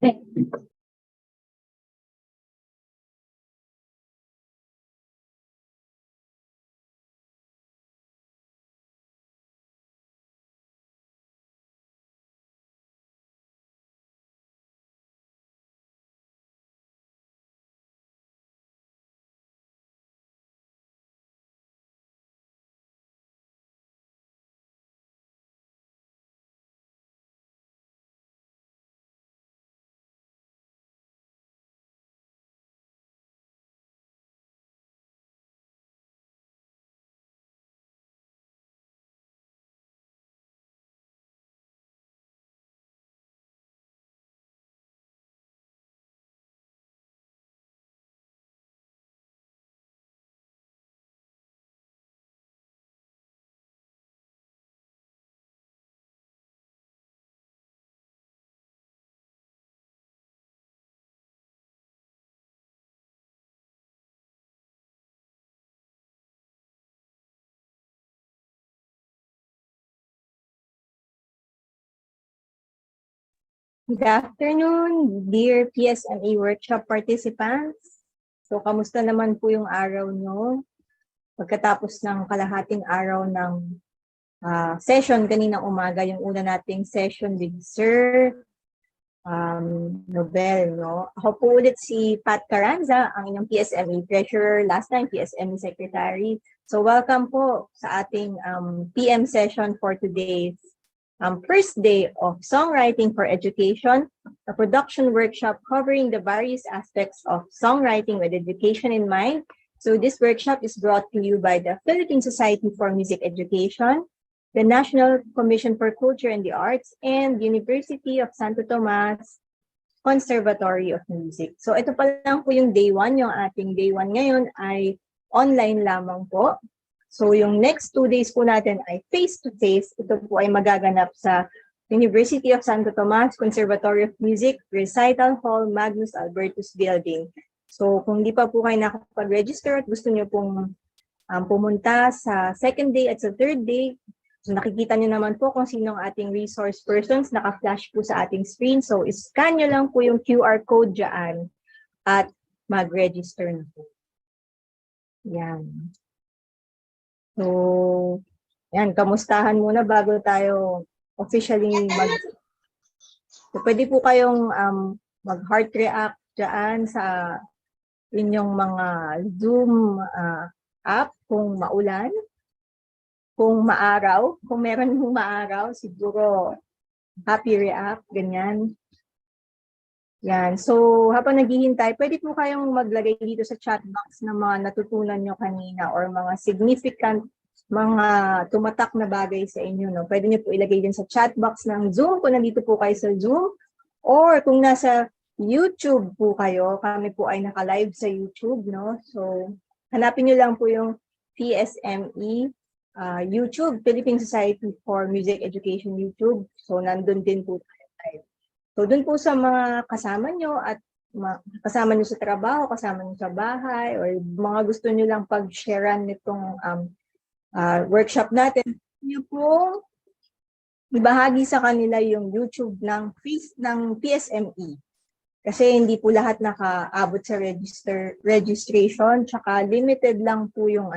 Good afternoon, dear PSME workshop participants. So, kamusta naman po yung araw nyo? Pagkatapos ng kalahating araw ng session kaninang umaga, yung una nating session with Sir Nobel, no? Ako po ulit si Pat Carranza, ang inyong PSME Treasurer, last time PSME Secretary. So, welcome po sa ating PM session for today's first day of Songwriting for Education, a production workshop covering the various aspects of songwriting with education in mind. So this workshop is brought to you by the Philippine Society for Music Education, the National Commission for Culture and the Arts, and University of Santo Tomas Conservatory of Music. So ito pa lang po yung day 1. Yung ating day 1 ngayon ay online lamang po. So yung next 2 days po natin ay face-to-face. Ito po ay magaganap sa University of Santo Tomas Conservatory of Music, Recital Hall, Magnus Albertus Building. So kung di pa po kayo nakapag-register at gusto nyo pong pumunta sa second day at sa third day, so nakikita nyo naman po kung sino ang ating resource persons, naka-flash po sa ating screen. So scan nyo lang po yung QR code dyan at mag-register na po. Yan. So, yan, kamustahan muna bago tayo officially So, pwede po kayong mag-heart react dyan sa inyong mga Zoom app kung maulan, kung maaraw, kung meron yung maaraw, siguro happy react, ganyan. Yan. So, habang naghihintay, pwede po kayong maglagay dito sa chat box ng mga natutunan nyo kanina or mga significant, mga tumatak na bagay sa inyo. No? Pwede nyo po ilagay din sa chat box ng Zoom kung nandito po kayo sa Zoom. Or kung nasa YouTube po kayo, kami po ay naka-live sa YouTube. No? So, hanapin nyo lang po yung PSME YouTube, Philippine Society for Music Education YouTube. So, nandun din po tayo live. So, dun po sa mga kasama nyo at kasama nyo sa trabaho, kasama nyo sa bahay, or mga gusto nyo lang pag-sharean nitong workshop natin, nyo po ibahagi sa kanila yung YouTube ng PSME. Kasi hindi po lahat nakaabot sa registration, tsaka limited lang po yung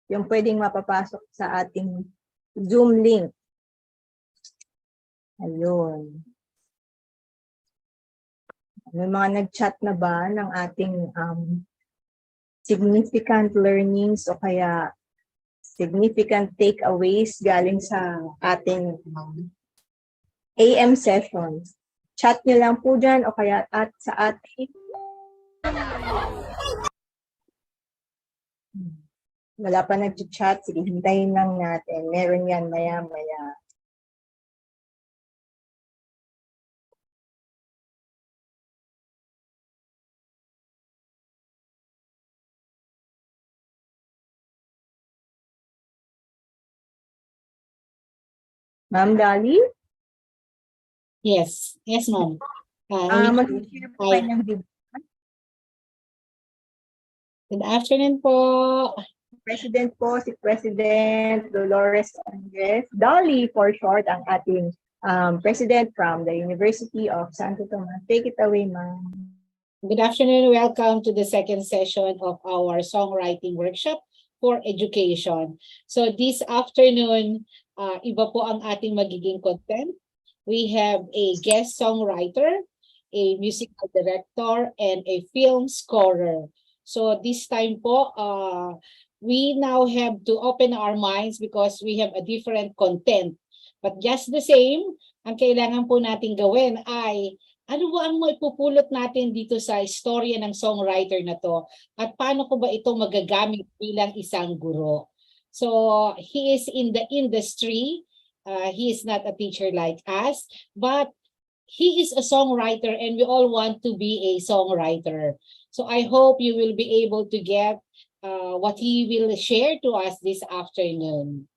yung pwedeng mapapasok sa ating Zoom link. Ayun. May mga nag-chat na ba ng ating significant learnings o kaya significant takeaways galing sa ating AM sessions? Chat nyo lang po dyan o kaya at sa ating wala pa nag-chat, sige, hintayin lang natin. Meron yan maya-maya. Ma'am Dali? Yes, ma'am. Mag-share po kayo ng video. Good afternoon po. President po, si President Dolores Andres. Dolly for short ang ating President from the University of Santo Tomas. Take it away, ma'am. Good afternoon. Welcome to the second session of our songwriting workshop for education. So this afternoon, iba po ang ating magiging content. We have a guest songwriter, a musical director, and a film scorer. So this time po, we now have to open our minds because we have a different content. But just the same, ang kailangan po natin gawin ay ano ba ang maipupulot natin dito sa istorya ng songwriter na to? At paano ko ba ito magagamit bilang isang guro? So, he is in the industry. He is not a teacher like us, but he is a songwriter and we all want to be a songwriter. So, I hope you will be able to get what he will share to us this afternoon.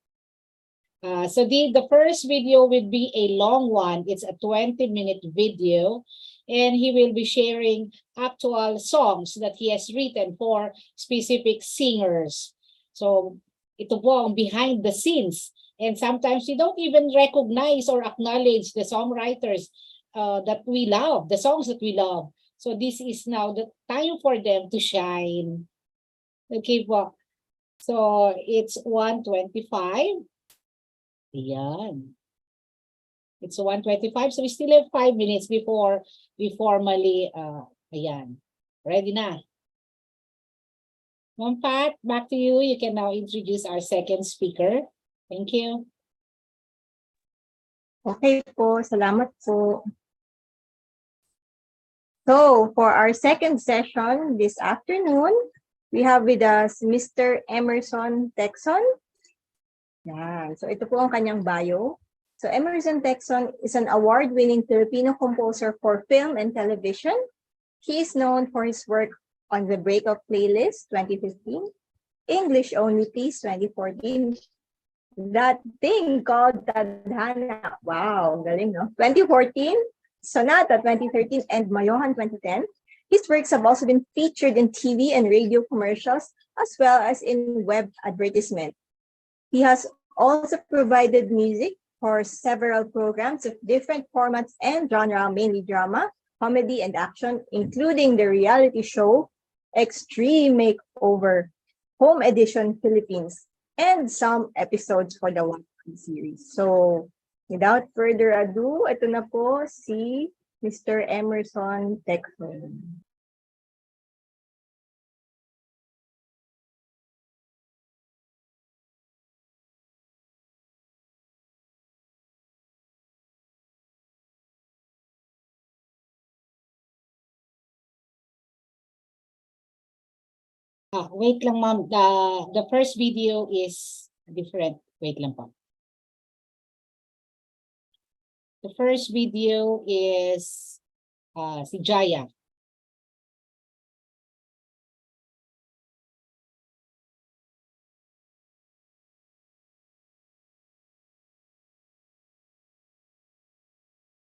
So the first video will be a long one. It's a 20-minute video, and he will be sharing actual songs that he has written for specific singers. So ito po ang behind the scenes. And sometimes we don't even recognize or acknowledge the songwriters that we love, the songs that we love. So this is now the time for them to shine. Okay po. So it's 1:25. Ayan. It's 1:25, so we still have 5 minutes before we formally, ayan. Ready na? Ma'am Pat, back to you. You can now introduce our second speaker. Thank you. Okay po, salamat po. So, for our second session this afternoon, we have with us Mr. Emerson Texon. Yan. So, ito po ang kanyang bio. So, Emerson Texon is an award-winning Filipino composer for film and television. He is known for his work on the Breakup Playlist 2015, English Only Please 2014, That Thing Called Tadhana, wow, galing, no? 2014, Sonata 2013, and Mayohan 2010. His works have also been featured in TV and radio commercials, as well as in web advertisement. He has also provided music for several programs of different formats and genre, mainly drama, comedy, and action, including the reality show Extreme Makeover, Home Edition Philippines, and some episodes for the One series. So, without further ado, ito na po si Mr. Emerson Texon. Wait lang ma'am, the first video is different. Wait lang po. The first video is si Jaya.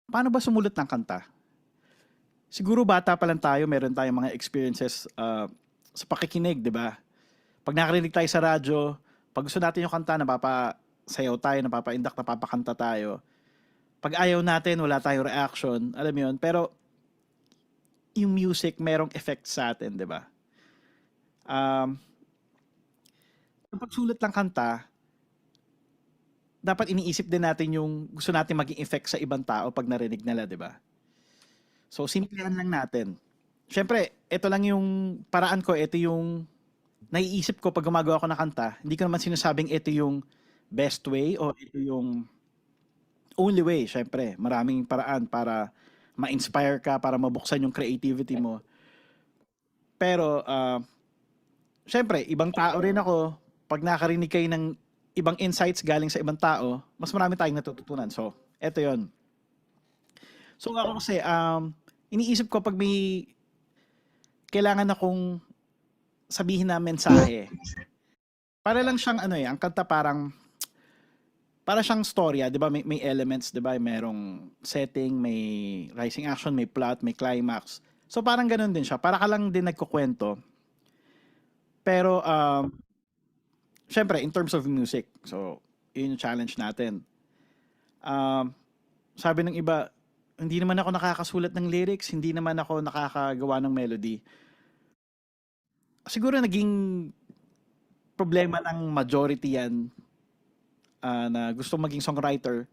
Paano ba sumulat ng kanta? Siguro bata pa lang tayo, meron tayong mga experiences sa pakikinig, di ba? Pag nakarinig tayo sa radyo, pag gusto natin yung kanta, napapasayaw tayo, napapaindak, napapakanta tayo. Pag ayaw natin, wala tayong reaction, alam mo yun. Pero yung music, merong effect sa atin, di ba? Sa pagsulat ng kanta, dapat iniisip din natin yung gusto natin maging effect sa ibang tao pag narinig nila, di ba? So, simplihan lang natin. Siyempre, ito lang yung paraan ko, ito yung naiisip ko pag gumagawa ko ng kanta. Hindi ko naman sinasabing ito yung best way o ito yung only way. Siyempre, maraming paraan para ma-inspire ka, para mabuksan yung creativity mo. Pero, siyempre, ibang tao rin ako. Pag nakarinig kayo ng ibang insights galing sa ibang tao, mas marami tayong natututunan. So, eto yon. So, ako kasi, iniisip ko pag may kailangan akong sabihin na mensahe, para lang siyang ang kanta para siyang storya, 'di ba? May elements, 'di ba? Merong setting, may rising action, may plot, may climax. So parang ganoon din siya. Para ka lang din nagkukwento. Pero syempre in terms of music. So yun yung challenge natin. sabi ng iba, hindi naman ako nakakasulat ng lyrics, hindi naman ako nakakagawa ng melody. Siguro naging problema ng majority yan na gusto maging songwriter.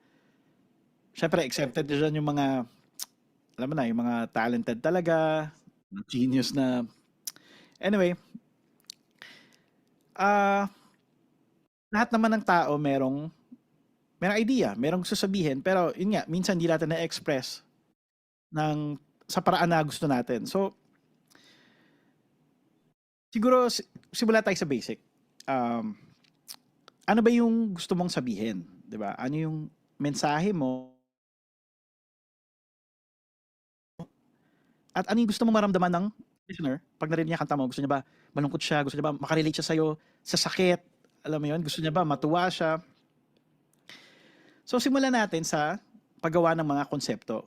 Siyempre, accepted dyan yung mga, alam mo na, yung mga talented talaga, genius na. Anyway, ah lahat naman ng tao merong idea, merong gusto sabihin, pero yun nga, minsan hindi natin na-express sa paraan na gusto natin. So, siguro simula tayo sa basic. Um, ano ba yung gusto mong sabihin, 'di ba? Ano yung mensahe mo at ano yung gusto mong maramdaman ng listener pag narinig niya kanta mo? Gusto niya ba malungkot siya? Gusto niya ba makarelate siya sa'yo sa sakit? Alam mo yun? Gusto niya ba matuwa siya? So, simulan natin sa paggawa ng mga konsepto.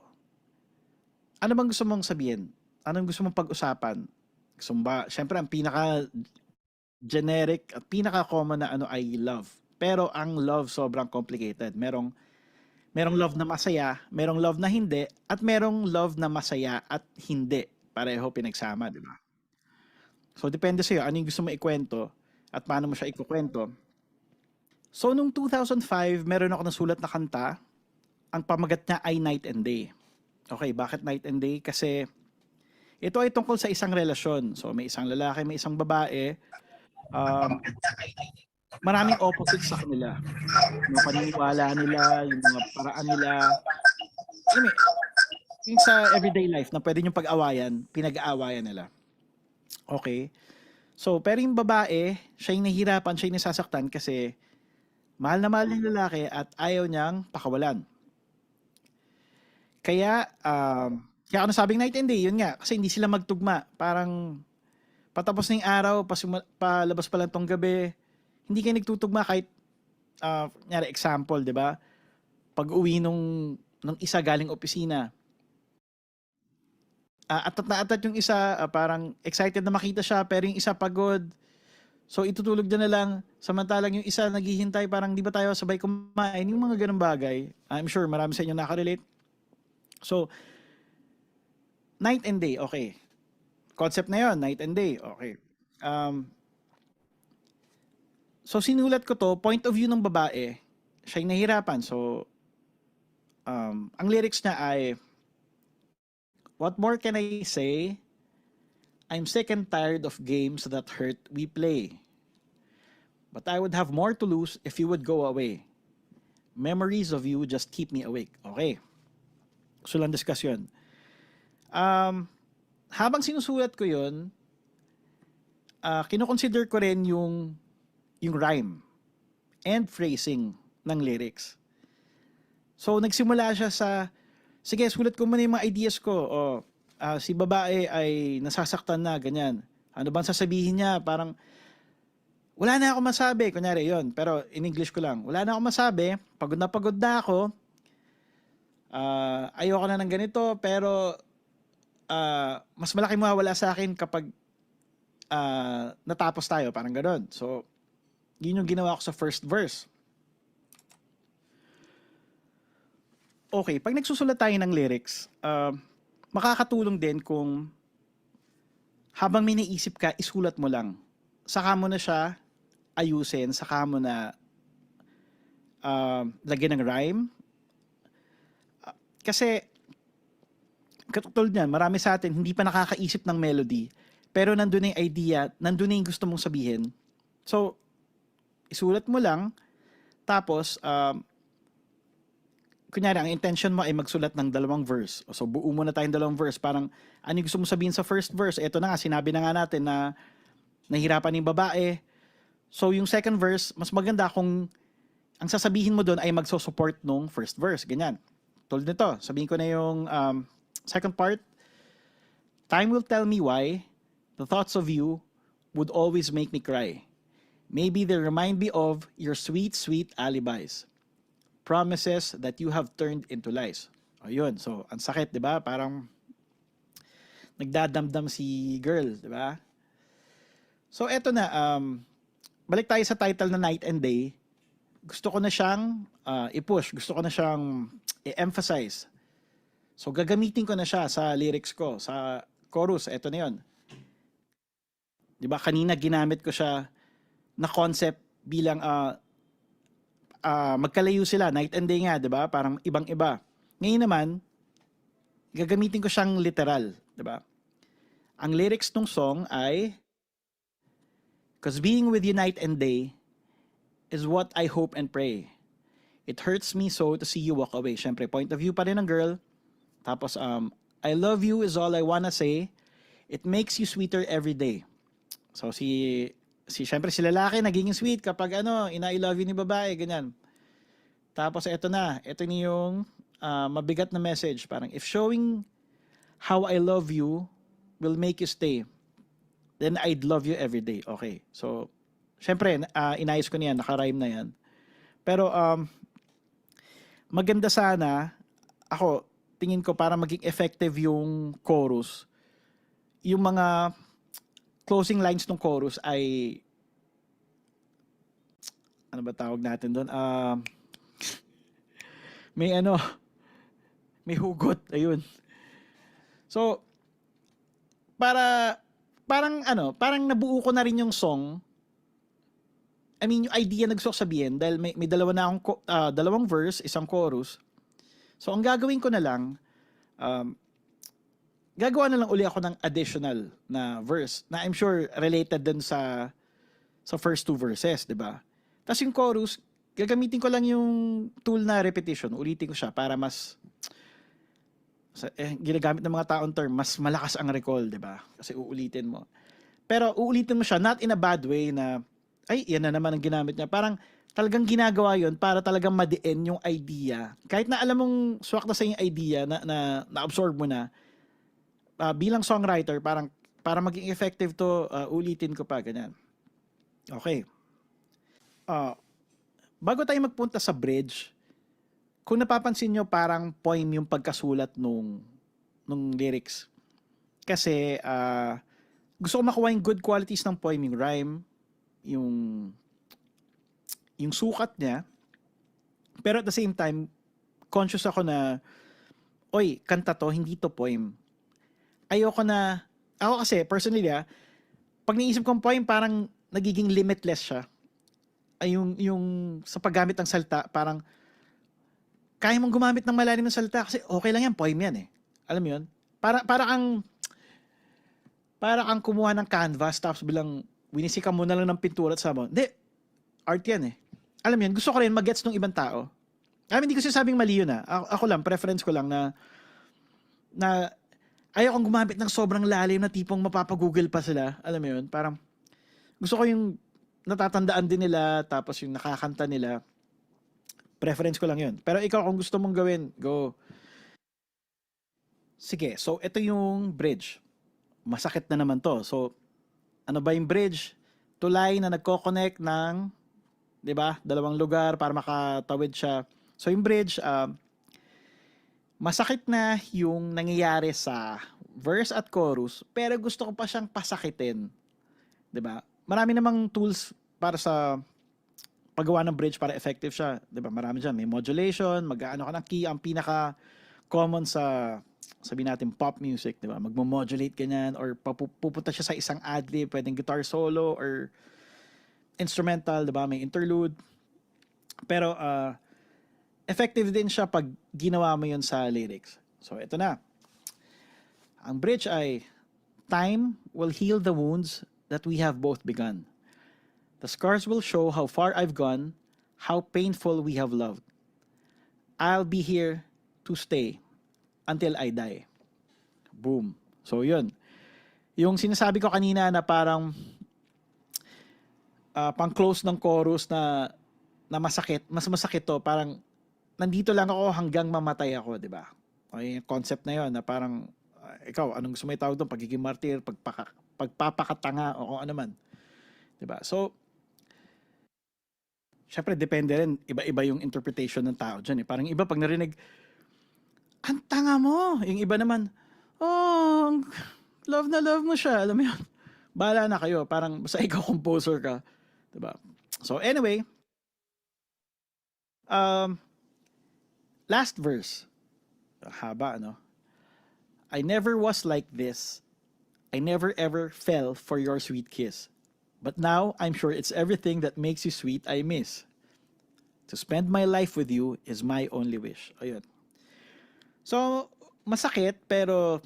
Ano bang gusto mong sabihin? Anong gusto mong pag-usapan? Gusto mo ba, syempre ang pinaka generic at pinaka common na ano ay love. Pero ang love sobrang complicated. Merong love na masaya, merong love na hindi, at merong love na masaya at hindi. Pareho pinagsama, di ba? So depende sa'yo, ano yung gusto mo ikwento at paano mo siya ikukwento. So nung 2005, meron ako nasulat na kanta. Ang pamagat niya ay Night and Day. Okay, bakit Night and Day? Kasi ito ay tungkol sa isang relasyon. So may isang lalaki, may isang babae. Maraming opposites sa kanila. Yung paniniwala nila, yung mga paraan nila. Alam mo, yung sa everyday life na pwede nyo pag-awayan, pinag-aawayan nila. Okay? So, pero yung babae, siya yung nahihirapan, siya yung nasasaktan kasi mahal na mahal yung lalaki at ayaw niyang pakawalan. Kaya ako nasabing night and day, yun nga, kasi hindi sila magtugma. Parang patapos na yung araw, palabas pa lang tong gabi, hindi kayo nagtutugma kahit, nyari example, di ba? Pag uwi nung isa galing opisina, atat na atat yung isa, parang excited na makita siya, pero yung isa pagod. So itutulog na lang, samantalang yung isa naghihintay, parang di ba tayo sabay kumain, yung mga ganung bagay. I'm sure marami sa inyo nakarelate. So, night and day, okay. Concept na yon, night and day, okay. So sinulat ko to, point of view ng babae, siya yung nahihirapan. So, ang lyrics niya ay, what more can I say? I'm sick and tired of games that hurt we play. But I would have more to lose if you would go away. Memories of you just keep me awake. Okay. So lang discussion. Habang sinusulat ko yun, kinoconsider ko rin yung rhyme and phrasing ng lyrics. So nagsimula siya sa, sige, sulat ko muna yung mga ideas ko. Si babae ay nasasaktan na, ganyan. Ano bang sasabihin niya? Parang, wala na ako masabi. Kunyari yon, pero in English ko lang. Wala na ako masabi. Pagod na ako. Ayoko na ng ganito, pero mas malaki mawawala sa akin kapag natapos tayo. Parang gano'n. So, yun yung ginawa ko sa first verse. Okay, pag nagsusulat tayo ng lyrics, makakatulong din kung habang may naisip ka, isulat mo lang. Saka mo na siya ayusin, saka mo na lagyan ng rhyme. Kasi, katulad niyan, marami sa atin hindi pa nakakaisip ng melody, pero nandun na yung idea, nandun na yung gusto mong sabihin. So, isulat mo lang, tapos, kunyari, ang intention mo ay magsulat ng 2 verse. So, buo mo na tayong 2 verse. Parang, ano yung gusto mo sabihin sa first verse? Ito na nga, sinabi na nga natin na nahirapan yung babae. So, yung second verse, mas maganda kung ang sasabihin mo doon ay magso-support nung first verse. Ganyan. Tulad nito, sabihin ko na yung second part. Time will tell me why the thoughts of you would always make me cry. Maybe they remind me of your sweet, sweet alibis. Promises that you have turned into lies. Ayun, so ang sakit, 'di ba? Parang nagdadamdam si girl, 'di ba? So eto na, balik tayo sa title na Night and Day. gusto ko na siyang i-push, gusto ko na siyang i-emphasize. So gagamitin ko na siya sa lyrics ko, sa chorus, eto na 'yon. 'Di ba kanina ginamit ko siya na concept bilang magkalayo sila, night and day nga, 'di ba? Parang ibang-iba. Ngayon naman, gagamitin ko siyang literal, 'di ba? Ang lyrics ng song ay, "'Cause being with you night and day is what I hope and pray. It hurts me so to see you walk away." Syempre, point of view pa rin ng girl. Tapos, "I love you is all I wanna say. It makes you sweeter every day." So, syempre si lalaki nagiging sweet kapag ina-I love you ni babae, ganyan. Tapos, ito na yung mabigat na message. Parang, "If showing how I love you will make you stay, then I'd love you every day." Okay. So, syempre, inayos ko niyan, naka-rhyme na yan. Pero, maganda sana, ako, tingin ko para maging effective yung chorus, yung mga closing lines ng chorus ay, ano ba tawag natin doon? May may hugot, ayun. So, parang nabuo ko na rin yung song. I mean, yung idea na gusto ko sabihin dahil may dalawang verse, isang chorus. So, ang gagawin ko na lang, gagawa na lang uli ako ng additional na verse na I'm sure related dun sa first two verses, di ba? Tapos yung chorus, gagamitin ko lang yung tool na repetition. Ulitin ko siya para mas, ginagamit ng mga taon term, mas malakas ang recall, di ba? Kasi uulitin mo. Pero uulitin mo siya, not in a bad way na, ay, yan na naman ang ginamit niya. Parang talagang ginagawa yon para talagang madiin yung idea. Kahit na alam mong swak na sa yung idea na-absorb mo na, bilang songwriter, parang para maging effective to, ulitin ko pa, ganyan. Okay. Bago tayo magpunta sa bridge, kung napapansin nyo, parang poem yung pagkasulat nung lyrics. Kasi, gusto ko makuha yung good qualities ng poem, yung rhyme, yung sukat niya. Pero at the same time, conscious ako na, oy, kanta to, hindi to poem. Ako kasi, personally, pag naisip kong poem, parang nagiging limitless siya. Ay, yung sa paggamit ng salita, parang, kaya mong gumamit ng malalim ng salita kasi okay lang yan, poem yan eh. Alam mo yun? Para kang kumuha ng canvas, tapos bilang, winisikan mo na lang ng pintura at sabi mo, hindi, art yan eh. Alam mo yun, gusto ko rin mag-gets ng ibang tao. Hindi ko sinasabing mali yun. Ako lang, preference ko lang na ayaw kong gumamit ng sobrang lalim na tipong mapapagoogle pa sila. Alam mo yun, parang gusto ko yung natatandaan din nila, tapos yung nakakanta nila. Preference ko lang yun. Pero ikaw, kung gusto mong gawin, go. Sige, so ito yung bridge. Masakit na naman to. So, ano ba yung bridge? Tulay na nagko-connect ng, di ba, dalawang lugar para makatawid siya. So yung bridge, masakit na yung nangyayari sa verse at chorus, pero gusto ko pa siyang pasakitin. Di ba? Marami namang tools para sa paggawa ng bridge para effective siya. Di ba? Marami dyan. May modulation, mag-ano ka ng key. Ang pinaka common sa, sabi natin, pop music, di ba? Magmo-modulate ganyan, or pupunta siya sa isang ad-lib, pwedeng guitar solo, or instrumental, di ba? May interlude. Pero, effective din siya pag ginawa mo yun sa lyrics. So, ito na. Ang bridge ay, "Time will heal the wounds that we have both begun. The scars will show how far I've gone, how painful we have loved. I'll be here to stay until I die." Boom. So, yun. Yung sinasabi ko kanina na parang pang-close ng chorus na masakit, mas masakit to, parang nandito lang ako hanggang mamatay ako, di ba? Okay, yung concept na yun, na parang, ikaw, anong gusto mo itawag doon? Pagiging martir, pagpapakatanga, o kung ano man. Di ba? So, syempre, depende rin. Iba-iba yung interpretation ng tao dyan. Eh. Parang iba, pag narinig, ang tanga mo. Yung iba naman, oh, love na love mo siya. Alam mo yun? Bahala na kayo. Parang, basta ikaw composer ka. Diba? So, anyway, Um, last verse. Haba, ano? I never was like this. I never ever fell for your sweet kiss. But now, I'm sure it's everything that makes you sweet I miss. To spend my life with you is my only wish. Ayun. So, masakit, pero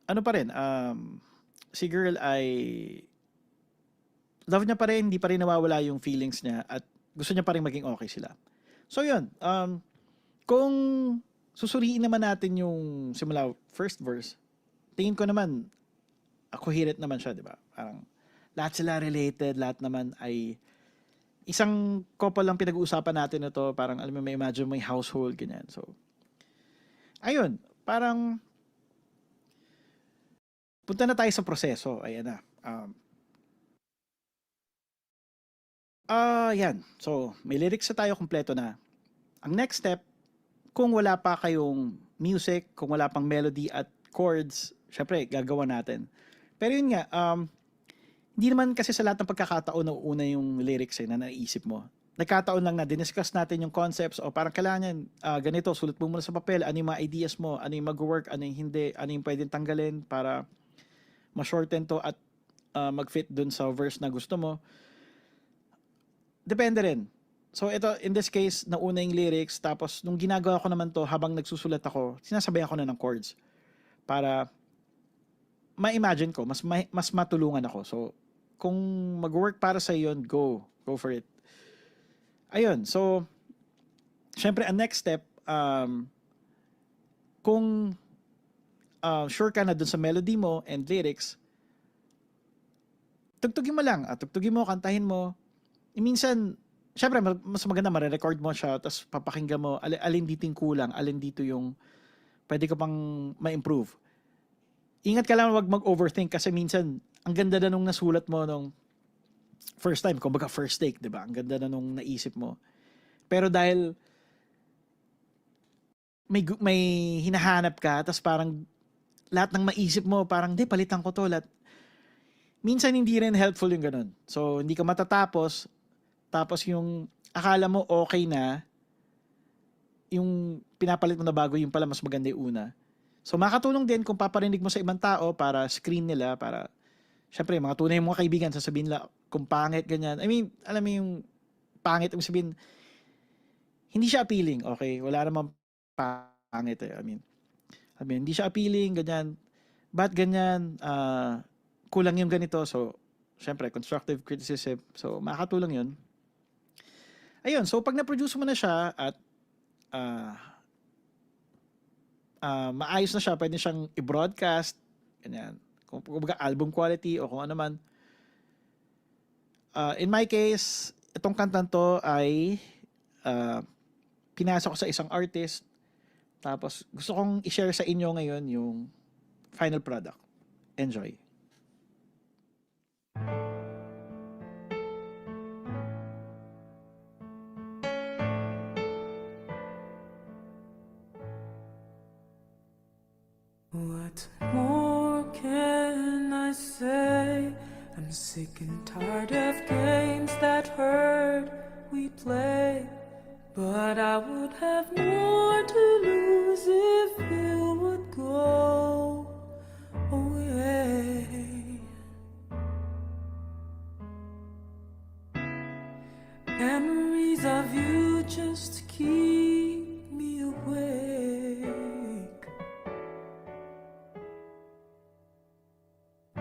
ano pa rin, si girl ay love niya pa rin, hindi pa rin nawawala yung feelings niya at gusto niya pa rin maging okay sila. So yun, kung susuriin naman natin yung simula first verse, tingin ko naman, coherent naman siya, di ba? Parang lahat sila related, lahat naman ay isang couple lang pinag-uusapan natin ito, parang alam mo, may imagine may household, ganyan. So, ayun, parang punta na tayo sa proseso. Ayan na. Yan. So, may lyrics na tayo, kompleto na. Ang next step, kung wala pa kayong music, kung wala pang melody at chords, syempre, gagawa natin. Pero yun nga, hindi naman kasi sa lahat ng pagkakataon na una yung lyrics na naisip mo. Nagkataon lang na diniscuss natin yung concepts o parang kailangan ganito, sulat mo muna sa papel, ano yung mga ideas mo, ano yung mag-work, ano yung hindi, ano yung pwedeng tanggalin para ma-shorten to at mag-fit dun sa verse na gusto mo. Depende rin. So ito, in this case, nauna yung lyrics, tapos nung ginagawa ko naman to, habang nagsusulat ako, sinasabayan ko na ng chords para ma-imagine ko, mas matulungan ako. So, kung mag-work para sa yun, go for it. Ayun, so, syempre, ang next step, kung sure ka na dun sa melody mo and lyrics, tugtugin mo lang, tugtugin mo, kantahin mo. Minsan, syempre, mas maganda, ma-record mo siya, tapos papakinggan mo, alin dito yung kulang, alin dito yung pwede ka pang ma-improve. Ingat ka lang wag mag-overthink kasi minsan, ang ganda na nung nasulat mo nung first time, kumbaga first take, di ba? Ang ganda na nung naisip mo. Pero dahil may hinahanap ka, tapos parang lahat ng maisip mo, parang, di, palitan ko to. Minsan hindi rin helpful yung ganun. So, hindi ka matatapos, tapos yung akala mo okay na, yung pinapalit mo na bago, yung pala mas maganda yung una. So, makatulong din kung paparinig mo sa ibang tao para screen nila, para, syempre, mga tunay mga kaibigan, sasabihin nila, kung pangit, ganyan. I mean, alam mo yung pangit, yung sabihin, hindi siya appealing, okay? Wala namang pangit eh. I mean, hindi siya appealing, ganyan. Ba't ganyan? Kulang yung ganito. So, syempre, constructive criticism. So, makakatulong yun. Ayun, so pag na-produce mo na siya at maayos na siya, pwede siyang i-broadcast, ganyan. Kung album quality o kung ano man. In my case, itong kantan to ay pinasok ko sa isang artist. Tapos gusto kong i-share sa inyo ngayon yung final product. Enjoy. What more can I say? I'm sick and tired of games that hurt we play. But I would have more to lose if you would go away. Memories of you just keep me awake.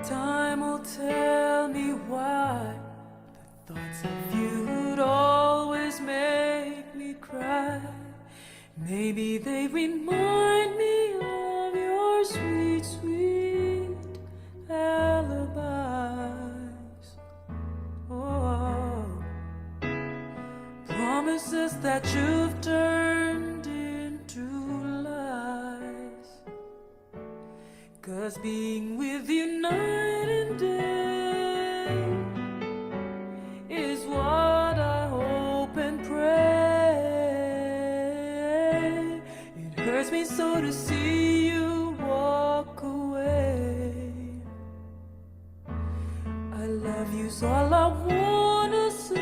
Time will tell me why the thoughts of you would always make me cry. Maybe they remind me of your sweet, sweet alibis. Oh, promises that you've turned into lies. 'Cause being with you night and day is what I hope and pray. It hurts me so to see you walk away. I love you's all I wanna say.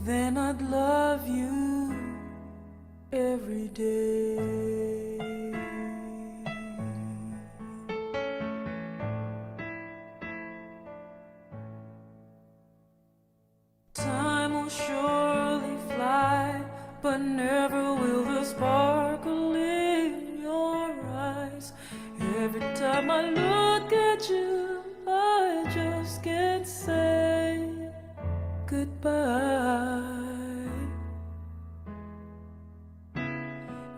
then I'd love you every day. Time will surely fly, but never will the sparkle in your eyes. Every time I look at you, I just can't say goodbye.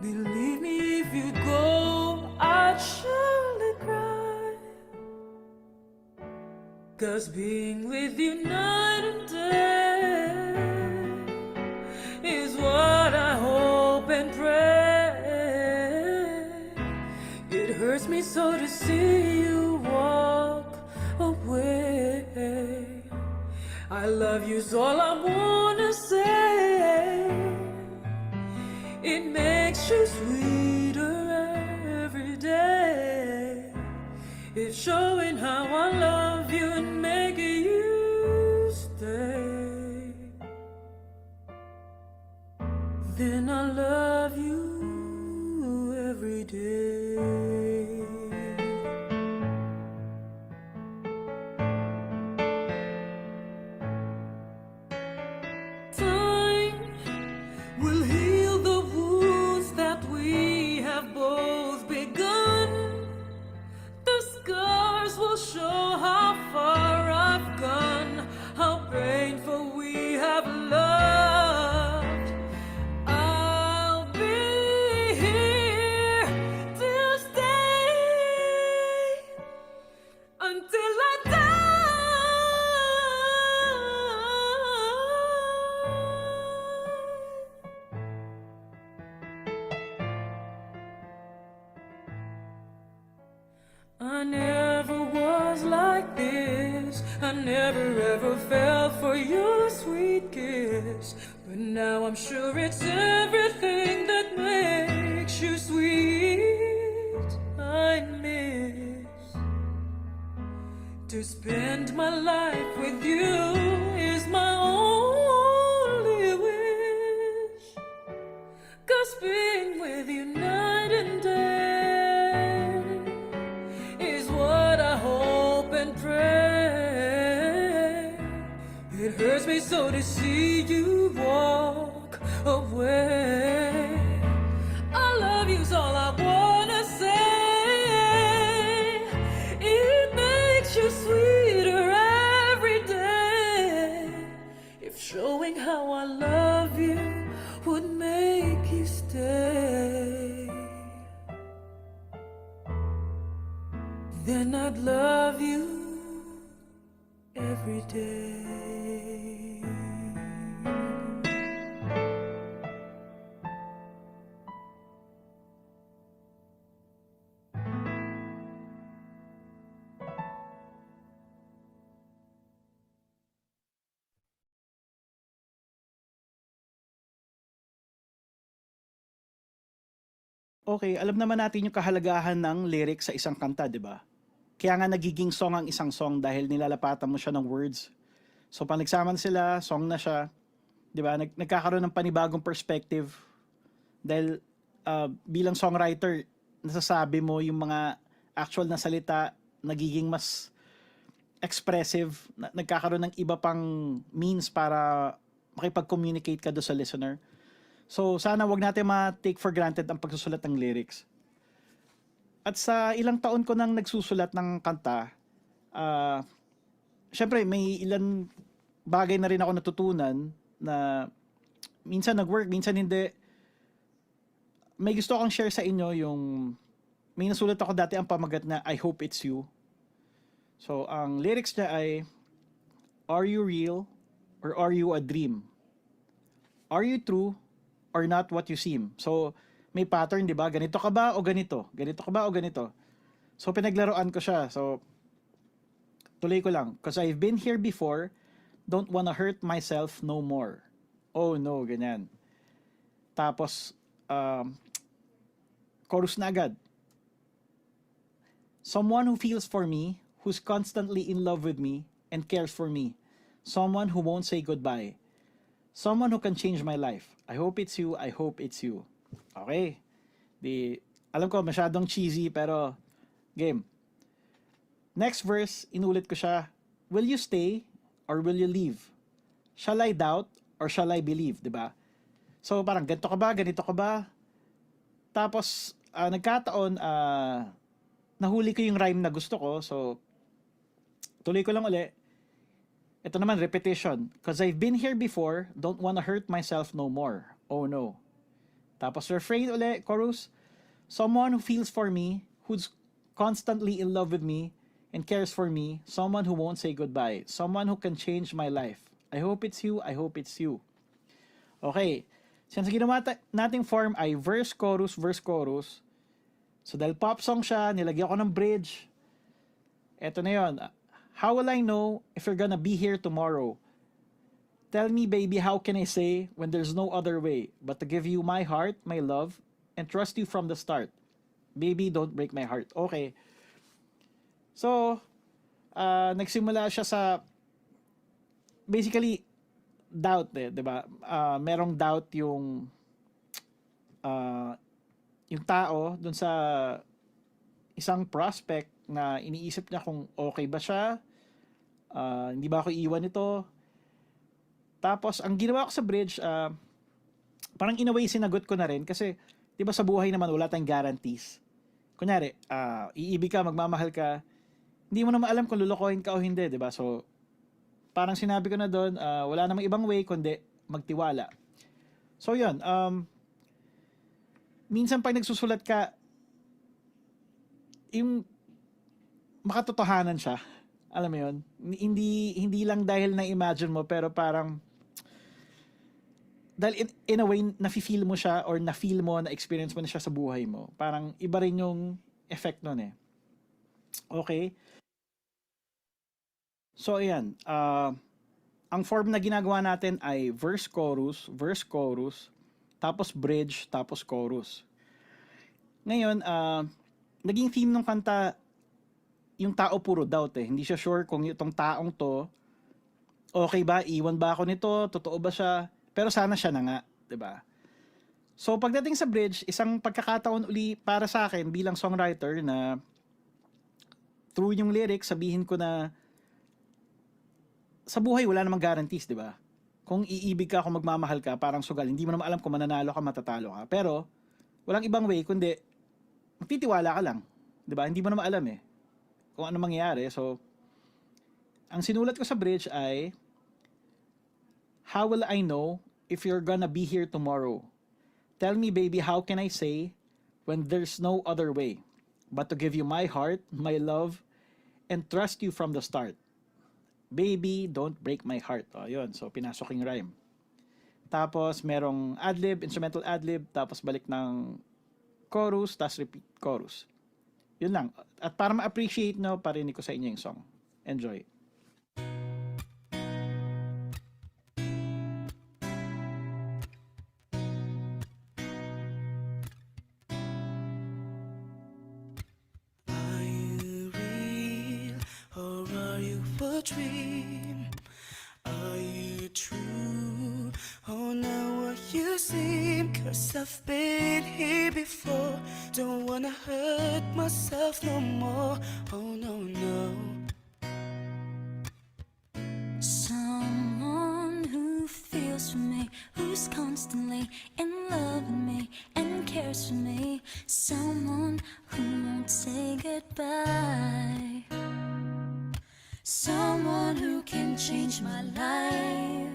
Believe me, if you go, I'd surely cry. 'Cause being with you night and day is what I hope and pray. It hurts me so to see you walk away. I love you's all I wanna say. It makes you sweeter every day. It's showing how I love you and making you stay. Then I love you every day. Time will heal the wounds that we have both begun. The scars will show how far I've gone, how painful we have loved. I'll be here to stay until I die. I never was like this. I never ever fell for your sweet kiss. But now I'm sure it's everything that makes you sweet. I miss to spend my life with you is my only wish. 'Cause being with you night and day is what I hope and pray. It hurts me so to see you walk away. I love you's all I wanna say. It makes you sweeter every day. If showing how I love you would make you stay, then I'd love you every day. Okay, alam naman natin yung kahalagahan ng lyrics sa isang kanta, di ba? Kaya nga nagiging song ang isang song dahil nilalapatan mo siya ng words. So pag nagsama na sila, song na siya, di ba? Nagkakaroon ng panibagong perspective dahil bilang songwriter, nasasabi mo yung mga actual na salita, nagiging mas expressive, nagkakaroon ng iba pang means para makipag-communicate ka do sa listener. So sana wag natin ma-take for granted ang pagsusulat ng lyrics. At sa ilang taon ko nang nagsusulat ng kanta, syempre may ilan bagay na rin ako natutunan na minsan nag-work, minsan hindi. May gusto akong share sa inyo yung may nasulat ako dati ang pamagat na I Hope It's You. So ang lyrics niya ay, are you real or are you a dream? Are you true or not what you seem? So may pattern, di ba? Ganito ka ba o ganito? Ganito ka ba o ganito? So pinaglaruan ko siya. So tuloy ko lang. Because I've been here before, don't wanna hurt myself no more. Oh no, ganyan. Tapos, chorus na agad. Someone who feels for me, who's constantly in love with me, and cares for me. Someone who won't say goodbye. Someone who can change my life. I hope it's you. I hope it's you. Okay. Alam ko, masyadong cheesy, pero game. Next verse, inulit ko siya. Will you stay or will you leave? Shall I doubt or shall I believe? Diba? So parang ganito ka ba? Ganito ka ba? Tapos nagkataon, nahuli ko yung rhyme na gusto ko. So tuloy ko lang uli. Ito naman, repetition. Cause I've been here before, don't wanna hurt myself no more. Oh no. Tapos refrain uli, chorus. Someone who feels for me, who's constantly in love with me, and cares for me, someone who won't say goodbye, someone who can change my life. I hope it's you, I hope it's you. Okay. Since ginawa nating form ay verse, chorus, verse, chorus. So dahil pop song siya, nilagyan ko ng bridge. Eto na yun. How will I know if you're gonna be here tomorrow? Tell me, baby, how can I say when there's no other way but to give you my heart, my love, and trust you from the start? Baby, don't break my heart. Okay. So, nagsimula siya sa basically doubt diba? Merong doubt yung tao dun sa isang prospect na iniisip niya kung okay ba siya, hindi ba ako iiwan ito. Tapos, ang ginawa ko sa bridge, parang in a way sinagot ko na rin kasi, di ba sa buhay naman wala tayong guarantees. Kunyari, iibig ka, magmamahal ka, hindi mo naman alam kung lulukohin ka o hindi, di ba? So, parang sinabi ko na doon, wala namang ibang way kundi magtiwala. So, yun. Minsan pag nagsusulat ka, yung makatotohanan siya. Alam mo yun? Hindi lang dahil na-imagine mo, pero parang dahil in a way, nafe-feel mo siya or na-feel mo, na-experience mo na siya sa buhay mo. Parang iba rin yung effect nun eh. Okay? So, ayan. Ang form na ginagawa natin ay verse, chorus, tapos bridge, tapos chorus. Ngayon, naging theme ng kanta, yung tao puro doubt eh. Hindi siya sure kung itong taong to, okay ba, iwan ba ako nito, totoo ba siya, pero sana siya na nga, 'di ba? So pagdating sa bridge, isang pagkakataon uli para sa akin bilang songwriter na through yung lyrics, sabihin ko na sa buhay wala namang guarantees, 'di ba? Kung iibig ka, kung magmamahal ka, parang sugal, hindi mo naman alam kung mananalo ka, matatalo ka. Pero walang ibang way kundi magtitiwala ka lang, 'di ba? Hindi mo naman alam eh kung ano mangyayari. So ang sinulat ko sa bridge ay, how will I know if you're gonna be here tomorrow? Tell me, baby, how can I say when there's no other way but to give you my heart, my love, and trust you from the start? Baby, don't break my heart. O, yun. So, pinasok yung rhyme. Tapos, merong adlib, instrumental adlib, tapos balik ng chorus, tapos repeat chorus. Yun lang. At para ma-appreciate nyo, parinig ko sa inyo yung song. Enjoy. Dream, are you true? Oh, now what you seem, 'cause I've been here before. Don't wanna hurt myself no more. Oh no, no. Someone who feels for me, who's constantly in love with me and cares for me. Someone who won't say goodbye. Someone who can change my life.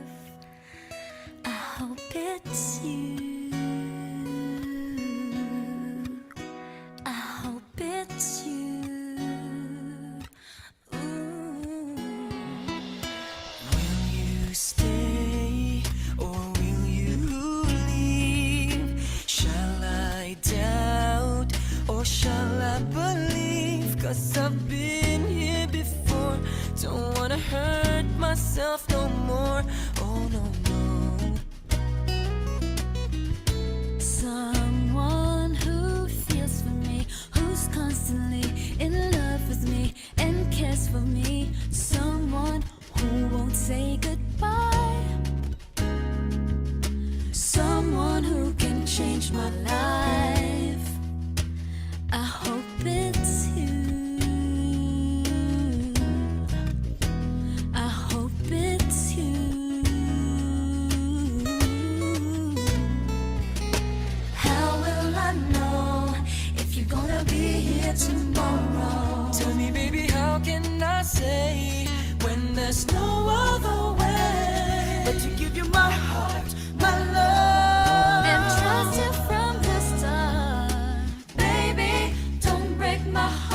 I hope it's you. I hope it's you. Ooh. Will you stay or will you leave? Shall I doubt or shall I believe? 'Cause I've been here before. Don't wanna hurt myself no more. Oh no, no. Someone who feels for me, who's constantly in love with me and cares for me. Someone who won't say goodbye. change my life. I hope it's you. I hope it's you. How will I know if you're gonna be here tomorrow? Tell me, baby, how can I say when there's no other way but to give you my heart, my love, And trust you from the start. Baby, don't break my heart.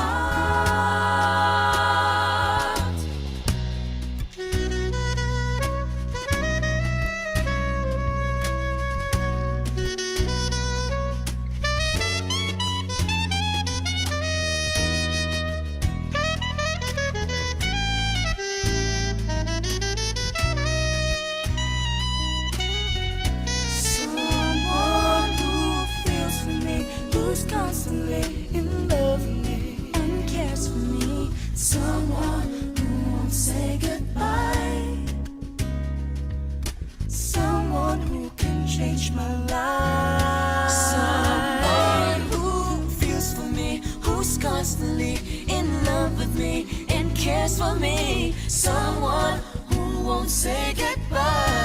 Someone who feels for me, who's constantly in love with me and cares for me. Someone who won't say goodbye. someone who can change my life, someone who feels for me, Who's constantly in love with me and cares for me. Someone who won't say goodbye.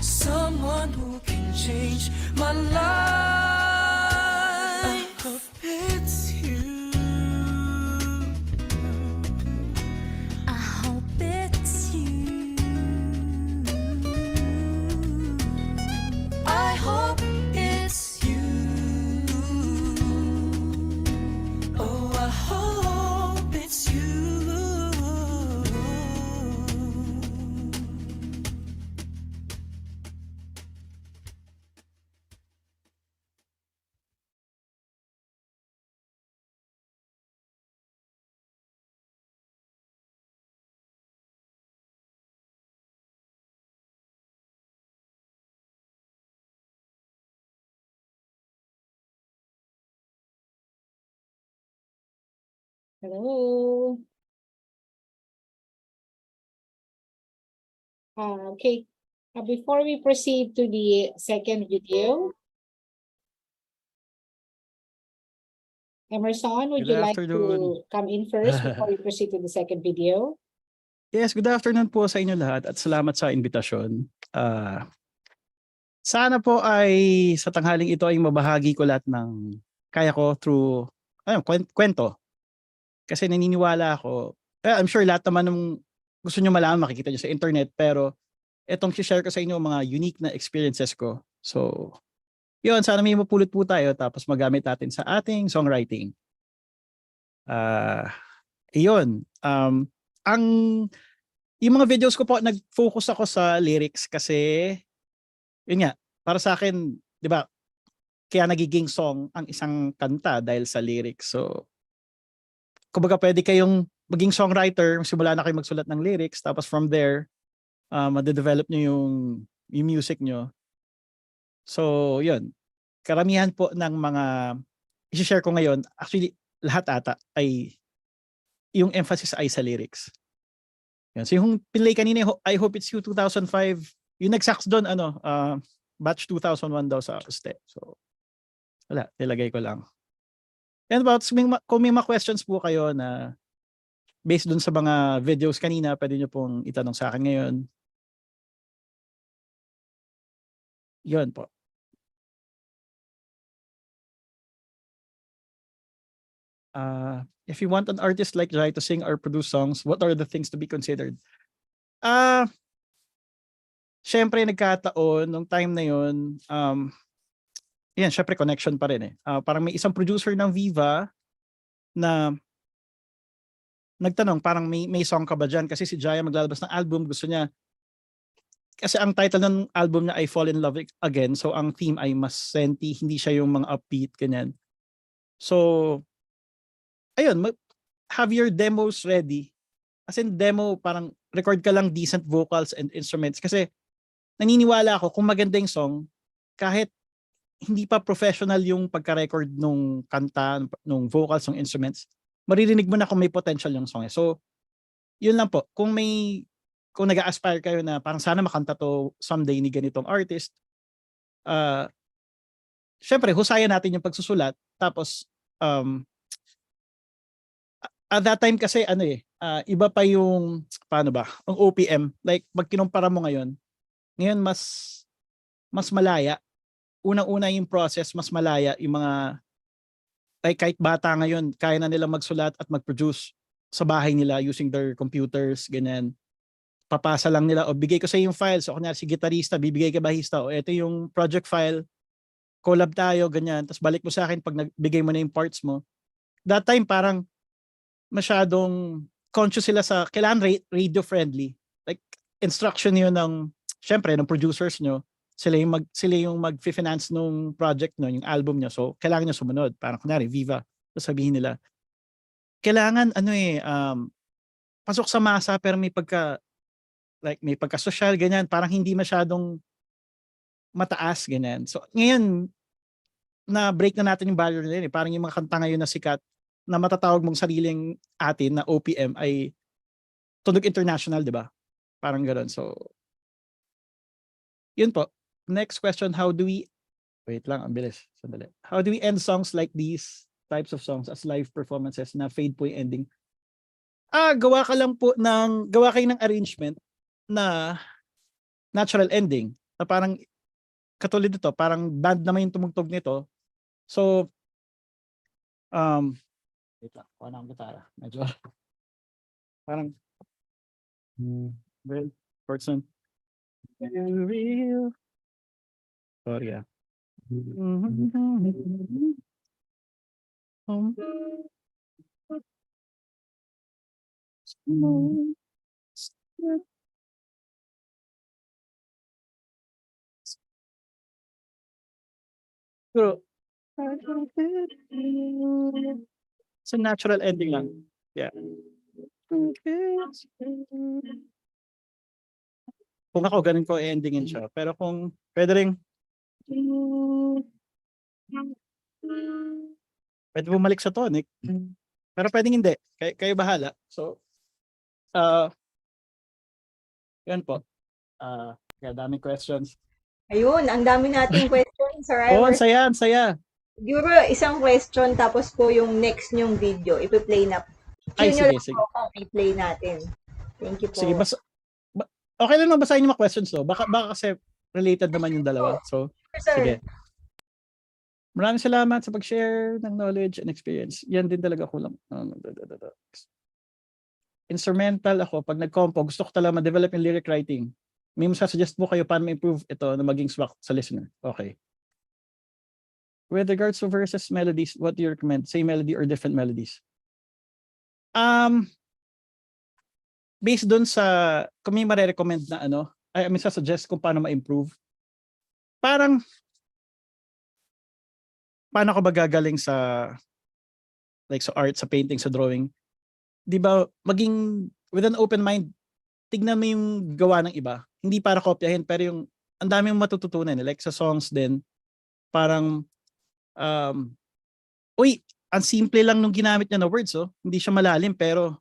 someone who can change my life. I hope it's you. I hope it's you. I hope it's you. Oh, I hope it's you. Hello. Okay. Before we proceed to the second video, Emerson, would Good you like afternoon. to come in first before we proceed to the second video? Yes, good afternoon po sa inyo lahat at salamat sa invitasyon. Sana po ay sa tanghaling ito ay mabahagi ko lahat ng kaya ko through kwento. Kasi naniniwala ako, I'm sure lahat naman ng gusto nyo malaman makikita nyo sa internet, pero etong share ko sa inyo mga unique na experiences ko. So, yun, sana may mapulot po tayo tapos magamit natin sa ating songwriting. Iyon. Yung mga videos ko po, nag-focus ako sa lyrics kasi, yun nga, para sa akin, di ba, kaya nagiging song ang isang kanta dahil sa lyrics. So, kumbaga pwede kayong maging songwriter, simula na kayo magsulat ng lyrics, tapos from there, ma-develop nyo yung music nyo. So, yun. Karamihan po ng mga i-share ko ngayon, actually, lahat ata ay yung emphasis ay sa lyrics. Yan. So yung pinlay kanina, I Hope It's You 2005, yung nag-sax doon, batch 2001 daw sa Aste. So, wala, nilagay ko lang. And about, kung may mga questions po kayo na based doon sa mga videos kanina, pwede nyo pong itanong sa akin ngayon. Yun po. If you want an artist like Jai to sing or produce songs, what are the things to be considered? Syempre nagkataon nung time na yun, yan, syempre connection pa rin eh. Parang may isang producer ng Viva na nagtanong, parang may song ka ba dyan? Kasi si Jaya maglalabas ng album, gusto niya. Kasi ang title ng album niya ay Fall in Love Again. So ang theme ay mas senti, hindi siya yung mga upbeat, ganyan. So, ayun, have your demos ready. As in demo, parang record ka lang decent vocals and instruments. Kasi naniniwala ako kung maganda yung song, kahit hindi pa professional yung pagka-record nung kanta, nung vocals, nung instruments, maririnig mo na kung may potential yung song. So, yun lang po. Kung nag-aspire kayo na parang sana makanta to someday ni ganitong artist, syempre husayan natin yung pagsusulat, tapos at that time kasi iba pa yung paano ba, ang OPM, like pag kinumpara mo ngayon mas malaya. Unang-una yung process, mas malaya yung mga, like kahit bata ngayon, kaya na nila magsulat at mag-produce sa bahay nila using their computers, ganyan. Papasa lang nila, o bigay ko sa yung files, o kunyari si gitarista, bibigay ka bahista, o ito yung project file, collab tayo, ganyan. Tapos balik mo sa akin pag nagbigay mo na yung parts mo. That time parang masyadong conscious sila sa kailangan radio friendly. Like instruction yun ng syempre ng producers nyo. Sila yung mag-finance nung project nyo, yung album nyo. So kailangan nyo sumunod. Parang kunwari Viva, sabihin nila kailangan pasok sa masa pero may pagka social, ganyan, parang hindi masyadong mataas, ganyan. So ngayon na break na natin yung barrier na yun, parang yung mga kanta ngayon na sikat na matatawag mong sariling atin na OPM ay tunog international, di ba? Parang gano'n. So, yun po. Next question, wait lang, ang bilis. Sandali. How do we end songs like these types of songs as live performances na fade po yung ending? Gawa kayo ng arrangement na natural ending. Na parang, katulad nito, parang band naman yung tumugtog nito. So, wait lang, kuha na ang gitara. Medyo, parang, well, person. Real. Sorry ah. Pero, it's a natural ending lang. Yeah. Kung ako, ganun ko endingin siya. Pero kung pwede rin, pwede bumalik sa tonic. Pero pwedeng hindi. Kayo bahala. So, yan po. Kaya daming questions. Ayun, ang dami nating questions, Sir Oo, Ivor. ang saya. Siguro isang question tapos po yung next nyong video, ipi-play na. Ay, Cue nyo lang sige. po kung i-play natin. Thank you po. Sige, okay lang basahin yung mga questions, no? Baka kasi related naman yung dalawa. So, Sir. sige. Maraming salamat sa pag-share ng knowledge and experience. Yan din talaga kulang. Instrumental ako. Pag nag-compo, gusto ko talaga ma-develop yung lyric writing. May masasuggest po kayo paano ma-improve ito na maging swak sa listener. Okay. With regards to verses, melodies, what do you recommend? Same melody or different melodies? Based dun sa, kung may marirecommend na I mean, suggest kung paano ma-improve. Parang, paano ka ba gagaling sa, like sa art, sa painting, sa drawing? Di ba, maging with an open mind, tignan mo yung gawa ng iba. Hindi para kopyahin, pero yung, ang dami mong matututunan. Like sa songs din, parang, ang simple lang nung ginamit niya na words, oh. Hindi siya malalim, pero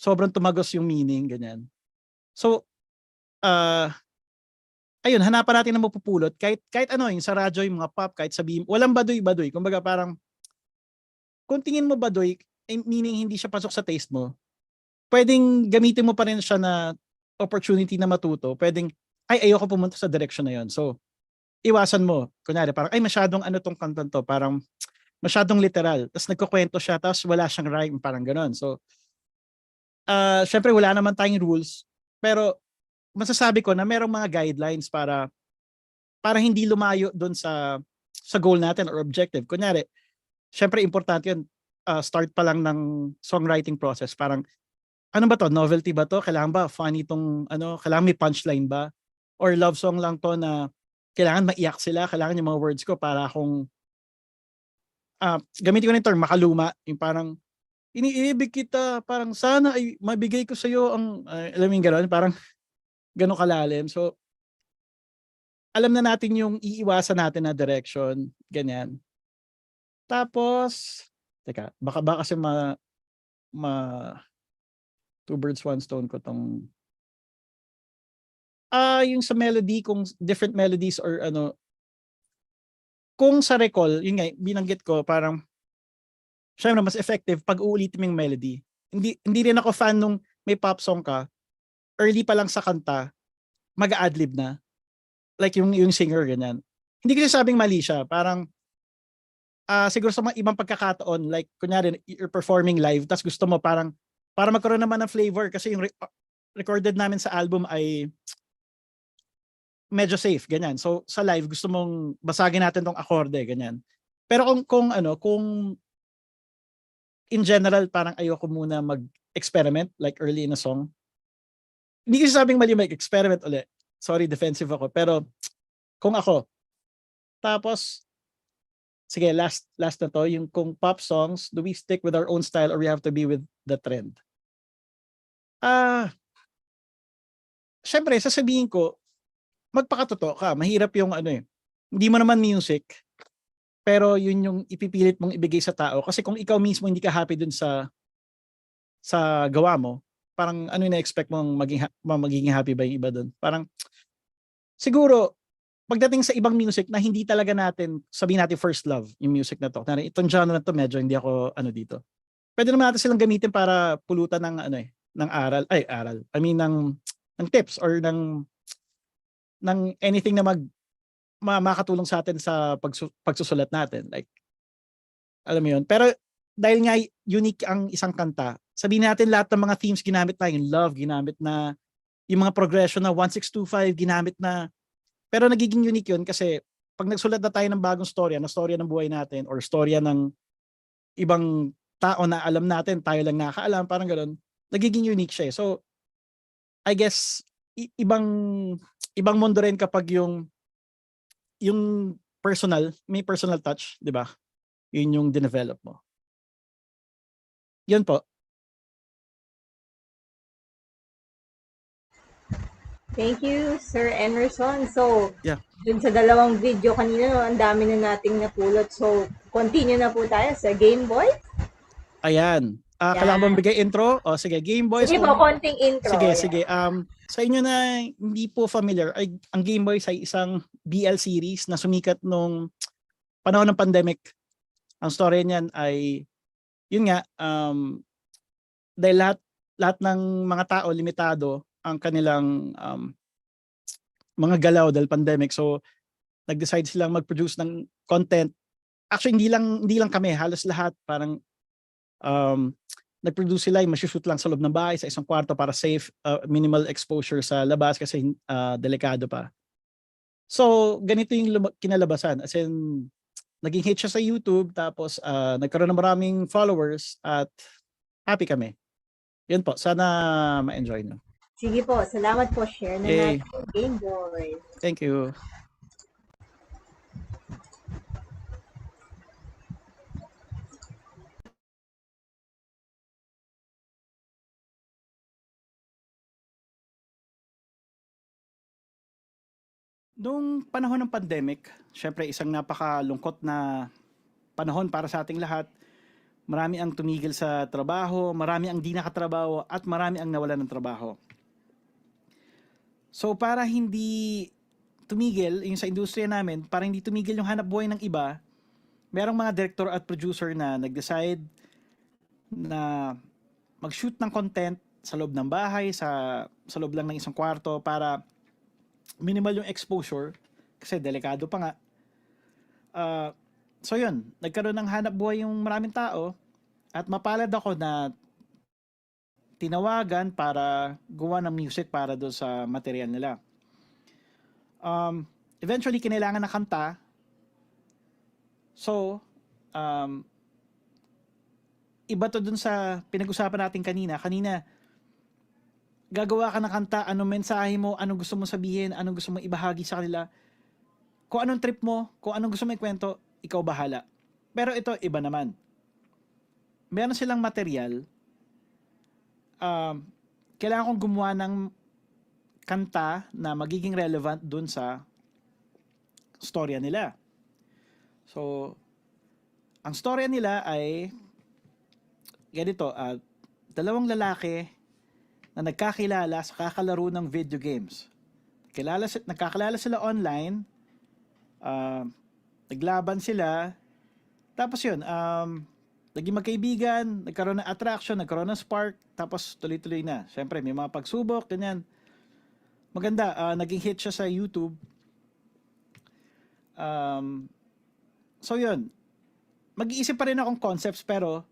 sobrang tumagos yung meaning, ganyan. So, ayun, hanapan natin ng mapupulot. Kahit yung sa radyo, yung mga pop, kahit sabihin, walang baduy-baduy. Kumbaga parang, kung tingin mo baduy, meaning hindi siya pasok sa taste mo, pwedeng gamitin mo pa rin siya na opportunity na matuto. Pwedeng, ayoko pumunta sa direction na yon. So, iwasan mo. Kunyari, parang, masyadong tong kanta to. Parang, masyadong literal. Tapos nagkukwento siya, tapos wala siyang rhyme, parang ganon. So, syempre wala naman tayong rules. Pero, masasabi ko na merong mga guidelines para hindi lumayo doon sa goal natin or objective. Kunyari, syempre importante yun, start pa lang ng songwriting process. Parang, ano ba to? Novelty ba to? Kailangan ba funny tong, kailangan may punchline ba? Or love song lang to na kailangan maiyak sila, kailangan yung mga words ko para akong, gamitin ko na yung term, makaluma. Yung parang, iniibig kita, parang sana ay mabigay ko sa'yo ang, alam mo yung gano'n, parang gano'n kalalim. So, alam na natin yung iiwasan natin na direction, ganyan. Tapos, teka, baka kasi two birds, one stone ko tong, yung sa melody, kung different melodies or kung sa recall, yun nga, binanggit ko, parang, syempre, mas effective pag uulitin mo yung melody. Hindi rin ako fan nung may pop song ka, early pa lang sa kanta, mag-adlib na. Like yung singer, ganyan. Hindi ko sabing mali siya. Parang, siguro sa mga ibang pagkakataon, like, kunyari, you're performing live, tas gusto mo parang, para magkaroon naman ng flavor, kasi yung recorded namin sa album ay medyo safe, ganyan. So, sa live, gusto mong basagin natin tong akorde, ganyan. Pero kung in general, parang ayoko muna mag-experiment, like early in a song. Hindi ko sabing mali mag-experiment ulit. Sorry, defensive ako. Pero, kung ako, tapos, sige, last na to, yung kung pop songs, do we stick with our own style or we have to be with the trend? Syempre, sasabihin ko, magpakatotoo ka. Mahirap yung hindi mo naman music, pero yun yung ipipilit mong ibigay sa tao. Kasi kung ikaw mismo hindi ka happy dun sa gawa mo, parang ano yung na-expect mong magiging happy ba yung iba dun? Parang, siguro, pagdating sa ibang music na hindi talaga natin, sabihin natin first love, yung music na to. Itong genre na to, medyo hindi ako dito. Pwede naman natin silang gamitin para pulutan ng ng aral. I mean, ng tips or ng anything na makatulong sa atin sa pagsusulat natin. Like, alam mo yun. Pero dahil nga unique ang isang kanta, sabihin natin lahat ng mga themes ginamit na, yung love, ginamit na, yung mga progression na 1625, ginamit na. Pero nagiging unique yun kasi pag nagsulat na tayo ng bagong storya, na storya ng buhay natin or storya ng ibang tao na alam natin, tayo lang nakakaalam, parang gano'n, nagiging unique siya. So, I guess, ibang mundo rin kapag yung may personal touch, di ba? Yun yung dinevelop mo. Yun po. Thank you, Sir Emerson. So, Yeah. dun sa dalawang video kanina, no, ang dami na nating napulot. So, continue na po tayo sa Game Boy. Ayan. Kailangan bang bigay intro? O sige, Game Boy. Sige po, konting intro. Sige. Sa inyo na hindi po familiar, ang Game Boy ay isang BL series na sumikat nung panahon ng pandemic. Ang story niyan ay, yun nga, dahil lahat ng mga tao, limitado ang kanilang mga galaw dahil pandemic. So, nag-decide silang mag-produce ng content. Actually, hindi lang kami, halos lahat, parang nag-produce sila, yung masushoot lang sa loob ng bahay, sa isang kwarto para safe, minimal exposure sa labas kasi delikado pa. So, ganito yung kinalabasan. As in, naging hit siya sa YouTube, tapos nagkaroon ng maraming followers at happy kami. Yun po, sana ma-enjoy nyo. Sige po, salamat po. Share na Yay. natin Game Boy. Thank you. Noong panahon ng pandemic, syempre isang napakalungkot na panahon para sa ating lahat. Marami ang tumigil sa trabaho, marami ang di nakatrabaho, at marami ang nawalan ng trabaho. So para hindi tumigil yung sa industriya namin, para hindi tumigil yung hanap buhay ng iba, merong mga director at producer na nag-decide na mag-shoot ng content sa loob ng bahay, sa loob lang ng isang kwarto para minimal yung exposure kasi delikado pa nga. So yun, nagkaroon ng hanap buhay yung maraming tao at mapalad ako na tinawagan para gawa ng music para doon sa material nila. Eventually, kinailangan ng kanta. So, iba to dun sa pinag-usapan natin kanina. Gagawa ka ng kanta, anong mensahe mo, anong gusto mong sabihin, anong gusto mong ibahagi sa kanila. Kung anong trip mo, kung anong gusto mong ikwento, ikaw bahala. Pero ito, iba naman. Meron silang material. Kailangan kong gumawa ng kanta na magiging relevant dun sa storya nila. So, ang storya nila ay ganito, dalawang lalaki na nagkakilala sa kakalaro ng video games. Nagkakilala sila online, naglaban sila. Tapos yun, naging magkaibigan, nagkaroon ng attraction, nagkaroon ng spark, tapos tuloy-tuloy na. Siyempre, may mga pagsubok, ganyan. Maganda, naging hit siya sa YouTube. So yun, mag-iisip pa rin akong concepts, pero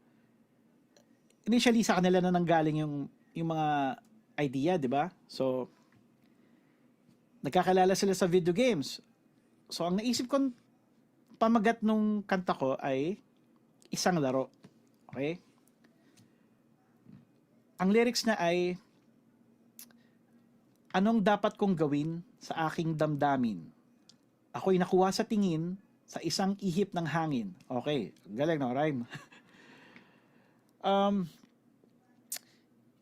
initially sa kanila na nanggaling yung mga idea, di ba? So, nagkakilala sila sa video games. So, ang naisip kong pamagat nung kanta ko ay isang laro. Okay? Ang lyrics na ay, anong dapat kong gawin sa aking damdamin? Ako'y nakuha sa tingin sa isang ihip ng hangin. Okay, galing no, rhyme.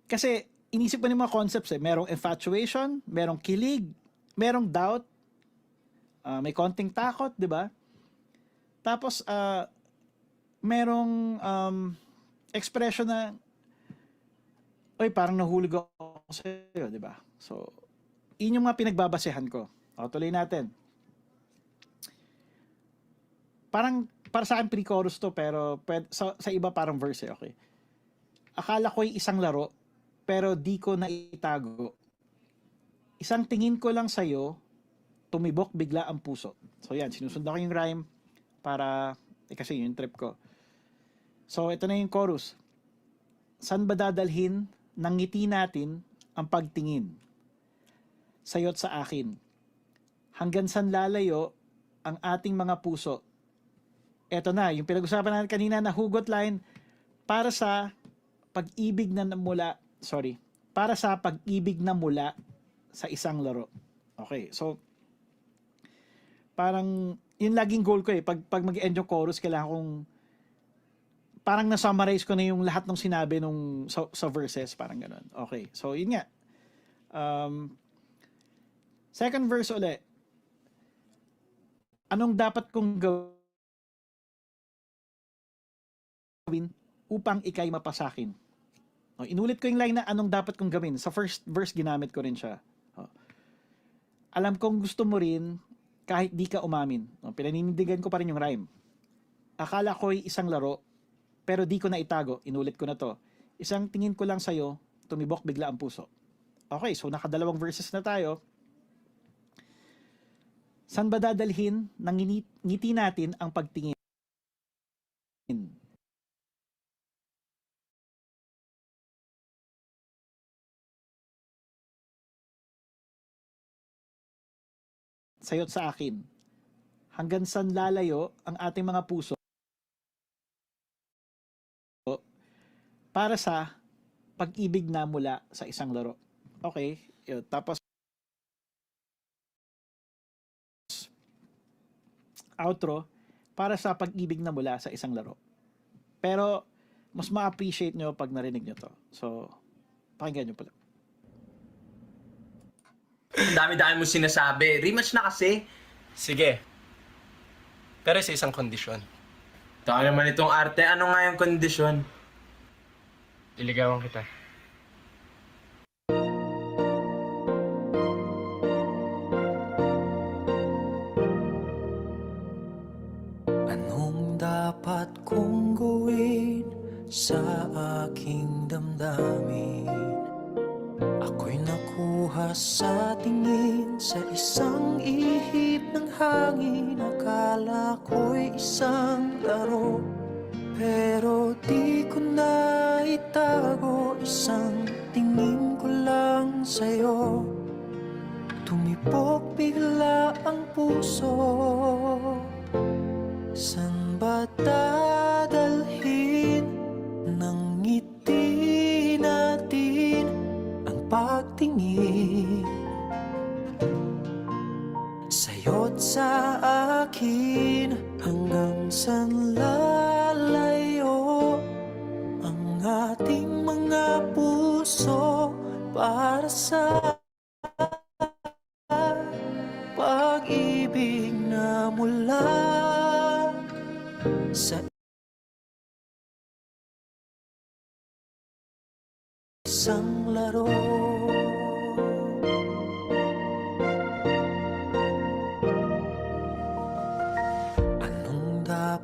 Kasi inisip ko ng mga concepts merong infatuation, merong kilig, merong doubt, may konting takot, di ba? Tapos, merong expression na, oy, parang nahulog ako sa'yo, di ba? So, yun yung mga pinagbabasehan ko. O, tuloy natin. Parang, para sa akin pre-chorus to, pero sa iba parang verse okay. Akala ko'y isang laro, pero di ko naitago. Isang tingin ko lang sa'yo, tumibok bigla ang puso. So yan, sinusundan ko yung rhyme para, kasi yun yung trip ko. So ito na yung chorus. San ba dadalhin ng ngiti natin ang pagtingin? Sayo't sa akin. Hanggang san lalayo ang ating mga puso? Eto na, yung pinag-usapan natin kanina na hugot line, para sa pag-ibig na mula, para sa pag-ibig na mula sa isang laro. Okay, so, parang, yun laging goal ko pag mag-end yung chorus, kailangan kong, parang na-summarize ko na yung lahat ng sinabi nung sa verses, parang ganun. Okay, so yun nga. Second verse ulit. Anong dapat kong gawin upang ikay mapasakin? Inulit ko yung line na anong dapat kong gawin. Sa first verse, ginamit ko rin siya. Alam kong gusto mo rin kahit di ka umamin. Pinaninindigan ko pa rin yung rhyme. Akala ko'y isang laro, pero di ko na itago. Inulit ko na to. Isang tingin ko lang sa'yo, tumibok bigla ang puso. Okay, so nakadalawang verses na tayo. San ba dadalhin ng ngiti natin ang pagtingin? Sayo't sa akin. Hanggang san lalayo ang ating mga puso para sa pag-ibig na mula sa isang laro. Okay, yun. Tapos outro, para sa pag-ibig na mula sa isang laro. Pero mas ma-appreciate nyo pag narinig nyo to. So, pakinggan nyo pala. Ang dami-dami mo sinasabi. Rematch na kasi. Sige. Pero sa isang kondisyon. Taka naman itong arte. Ano nga yung kondisyon? Liligawan kita. Anong dapat kong gawin sa aking damdamin? Ako'y nakuha sa tingin sa isang ihip ng hangin. Akala ko'y isang laro, pero di ko na itago. Isang tingin ko lang sa'yo, tumipok bigla ang puso. San ba dadalhin ng ngiti natin ang pagtingin? Sayo't sa akin, hanggang san lalayo ang ating mga puso para sa pag-ibig na mula sa isang laro.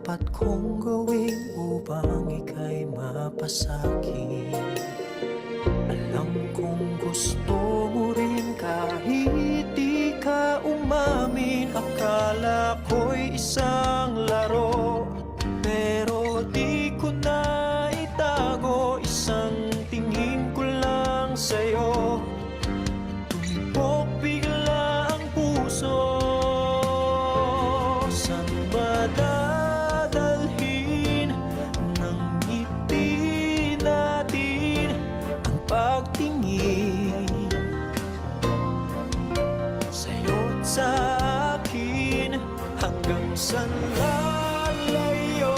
dapat kong gawin upang ika'y mapasakit? Alam kong gusto mo rin kahit di ka umamin. Akala ko'y isang laro, pero di ko na itago. Isang tingin ko lang sa'yo, tumpok bigla ang puso. Saan madadalhin ng ngiti natin ang pagtingin sa'yo't sa akin? Hanggang saan lalayo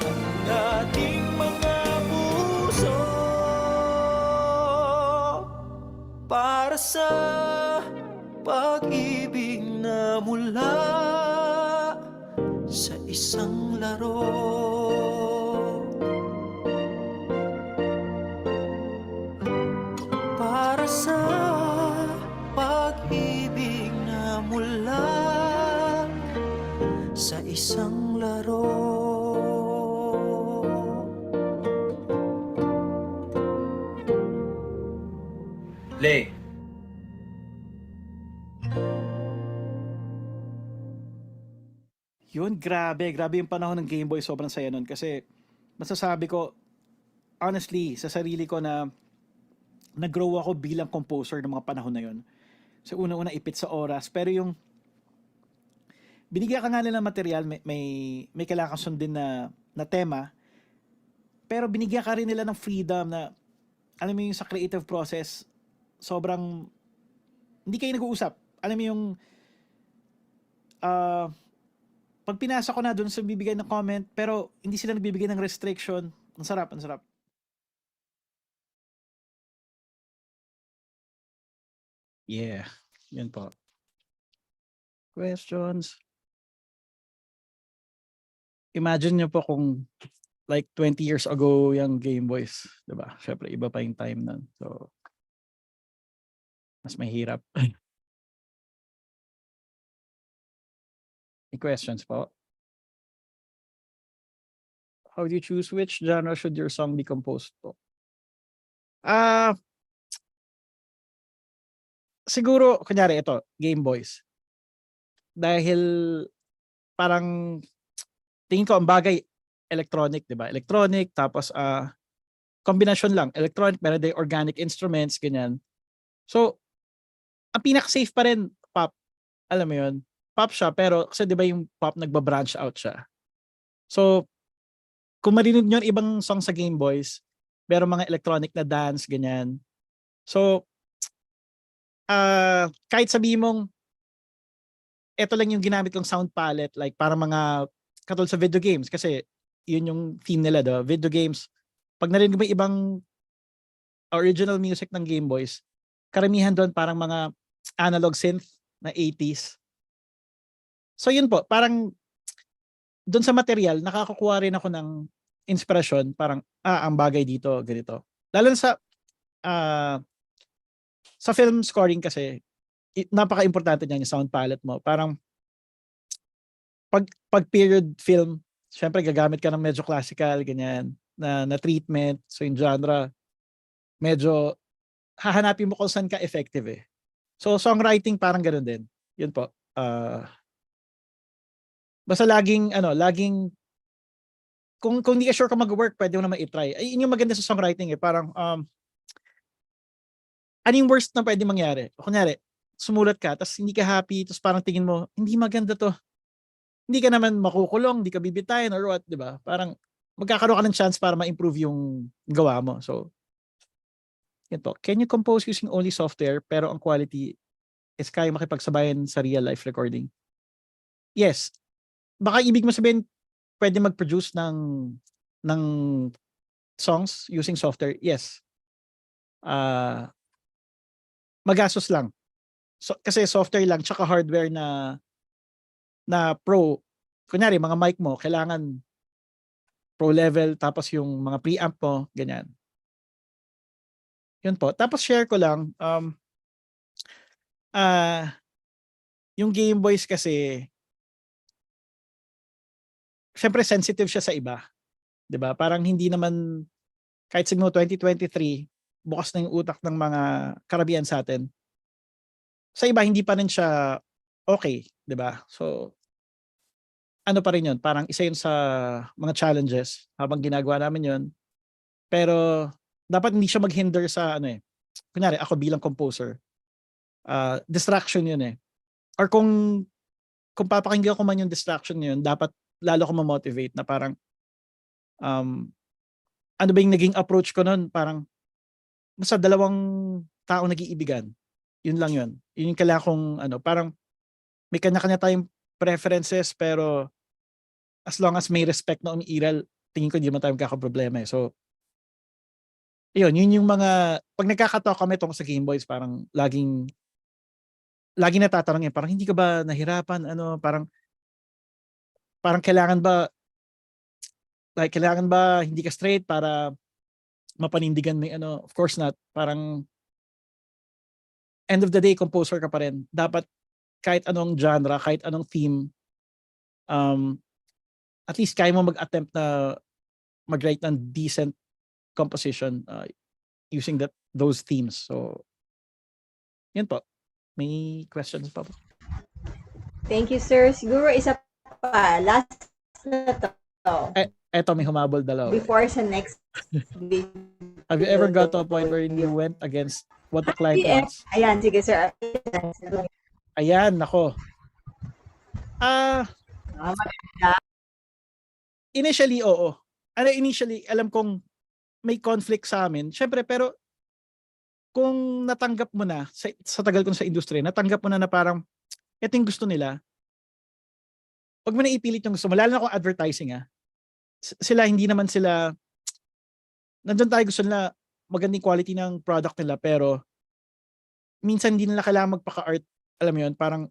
ang ating mga puso para sa pag-ibig na mula sa isang laro. Para sa pag-ibig na mula sa isang laro. Lay, Yun, grabe. Grabe yung panahon ng Game Boy. Sobrang saya nun. Kasi masasabi ko, honestly, sa sarili ko na nag-grow ako bilang composer ng mga panahon na yun. So una-una ipit sa oras. Pero yung binigyan ka nga nila ng material, may kailangan kang sundin na tema. Pero binigyan ka rin nila ng freedom na, alam mo yung sa creative process, sobrang, hindi kayo nag-uusap. Alam mo yung, pag pinasa ko na dun sa bibigay ng comment, pero hindi sila nagbibigay ng restriction. Ang sarap, ang sarap. Yeah, yun po. Questions? Imagine nyo po kung like 20 years ago yung Game Boys, 'di ba? Syempre iba pa yung time nun. So mas mahirap. May questions po? How do you choose which genre should your song be composed to? Siguro, kunyari ito, Game Boys. Dahil parang tingin ko ang bagay electronic, 'di ba? Electronic tapos kombinasyon lang, electronic pero may organic instruments ganyan. So, ang pinaka-safe pa rin pop. Alam mo 'yun? Pop siya pero kasi 'di ba yung pop nagba-branch out siya. So, kung marinig niyo yung ibang song sa Game Boys, meron mga electronic na dance ganyan. So, kahit sabihin mong ito lang yung ginamit kong sound palette like para mga katulad sa video games kasi yun yung theme nila do, video games. Pag narinig mo yung ibang original music ng Game Boys, karamihan doon parang mga analog synth na 80s. So yun po, parang doon sa material nakakakuha rin ako ng inspirasyon, parang ang bagay dito ganito. Lalo na sa film scoring kasi napaka-importante niyan yung sound palette mo. Parang pag period film, syempre gagamit ka ng medyo classical ganyan na treatment. So yung genre medyo hahanapin mo kung saan ka effective eh. So songwriting parang ganoon din. Yun po. Basta laging kung hindi ka sure ka mag-work, pwede mo naman i-try. Ay, yun yung maganda sa songwriting eh. Parang ano yung worst na pwede mangyari? Kunyari, sumulat ka, tapos hindi ka happy, tapos parang tingin mo, hindi maganda to. Hindi ka naman makukulong, hindi ka bibitayin or what, di ba? Parang magkakaroon ka ng chance para ma-improve yung gawa mo. So, yun po. Can you compose using only software pero ang quality is kaya makipagsabayan sa real life recording? Yes. Baka ibig mo sabihin, pwede mag-produce ng songs using software? Yes. Magastos lang. So, kasi software lang tsaka hardware na pro. Kunyari, mga mic mo, kailangan pro level tapos yung mga preamp mo, ganyan. Yun po. Tapos share ko lang, yung Game Boys kasi syempre sensitive siya sa iba. 'Di ba? Parang hindi naman, kahit siguro 2023, bukas na yung utak ng mga karamihan sa atin. Sa iba, hindi pa rin siya okay, 'di ba? So, ano pa rin yun, parang isa yun sa mga challenges habang ginagawa namin yun. Pero, dapat hindi siya mag-hinder sa ano eh. Kunyari, ako bilang composer, distraction yun eh. Or kung papakinggan ko man yung distraction yun, dapat lalo ko ma-motivate na parang, um, ano ba yung naging approach ko nun? Parang, basta dalawang tao nag-iibigan. Yun lang yun. Yun yung kailangan kong, ano, parang may kanya-kanya tayong preferences, pero as long as may respect na umiiral, tingin ko hindi naman tayo magkakaproblema eh. So, yun yung mga, pag nagkakatawa kami tungkol sa Game Boys, parang laging natatanong eh, parang hindi ka ba nahirapan, ano, parang kailangan ba hindi ka straight para mapanindigan may ano, of course not. Parang, end of the day, composer ka pa rin. Dapat, kahit anong genre, kahit anong theme, um, at least kaya mo mag-attempt na mag-write ng decent composition using those themes. So, yun po. May questions pa po? Thank you, sir. Siguro isa pa. Last na to. Eto, may humabol dalawa. Before sa next video. Have you ever got to a point where you went against what the client wants? Ayan, sige, sir. Ayan, nako. Initially, oo. Initially, alam kong may conflict sa amin. Syempre, pero kung natanggap mo na, sa tagal ko sa industriya, natanggap mo na parang, ito yung gusto nila, wag mo na ipilit yung gusto mo. Lalo na kung advertising sila, hindi naman sila, nandun tayo gusto nila, magandang quality ng product nila, pero minsan hindi nila kailangan magpaka-art. Alam mo yun, parang,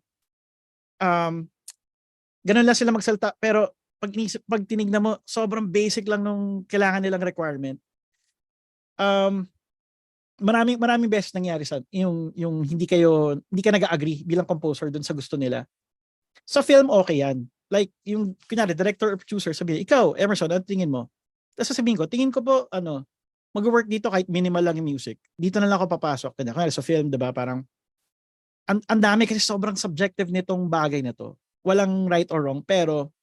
ganun lang sila magsalita, pero pag tinignan mo, sobrang basic lang nung kailangan nilang requirement. Maraming beses nangyari sa yung hindi ka nag-agree bilang composer dun sa gusto nila. Sa film, okay yan. Like, yung, kunyari, director or producer, sabihin, ikaw, Emerson, ano tingin mo? Tapos sasabihin ko, tingin ko po, mag-work dito kahit minimal lang yung music. Dito na lang ako papasok. Kunyari, sa film, diba, parang, ang dami kasi sobrang subjective nitong bagay na to. Walang right or wrong, pero,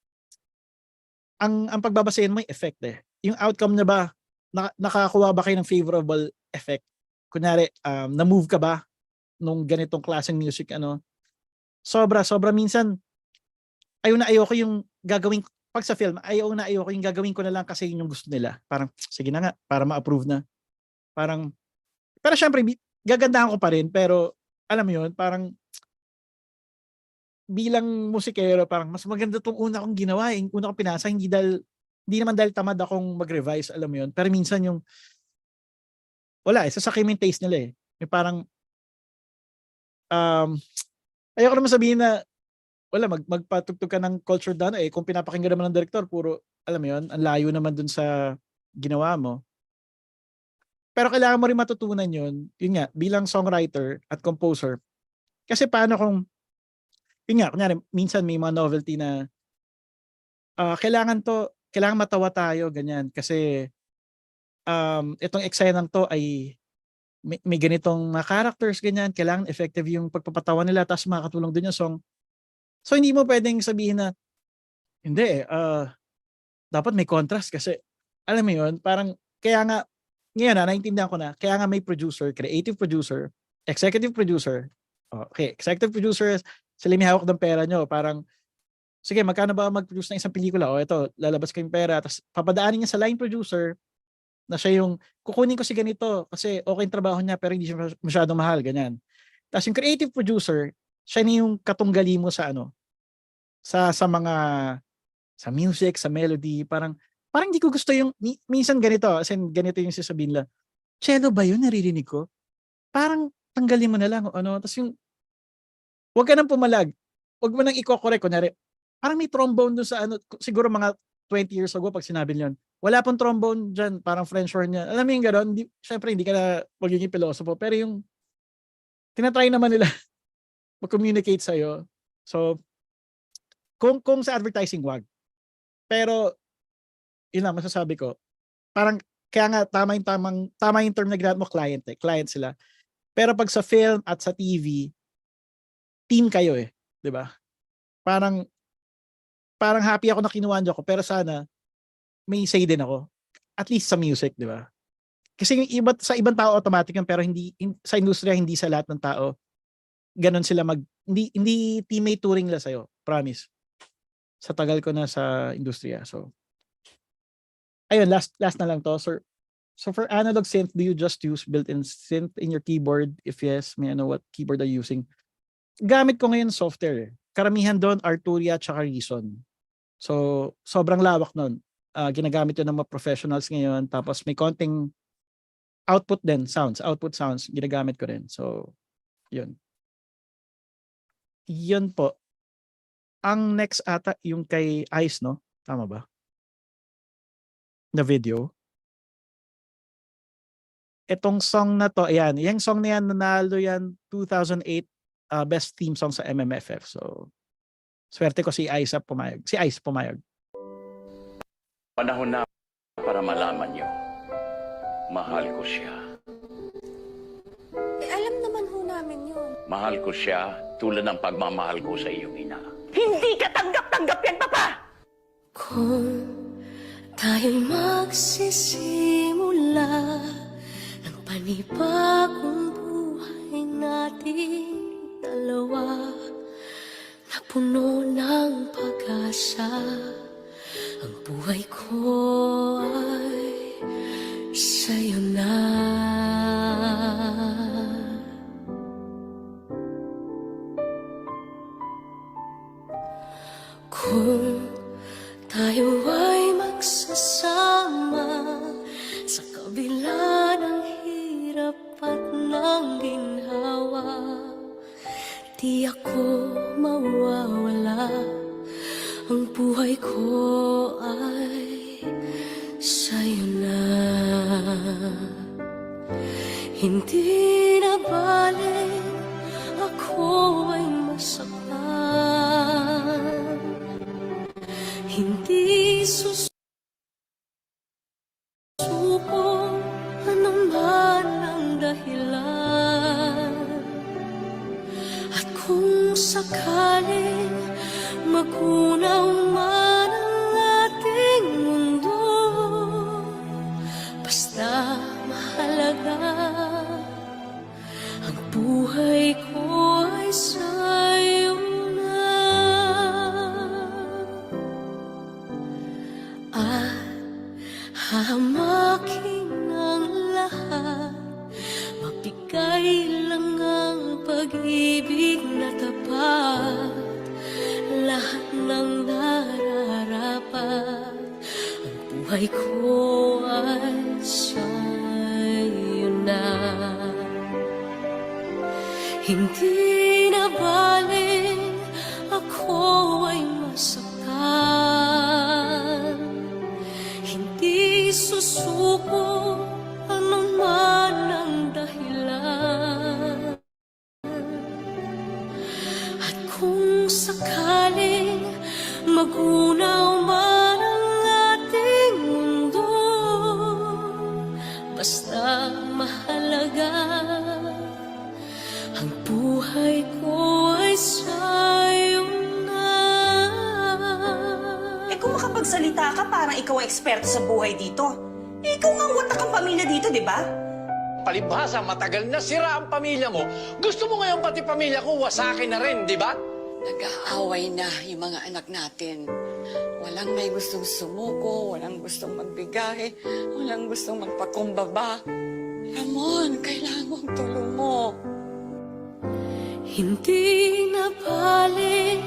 ang pagbabasehin mo yung effect eh. Yung outcome na ba, nakakuha ba kayo ng favorable effect? Kunyari, na-move ka ba nung ganitong klaseng music, sobra minsan, ayoko yung gagawin, pag sa film, ayoko yung gagawin ko na lang kasi yun yung gusto nila. Parang, sige na nga, para ma-approve na. Parang, pero syempre, gagandahan ko pa rin, pero, alam mo yun, parang, bilang musikero, parang, mas maganda tong una kong ginawa, yung una kong pinasa, hindi naman dahil tamad akong mag-revise, alam mo yun. Pero minsan yung, wala sasakay mo yung taste nila eh. Yung parang, ayoko naman sabihin na, wala, magpatugtog ka ng culture down eh. Kung pinapakinggan naman ng director, puro, alam mo yun, ang layo naman dun sa ginawa mo. Pero kailangan mo rin matutunan yun nga, bilang songwriter at composer. Kasi paano kung, yun nga, kunyari, minsan may mga novelty na, kailangan matawa tayo, ganyan. Kasi, itong eksenang to ay may ganitong characters, ganyan, kailangan effective yung pagpapatawa nila, tapos makakatulong din yung song. So hindi mo pwedeng sabihin na, hindi dapat may contrast kasi, alam mo yun, parang, kaya nga, ngayon naintindihan ko na, kaya nga may producer, creative producer, executive producer. Okay, executive producer, sila may hawak ng pera nyo, parang, sige, magkano ba mag-produce ng isang pelikula? Ito, lalabas ko yung pera, tapos papadaanin niya sa line producer, na siya yung, kukunin ko si ganito kasi okay yung trabaho niya pero hindi siya masyadong mahal, ganyan. Tapos yung creative producer, siya na yung katunggali mo sa sa mga, sa music, sa melody, parang hindi ko gusto yung, minsan ganito, as in, ganito yung sasabihin nila, cello ba yun, naririnig ko? Parang tanggalin mo na lang, tapos yung, wag ka nang pumalag, wag mo nang i-correct, kunyari, parang may trombone doon sa siguro mga 20 years ago pag sinabi niyon, wala pong trombone dyan, parang French horn niya. Alam mo yung gano'n, syempre hindi ka na magiging pilosopo, pero yung tinatry naman nila mag-communicate sa'yo. So, kung sa advertising, wag. Pero, yun lang, masasabi ko, parang, kaya nga, tama yung term na ginamit mo, client eh. Client sila. Pero pag sa film at sa TV, team kayo eh. Di ba? Parang happy ako na kinuha niyo ako, pero sana, may say din ako. At least sa music, di ba? Kasi yung iba, sa ibang tao automatic yun, pero sa industriya, hindi sa lahat ng tao, ganun sila hindi teammate touring lang sa'yo. Promise. Sa tagal ko na sa industriya. So, ayun, last na lang to. So for analog synth, do you just use built-in synth in your keyboard? If yes, may I know what keyboard are you using? Gamit ko ngayon software eh. Karamihan doon, Arturia at Reason. So, sobrang lawak nun. Ginagamit yun ng mga professionals ngayon. Tapos may konting output sounds, ginagamit ko rin. So, yun. Yun po. Ang next ata, yung kay Ice, no? Tama ba? Na video. Itong song na to, ayan, yung song na yan, nanalo yan 2008 best theme song sa MMFF. So, swerte ko si Ice pumayag. Si Ice pumayag. Panahon na para malaman niyo, mahal ko siya. Alam naman ho namin yun. Mahal ko siya tulad ng pagmamahal ko sa iyong ina. Hindi ka tanggap-tanggap yan, Papa! Kung tayo'y magsisimula ng panibagong buhay nating dalawa na puno ng pag-asa, ang buhay ko ay sa'yo na. Kung tayo ay magsasama sa kabila ng hirap at ng ginhawa, di ako mawawala, ang buhay ko ay sa'yo na. Hindi na bale ako ay masaktan, hindi susuko anuman ang dahilan. At kung sakaling magunaw man ang ating mundo, basta mahalaga, ang buhay ko ay sa'yo na. At hahamakin ang lahat, mabigay lang ang pag-ibig na tapat, lahat ng nararapat, ang buhay ko ay sa'yo na. Hindi na bale ako ay masaktan, hindi susuko anuman ang dahilan. At kung sakaling magunaw man ang ating mundo, basta mahalaga, ang buhay ko ay sa'yo na. Kung makapagsalita ka, parang ikaw ang eksperto sa buhay dito. Ikaw nga ang watak ang pamilya dito, di ba? Palibhasa, matagal na sira ang pamilya mo. Gusto mo ngayon pati pamilya ko wasakin na rin, di ba? Nag-aaway na yung mga anak natin. Walang may gustong sumuko, walang gustong magbigay, walang gustong magpakumbaba. Ramon, kailangan mong tulong mo. Hindi na baling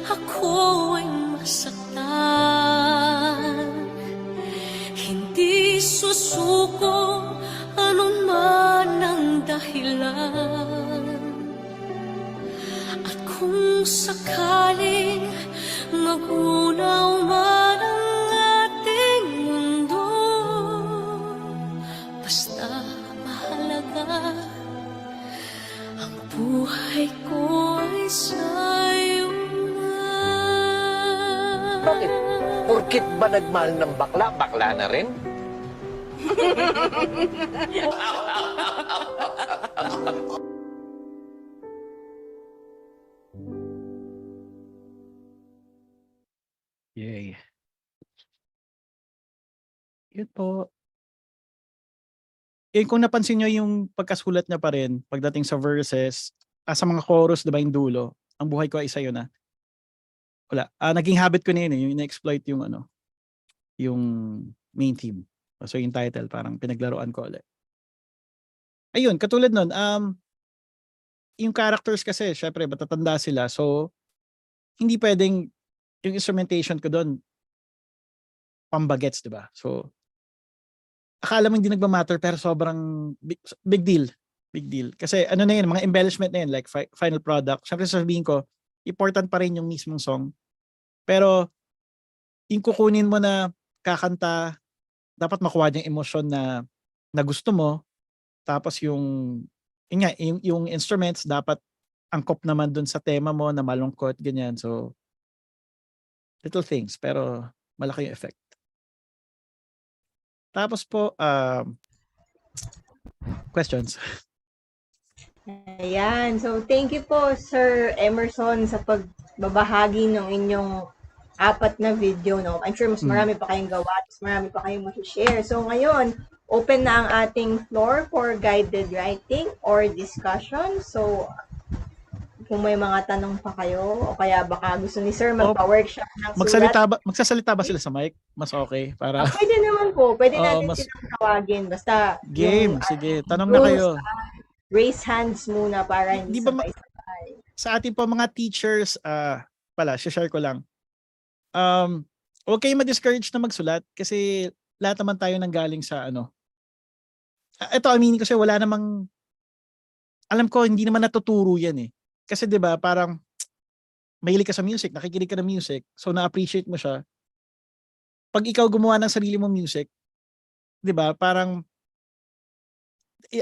ako ay masaktan, hindi susuko anuman ang dahilan. At kung sakaling magunaw man ang ating mundo, basta mahalaga, ang buhay ko ay sa'yo na. Bakit? Porkit ba nagmahal ng bakla, bakla na rin? Yay. Yun po. Kung napansin nyo yung pagkasulat niya pa rin pagdating sa verses, sa mga chorus, diba yung dulo, ang buhay ko ay sa'yo na. Wala. Naging habit ko na yun, yung ina-exploit yung yung main theme. So yung title, parang pinaglaruan ko ulit. Ayun, katulad nun, yung characters kasi, syempre, matatanda sila. So, hindi pwedeng yung instrumentation ko doon, pambagets, diba? So, akala mo hindi nagmamatter pero sobrang big deal. Big deal. Kasi ano na yun, mga embellishment na yun, like final product. Siyempre sasabihin ko, important pa rin yung mismong song. Pero yung kukunin mo na kakanta, dapat makuha yung emosyon na gusto mo. Tapos yung instruments dapat angkop naman dun sa tema mo na malungkot, ganyan. So, little things, pero malaki yung effect. Tapos po, questions? Ayan. So, thank you po, Sir Emerson, sa pagbabahagi ng inyong 4 na video. No? I'm sure mas marami pa kayong gawa, mas marami pa kayong share. So, ngayon, open na ang ating floor for guided writing or discussion. So, kung may mga tanong pa kayo, o kaya baka gusto ni Sir magpa-workshop ng sulat. Magsasalita ba sila sa mic? Mas okay para Pwede naman po. Pwede natin silang tawagin. Basta game, yung, sige. Tanong na kayo. Raise hands muna para hindi sabay-sabay. Sa ating po mga teachers, share ko lang. Huwag kayong ma-discourage na magsulat kasi lahat naman tayo nanggaling sa ito, aminin ko kasi wala namang, alam ko, hindi naman natuturo yan eh. Kasi 'di ba parang mahilig ka sa music, nakikinig ka ng music, so na-appreciate mo siya. Pag ikaw gumawa ng sarili mong music, 'di ba, parang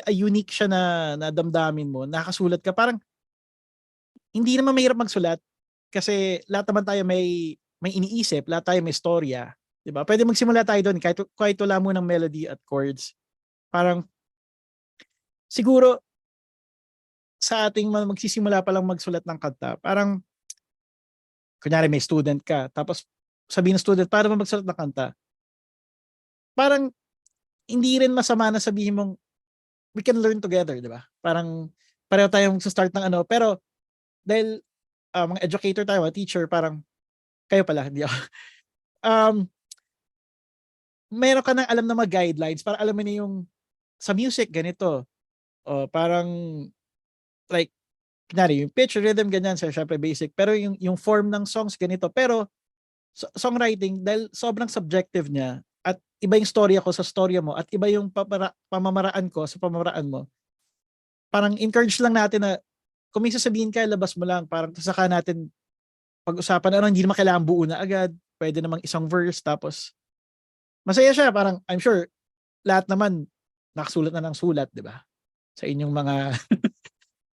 unique siya na damdamin mo, nakasulat ka, parang hindi naman mahirap magsulat kasi lahat naman tayo may iniisip, lahat tayo may storya, 'di ba? Pwede magsimula tayo doon kahit wala mo ng melody at chords. Parang siguro sa ating magsisimula pa lang magsulat ng kanta, parang kunyari may student ka, tapos sabihin ng student, paano ba magsulat ng kanta? Parang hindi rin masama na sabihin mong we can learn together, di ba? Parang pareho tayong start ng pero dahil mga educator tayo, mga teacher, parang kayo pala, hindi ako. Meron ka nang alam na mga guidelines para alam mo na yung sa music, ganito. Parang like, kunyari, yung pitch, rhythm, ganyan, syempre basic. Pero yung form ng songs, ganito. Pero songwriting, dahil sobrang subjective niya, at iba yung storya ko sa storya mo, at iba yung pamamaraan ko sa pamamaraan mo, parang encourage lang natin na kung may sasabihin ka, labas mo lang. Parang saka natin pag-usapan, hindi naman kailangan buo na agad. Pwede namang isang verse, tapos masaya siya. Parang, I'm sure, lahat naman nakasulat na ng sulat, di ba? Sa inyong mga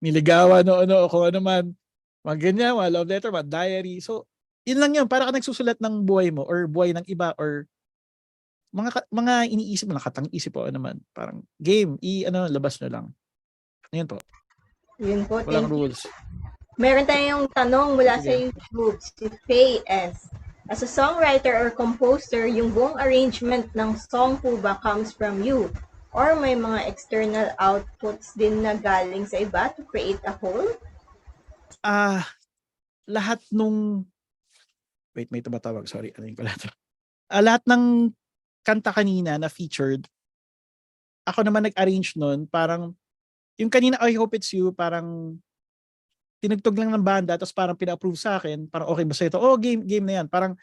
niligawan o kung ano man, mga ganyan, mga love letter, mga diary. So, yun lang yun. Para ka nagsusulat ng buhay mo or buhay ng iba or mga iniisip mo, nakatang-isip o naman. Parang game, labas na lang. Yun po. Yun po. Walang rules. Meron tayong tanong mula sa YouTube, si Faye S. As a songwriter or composer, yung buong arrangement ng song po ba comes from you? Or may mga external outputs din na galing sa iba to create a whole? Lahat nung... Wait, may tumatawag. Sorry, ano yung pala ito? Lahat ng kanta kanina na featured, ako naman nag-arrange nun. Parang, yung kanina, I Hope It's You, parang tinugtog lang ng banda, tapos parang pina-approve sa akin. Parang okay ba sa ito? Game na yan. Parang,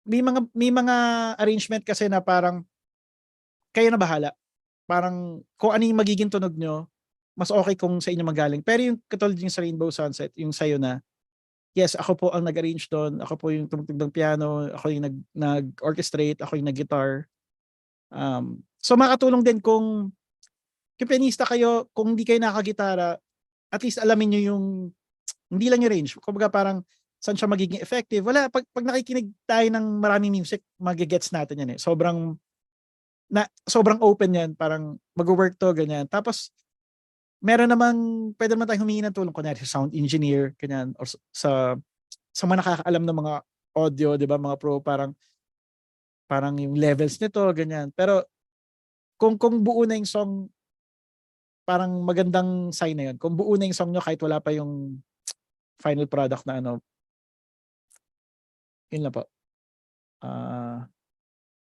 may mga arrangement kasi na parang, kayo na bahala. Parang kung ano yung magiging tunog nyo, mas okay kung sa inyo magaling. Pero yung katulad yung sa Rainbow Sunset, yung sayo na, yes, ako po ang nag-arrange doon, ako po yung tumugtog ng piano, ako yung nag-orchestrate, ako yung nag-guitar. So makatulong din kung pianista kayo, kung hindi kayo nakagitara, at least alamin nyo yung, hindi lang yung range. Kumbaga parang saan siya magiging effective. Wala, pag nakikinig tayo ng maraming music, magigets natin yan eh. Sobrang open yan, parang mag-work to, ganyan. Tapos, meron namang, pwede naman tayong humingi ng tulong, kunyari sa sound engineer, ganyan, or sa mga nakakaalam ng mga audio, di ba, mga pro, parang yung levels nito, ganyan. Pero, kung buo na yung song, parang magandang sign na yun. Kung buo na yung song nyo, kahit wala pa yung final product na ano, yun lang po.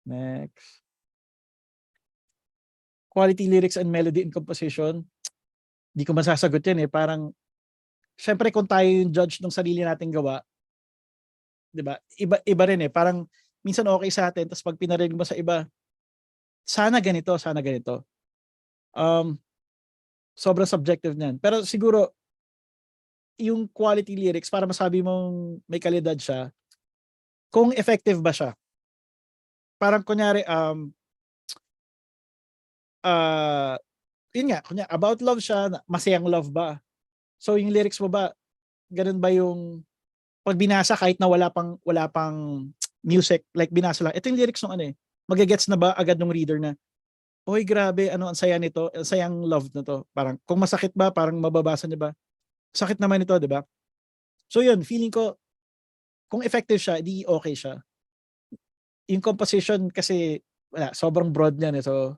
Next. Quality lyrics and melody and composition. Di ko masasagot yan eh. Parang, syempre kung tayo yung judge ng sarili nating gawa, di ba? Iba rin eh. Parang, minsan okay sa atin, tapos pag pinarinig mo sa iba, sana ganito, sana ganito. Sobrang subjective niyan. Pero siguro, yung quality lyrics, para masabi mong may kalidad siya, kung effective ba siya. Parang kunyari, yun nga, kunya, about love siya, masayang love ba? So yung lyrics mo ba, ganun ba yung pag binasa kahit na wala pang music, like binasa lang. Ito yung lyrics ng ano eh. Magagets na ba agad ng reader na, oy grabe, ano ang saya nito, ang sayang love na to. Parang kung masakit ba, parang mababasa niya ba? Sakit naman ito, di ba? So yun, feeling ko kung effective siya, di okay siya. Yung composition kasi wala, sobrang broad niyan eh. So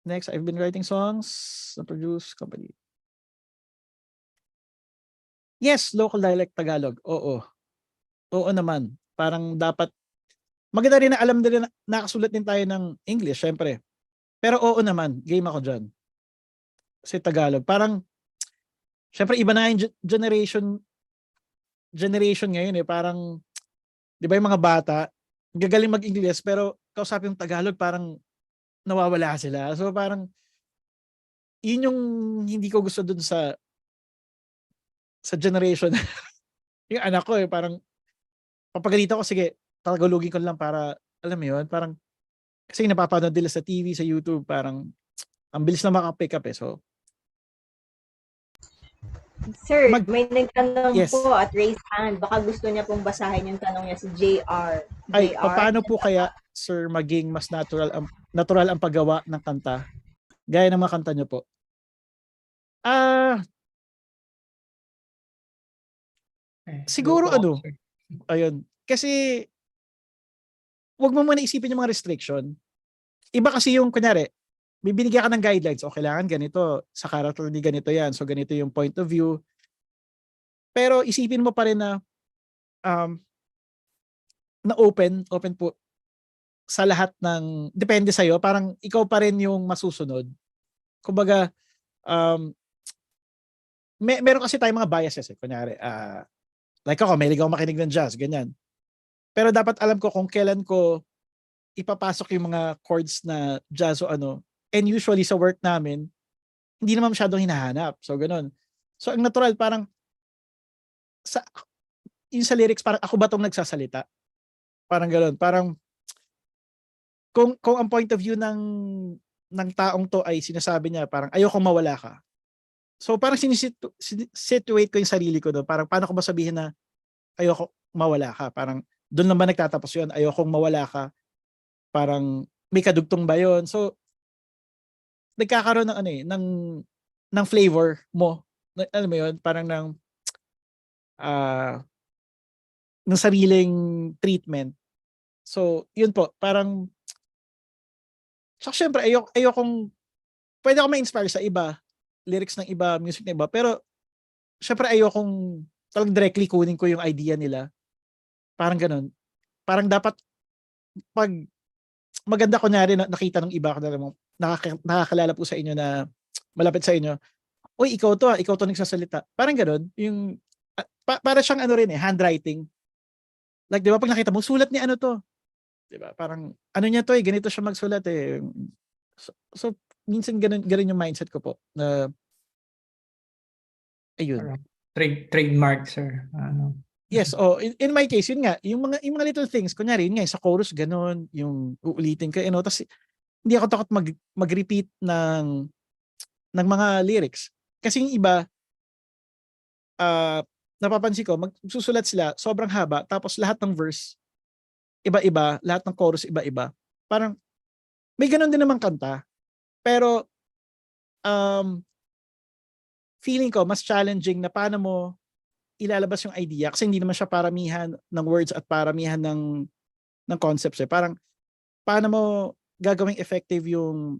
next, I've been writing songs na produce company. Yes, local dialect Tagalog. Oo. Oo naman. Parang dapat maganda rin na alam din na nakasulat din tayo ng English, syempre. Pero oo naman, game ako dyan. Kasi Tagalog. Parang, syempre iba na yung generation ngayon eh. Parang, di ba yung mga bata, gagaling mag-English, pero kausapin yung Tagalog, parang nawawala sila. So parang, yun yung hindi ko gusto dun sa generation. Yung anak ko eh, parang, papagalita ko, sige, tagalogin ko lang para, alam mo yun, parang, kasi napapanood nila sa TV, sa YouTube, parang, ang bilis na makapick up eh. So, Sir, may nagtanong Yes. po at raise hand. Baka gusto niya pong basahin yung tanong niya si JR. Ay, JR, paano po kaya, sir, maging mas natural ang paggawa ng kanta? Gaya ng mga kanta niyo po. Siguro ano, ayun. Kasi, wag mo muna isipin yung mga restriction. Iba kasi yung, kunyari, bibinigyan ka ng guidelines. O, kailangan ganito. Sa character ni ganito yan. So, ganito yung point of view. Pero, isipin mo pa rin na, na open po sa lahat ng, depende sa'yo. Parang, ikaw pa rin yung masusunod. Kumbaga, meron kasi tayong mga biases eh. Kunyari, like ako, mahilig ako makinig ng jazz, ganyan. Pero dapat alam ko kung kailan ko ipapasok yung mga chords na jazz o ano. And usually sa work namin, hindi naman masyadong hinahanap. So, ganun. So, ang natural, parang, yung sa lyrics, parang ako ba itong nagsasalita? Parang ganun. Parang, kung ang point of view ng taong to ay sinasabi niya, parang ayoko mawala ka. So, parang situate ko yung sarili ko doon. Parang, paano ko ba sabihin na ayoko mawala ka? Parang, doon lang ba nagtatapos yun? Ayokong mawala ka. Parang, may kadugtong ba yun? So, nagkakaroon ng ano eh, ng flavor mo. Alam mo yun? Parang ng sariling treatment. So, yun po. Parang, so, syempre, ayokong, pwede ako ma-inspire sa iba, lyrics ng iba, music ng iba, pero, syempre, ayokong talagang directly kunin ko yung idea nila. Parang ganun. Parang dapat, pag maganda kunyari nakita ng iba, nakakalala po sa inyo na malapit sa inyo, uy, ikaw to nagsasalita. Parang ganun. Yung, para siyang ano rin eh, handwriting. Like, di ba, pag nakita mo, sulat ni ano to. Di ba? Parang, ano niya to eh, ganito siya magsulat eh. So minsan ganun yung mindset ko po. Na, ayun. Trademark, sir. Ano? Yes, in my case, yun nga, yung mga little things, kunyari, yun nga, sa chorus, ganun, yung uulitin ka, tapos, hindi ako takot mag-repeat ng mga lyrics. Kasi yung iba, napapansin ko, magsusulat sila, sobrang haba, tapos lahat ng verse, iba-iba, lahat ng chorus, iba-iba. Parang, may ganun din naman kanta. Pero, feeling ko, mas challenging na paano mo ilalabas yung idea kasi hindi naman siya paramihan ng words at paramihan ng concepts eh. Parang, paano mo gagawing effective yung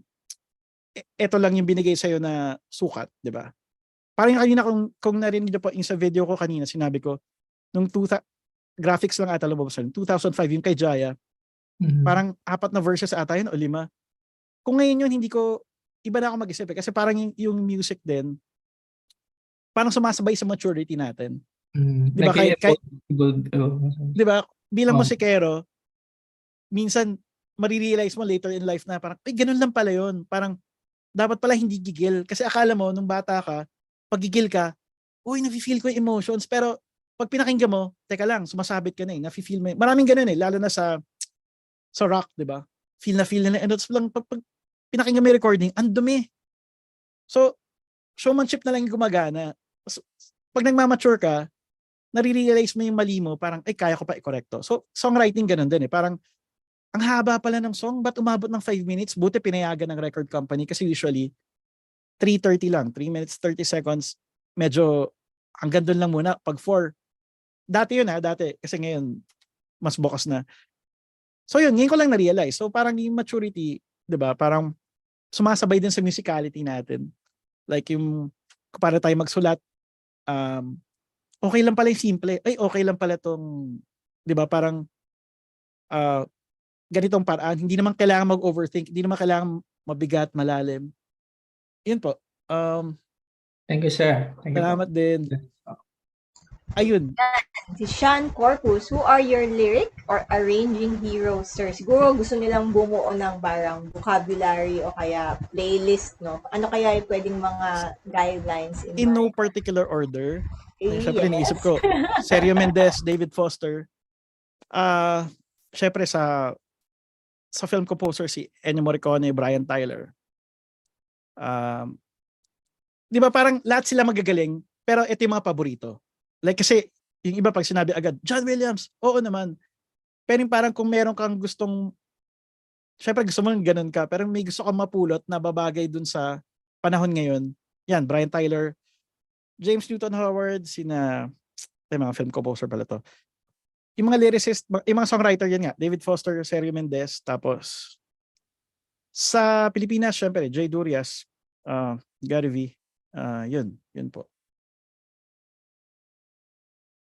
ito lang yung binigay sa'yo na sukat, di ba? Parang kanina kung narinig niyo po yung sa video ko kanina, sinabi ko, nung graphics lang ata lumabas yun, 2005 yung kay Jaya, parang 4 na verses ata yun o 5. Kung ngayon yun, hindi ko, iba na ako mag-isip eh, kasi parang yung music din, parang sumasabay sa maturity natin. Di ba? Like Kahit oh. di ba, bilang Oh. musikero, minsan, marirealize mo later in life na parang, ay, ganun lang pala yun. Parang, dapat pala hindi gigil. Kasi akala mo, nung bata ka, pag gigil ka, uy, nafe-feel ko yung emotions. Pero, pag pinakinggan mo, teka lang, sumasabit ka na eh, nafe-feel mo. Maraming ganun eh, lalo na sa rock, di ba? Feel na feel na. And it's lang, pag pinakinggan mo yung recording, ang dumi. So, showmanship na lang yung gumagana. So, pag nagmamature ka, nare-realize mo yung mali mo, parang, ay, kaya ko pa i-correcto. So, songwriting ganun din eh. Parang, ang haba pala ng song, ba't umabot ng 5 minutes? Buti pinayagan ng record company kasi usually 3:30 lang, 3 minutes 30 seconds. Medyo hanggang doon lang muna. Pag 4, dati yun dati. Kasi ngayon, mas bukas na. So yun, ngayon ko lang na-realize. So parang yung maturity, di ba? Parang sumasabay din sa musicality natin. Like yung, para tayo magsulat, okay lang pala yung simple. Ay, okay lang pala tong, di ba? Parang, ganitong paraan. Hindi naman kailangan mag-overthink. Hindi naman kailangan mabigat, malalim. Yun po. Thank you, sir. Thank you po. Salamat din. Ayun. Si Sean Corpus, who are your lyric or arranging heroes, sir? Siguro gusto nilang bumuo ng barang vocabulary o kaya playlist, no? Ano kaya yung pwedeng mga guidelines? In no particular order. Siyempre, Yes. naisip ko, Sergio Mendez, David Foster. Siyempre, sa film composer, si Ennio Morricone, Brian Tyler. Di ba parang lahat sila magagaling, pero ito yung mga paborito. Like kasi, yung iba pag sinabi agad, John Williams, oo naman. Pero yung parang kung meron kang gustong, syempre gusto mo ganun ka, pero may gusto kang mapulot na babagay dun sa panahon ngayon. Yan, Brian Tyler, James Newton Howard, mga film composer pala to. Yung mga lyricist, yung mga songwriter yan nga, David Foster, Sergio Mendez, tapos sa Pilipinas, syempre, Jay Durias, Gary V, yun po.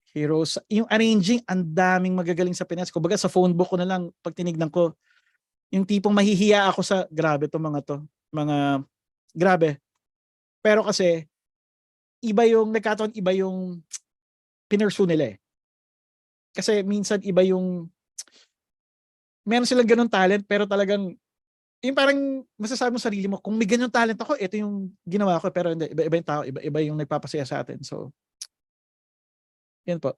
Heroes, yung arranging, ang daming magagaling sa Pinas. Kumbaga sa phone book ko na lang, pag tinignan ko, yung tipong mahihiya ako sa, grabe to, grabe. Pero kasi, nagkataon iba yung pinursu nila eh. Kasi minsan iba yung, meron silang ganun talent, pero talagang, yung parang masasabi mo sarili mo, kung may ganun talent ako, ito yung ginawa ko, pero hindi, iba yung tao, iba yung nagpapasaya sa atin. So, yun po.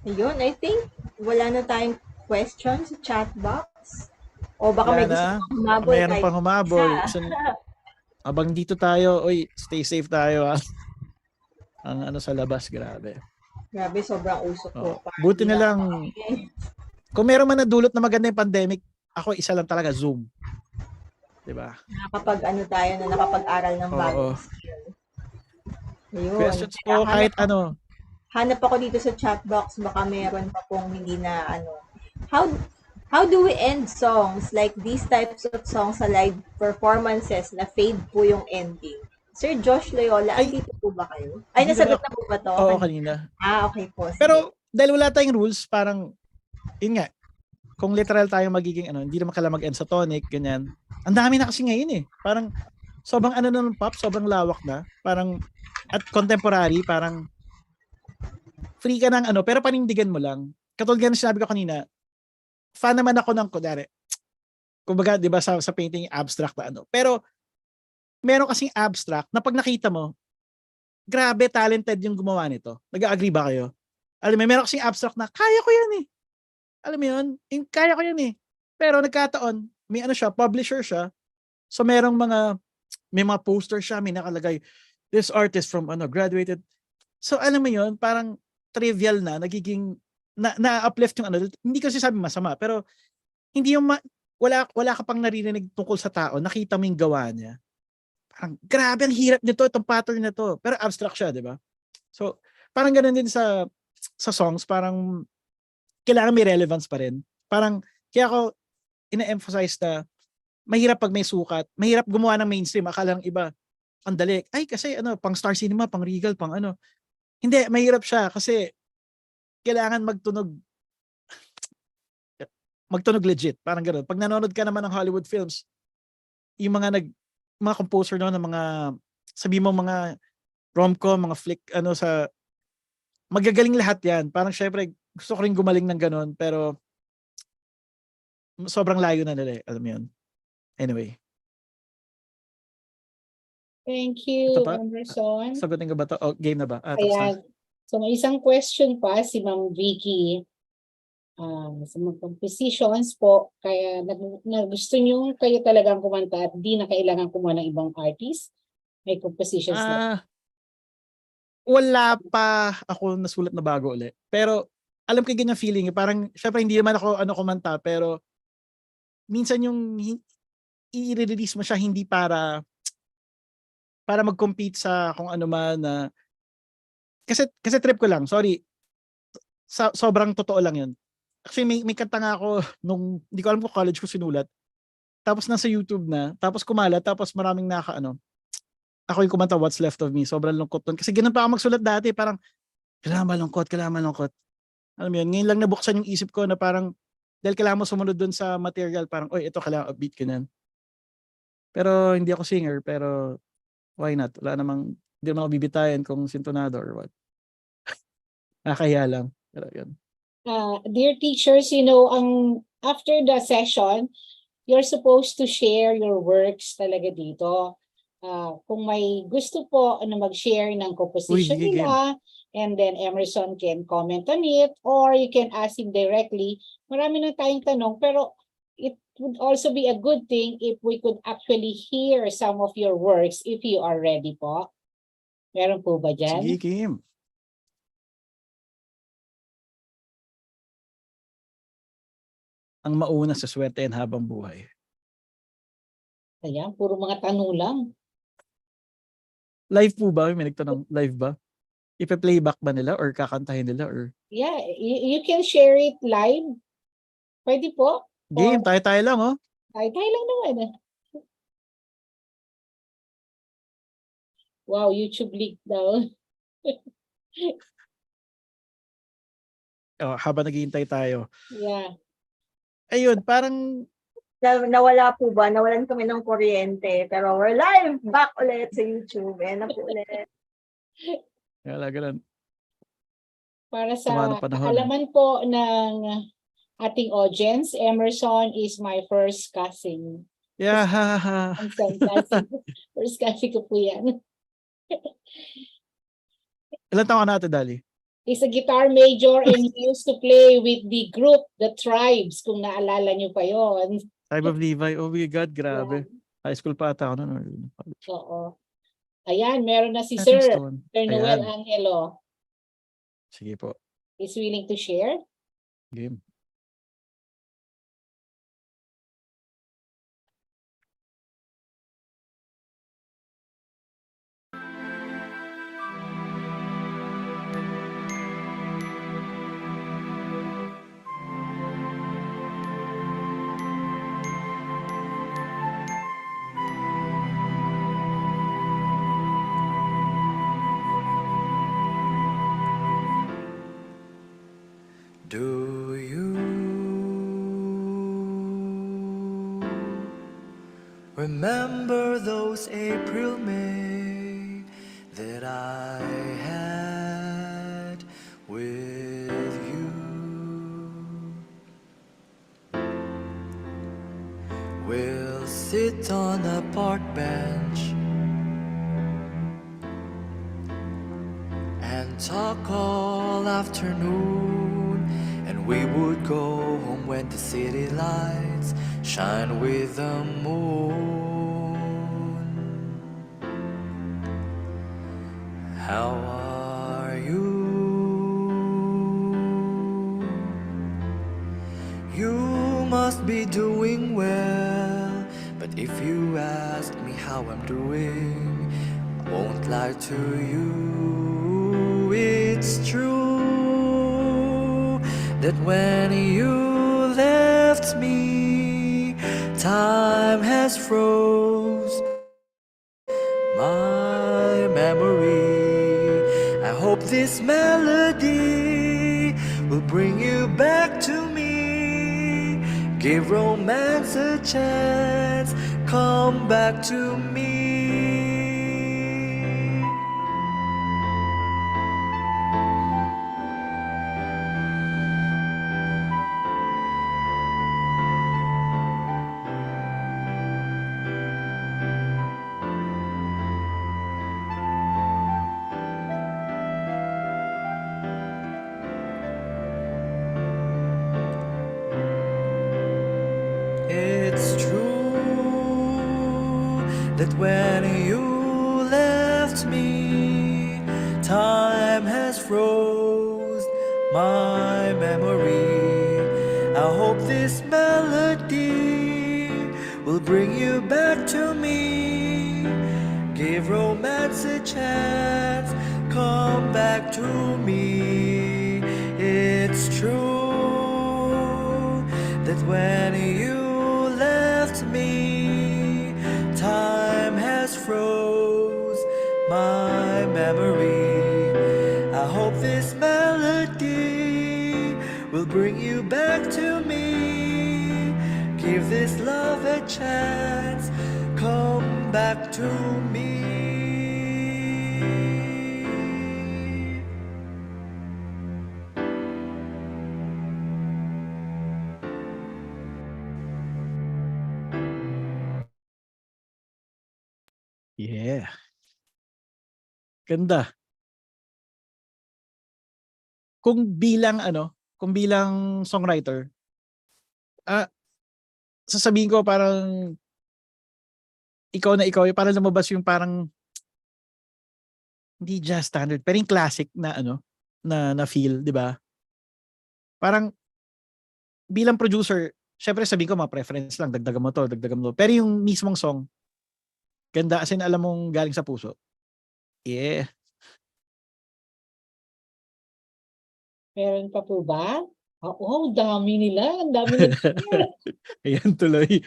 Ayun, I think wala na tayong question sa chat box. O baka may gusto pang humabol. Mayroon pang humabol. Abang dito tayo, stay safe tayo ha. Ang sa labas, grabe. Grabe, sobrang usok ko. Buti na lang, kung meron man nadulot na maganda yung pandemic, ako isa lang talaga, Zoom. Diba? Nakapag-aral ng bagong skill. Ayun. Questions po, kahit ano. Hanap ako dito sa chat box, baka meron pa pong hindi na How do we end songs like these types of songs sa live performances na fade po yung ending? Sir Josh Loyola, andito po ba kayo? Ay, nasagot na po ba to? Oo, kanina. Okay po. Sige. Pero dahil wala tayong rules, parang, yun nga, kung literal tayo magiging hindi naman kailangan mag-end sa tonic, ganyan. Ang dami na kasi ngayon eh. Parang, sobrang ng pop, sobrang lawak na. Parang, at contemporary, parang, free ka ng pero panindigan mo lang. Katulad nga sinabi ko kanina, fan naman ako ng kumbaga, di ba sa painting abstract na Pero, meron kasing abstract na pag nakita mo, grabe, talented yung gumawa nito. Nag-agree ba kayo? Alam mo, meron kasing abstract na, kaya ko yan eh. Alam mo yun? Kaya ko yan eh. Pero nagkataon, may siya, publisher siya. So, may mga poster siya, may nakalagay, this artist from graduated. So alam mo yon, parang trivial na, nagiging na-uplift yung hindi ko sabi masama, pero hindi yung wala ka pang naririnig tungkol sa tao, nakita mo yung gawa niya. Parang grabe ang hirap nito, itong pattern na to. Pero abstract siya, di ba? So parang ganun din sa songs, parang kailangan may relevance pa rin. Parang kaya ako ina-emphasize na mahirap pag may sukat, mahirap gumawa ng mainstream. Akala ng iba, ang dali. Ay, kasi pang Star Cinema, pang Regal, pang Hindi, mahirap siya kasi kailangan magtunog legit. Parang gano'n. Pag nanonood ka naman ng Hollywood films, yung mga composer no, ng mga, sabi mo mga rom-com, mga flick, magagaling lahat yan. Parang syempre, gusto ko rin gumaling ng gano'n, pero sobrang layo na nila. Alam mo yun. Anyway. Thank you, Ito pa? Emerson. Sagutin ko ba to? Oh, game na ba? Tapos na. Ayan. So may isang question pa si Ma'am Vicky. Sa mga compositions po, kaya gusto nyo kayo talagang kumanta at di na kailangan kumuha ng ibang artist? May compositions na? Wala pa ako nasulat na bago ulit. Pero alam ko yung ganyan feeling. Parang, syempre hindi naman ako kumanta, pero minsan yung i-release mo siya hindi para mag-compete sa kung ano man na kasi trip ko lang, sorry. Sobrang totoo lang 'yun. Actually may kanta nga ako nung hindi ko alam kung college ko sinulat. Tapos nasa YouTube na, tapos kumalat, tapos maraming ako yung kumanta What's Left of Me. Sobrang lungkot nun. Kasi ganun pa ako magsulat dati, parang kailangan malungkot. Alam mo yun, ngayon lang nabuksan yung isip ko na parang dahil kailangan mo sumunod dun sa material, parang oy, ito kailangan upbeat ka nan. Pero hindi ako singer, pero why not? Wala namang, hindi naman ako bibitayan kung sintonado or what. Nakakaya lang. Pero yun. Dear teachers, after the session, you're supposed to share your works talaga dito. Kung may gusto po mag-share ng composition nila, and then Emerson can comment on it, or you can ask him directly. Marami na tayong tanong, pero it would also be a good thing if we could actually hear some of your works if you are ready po. Meron po ba dyan? Sige, Kim. Ang mauna sa swertein habang buhay. Ayan, puro mga tanong lang. Live po ba? May nagtanong, live ba? Ipe-playback ba nila or kakantahin nila? Or Yeah, you can share it live. Pwede po. game, tayo lang oh. Tayo lang naman. Wow, YouTube leak daw. Habang naghihintay tayo. Yeah. Ayun, parang nawala po ba? Nawalan kami ng kuryente. Pero we're live back ulit sa YouTube. Ayan na po ulit. ganun. Para sa kaalaman po ng ating audience, Emerson is my first cousin. Yeah. First cousin ko po yan. Ilan taon ka na, Ate Dali? He's a guitar major and he used to play with the group, the Tribes, kung naalala niyo pa yon. Tribe of Levi, oh my God, grabe. Yeah. High school pa ata ako noon. Oo. Ayan, meron na si Sir Noel Angelo. Sige po. Is willing to share? Game. Do you remember those April, May that I had with you? We'll sit on a park bench and talk all afternoon. And we would go home when the city lights shine with the moon. How are you? You must be doing well, but if you ask me how I'm doing, I won't lie to you. It's true that when you left me, time has froze my memory. I hope this melody will bring you back to me. Give romance a chance, come back to me. It's true that when you left me, time has froze my memory. I hope this melody will bring you back to me. Give romance a chance, come back to me. It's true that when you left me, time has froze my memory. I hope this melody will bring you back to me. Give this love a chance, come back to me. Yeah. Ganda. Kung bilang songwriter, sasabihin ko parang ikaw, parang lumabas yung parang hindi jazz standard, pero yung classic na na feel, 'di ba? Parang bilang producer, syempre sabihin ko mga preference lang, dagdagan mo to. Pero yung mismong song, ganda, as in alam mong galing sa puso. Yeah. Meron pa po ba? Oo, dami nila. Ang dami nila. Ayan tuloy.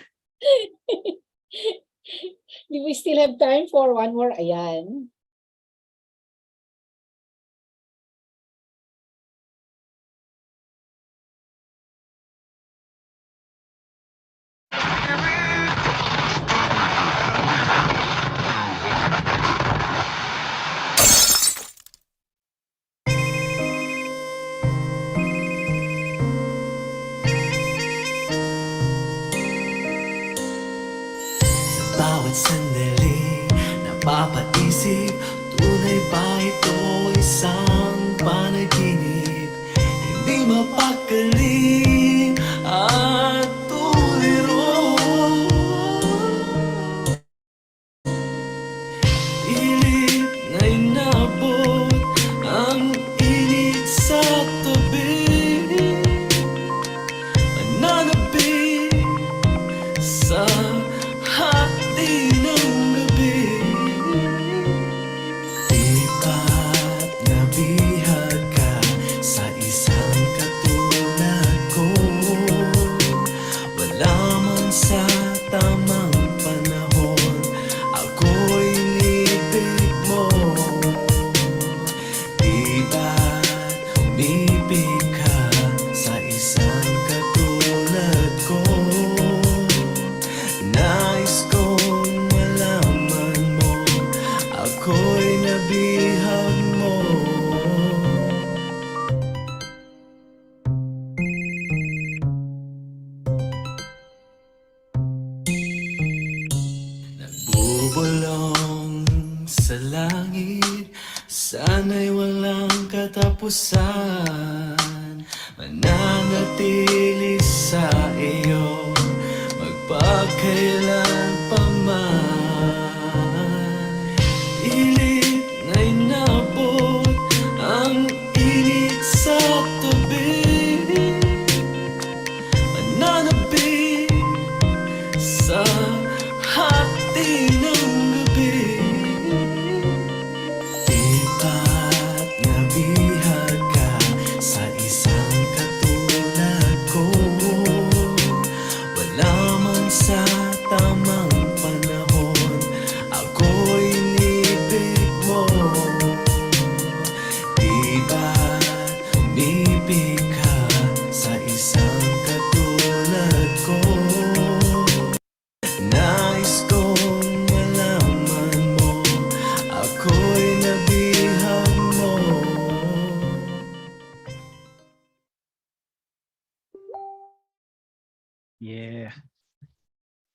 Do we still have time for one more? Ayan. Bawat sandali, napapaisip, tunay ba ito isang panaginip? Hindi mapakali at tuliro. Pilit na inabot ang init sa tabi, mananabik sa hati ng gabi. Di ba't nabihag ka sa isang katulad ko? Wala man sa tamang panahon, ako'y inibig mo. Di ba't umibig ka sa isang katulad ko? Nais kong malaman mo, ako'y nabihag mo. Nagbubulong sa langit, sana'y walang katapusan. Mananatili sa iyo magpakailan pa man. Ilit na inabot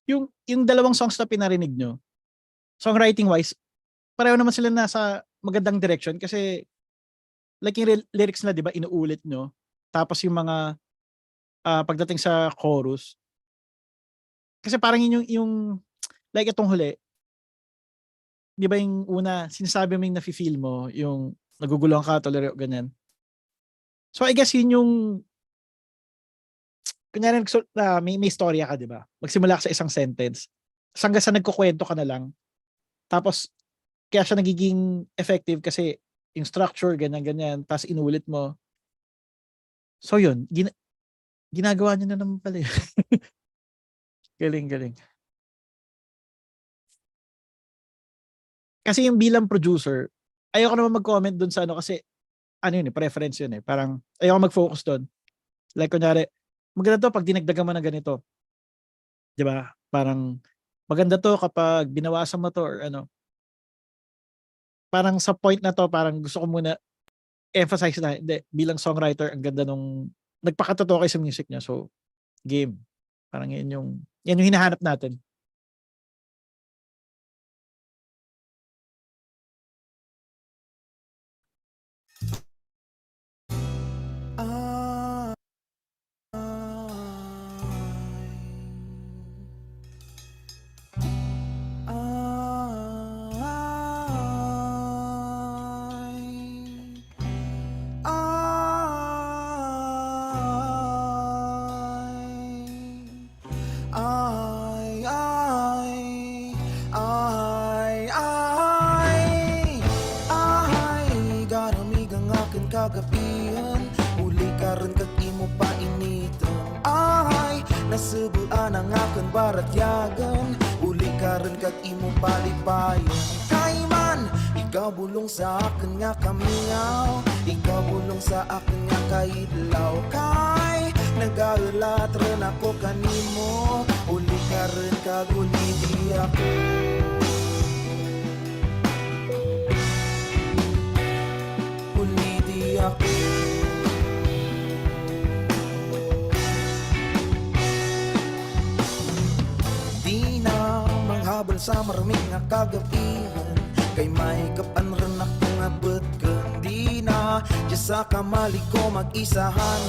yung dalawang songs na pinarinig nyo, songwriting wise, pareho naman sila nasa magandang direction kasi like yung lyrics na 'di ba inuulit nyo. Tapos yung mga pagdating sa chorus, kasi parang yun yung like itong huli, 'di ba yung una sinasabi mo yung nafi-feel mo, yung naguguluhan ka, tolero, ganyan. So I guess yun yung kunyari may storya ka, 'di ba? Magsimula ka sa isang sentence. Tapos hanggang sa nagkukwento ka na lang. Tapos kaya siya nagiging effective kasi yung structure, ganyan-ganyan, tapos inulit mo. So yun, ginagawa niyo na naman pala yun. Galing. Kasi yung bilang producer, ayoko naman mag-comment dun sa ano kasi ano yun preference yun Parang ayoko mag-focus dun. Like kunyari, maganda to pag dinagdagan mo ng ganito. 'Di ba? Parang maganda to kapag binawasan mo to or ano. Parang sa point na to, parang gusto ko muna emphasize na hindi, bilang songwriter, ang ganda nung nagpakatotoo kayo sa music niya. So, game. Parang yan yung hinahanap natin. Kagabihan, uli ka rin kag imo pa initan. Ay, nasubuan ang akong baratyagan, uli ka rin kag imo palipayan. Kay man, ikaw bulong sa akin nga kamingaw, ikaw bulong sa akin nga kaidlaw. Kay, nag-aalat rin ako kanimo, uli ka rin kag uli di ako. Di na manghabol sa maraming nga kagabihan, kay may kapan rin ako nga betken. Di na dyan sa kamali ko mag-isahan,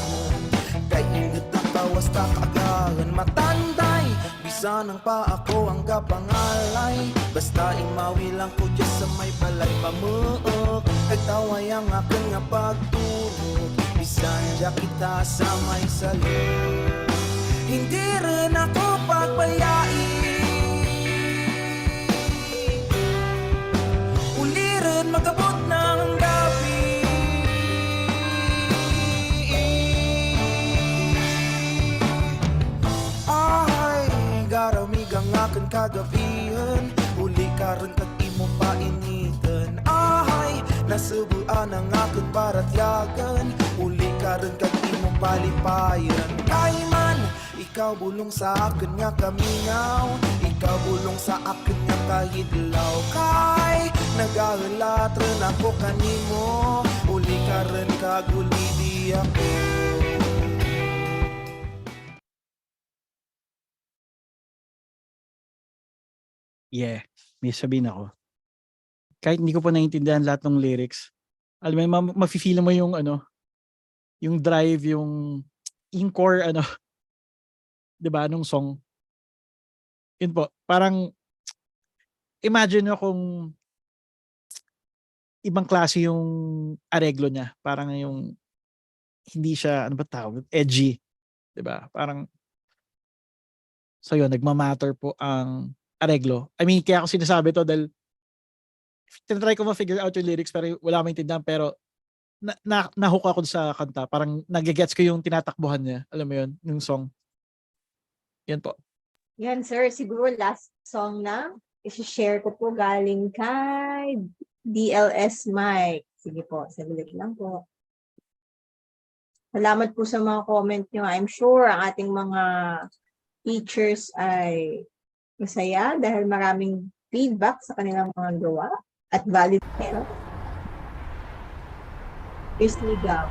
kay ingat na tawas ta kaagahan. Matanday, bisan ang pa ako ang kapangalay, basta imawi lang ko dyan sa may balay pamuok. Kagtaway ang aking nga pagturog, bisan dyan kita sa may salog. Hindi rin ako pagpayain, uli rin magabot ng gabi. Ay, garamig ang aking kagabihan, uli ka rin kag imo painitan. Ay, nasubuan ang aking baratyagan, uli ka rin kag imo palipayan. Kay man, ikaw bulong sa akin nga kamingaw, ikaw bulong sa akin nga kahidlaw. Kay, nag-aalat rin ako kanimo, uli ka rin kag uli di ako. Yeah, may sabihin ako. Kahit hindi ko pa naiintindihan lahat ng lyrics, alam mo, mafe-feel mo yung ano, yung drive, yung core, ano, 'di ba, nung song. Yun po, parang imagine nyo kung ibang klase yung areglo niya. Parang yung hindi siya, ano ba tawag, edgy, 'di ba? Parang so yun, nagma-matter po ang areglo. I mean, kaya ako sinasabi to dahil tinatry ko ma-figure out yung lyrics pero wala akong maintindihan, pero na-hook ako sa kanta. Parang nagigets ko yung tinatakbuhan niya. Alam mo yun, yung song. Yan po. Yan, sir. Siguro last song na isi-share ko po galing kay DLS Mike. Sige po, saglit lang po. Salamat po sa mga comment nyo. I'm sure ang ating mga teachers ay masaya dahil maraming feedback sa kanilang mga gawa at validation. Here's Ligaw.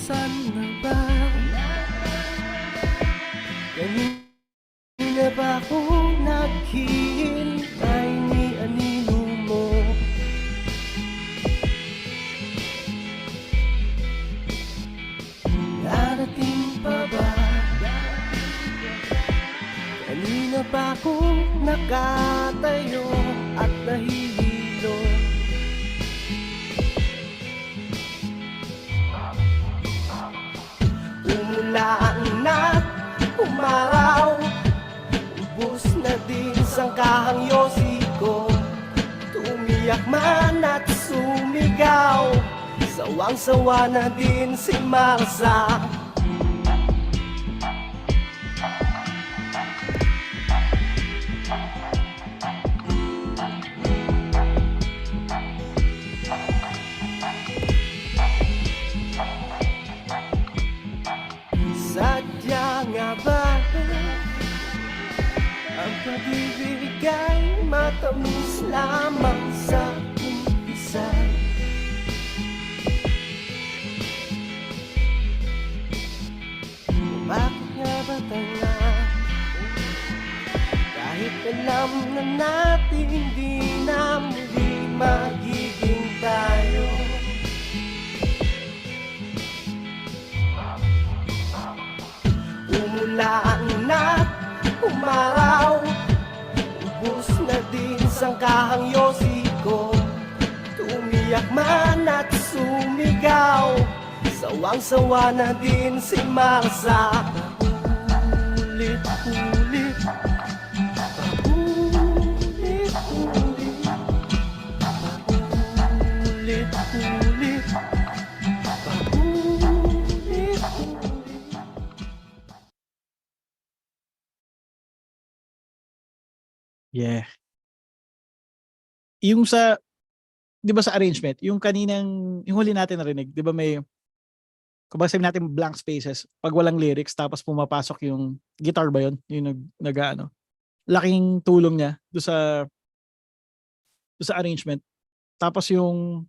Nasaan na ba? Kanina ba ako naghihintay ni anino mo? Darating pa ba? Kanina ba ako nakatayo at nahihilo? Umulan na umaraw, ubos na din sangkahang yosi ko. Tumiyak man at sumigaw, sawang-sawa na din si Marsa. Sadya nga ba ang pag-ibig ay matamis lamang sa umpisa? Bakit nga ba tanga? Kahit alam na natin hindi na muli magiging tayo. Umulan na umaraw, ubos na din sangkahang yosi ko. Tumiyak man at sumigaw, sawang-sawa na din si Marsa. Ulit-ulit, ulit-ulit, ulit-ulit, ulit-ulit. Yeah. Yung sa, di ba sa arrangement, yung kaninang, yung huli natin narinig, di ba may, kumbaga sabi natin blank spaces, pag walang lyrics, tapos pumapasok yung guitar ba yun? Yung nag-ano. Laking tulong niya do sa arrangement. Tapos yung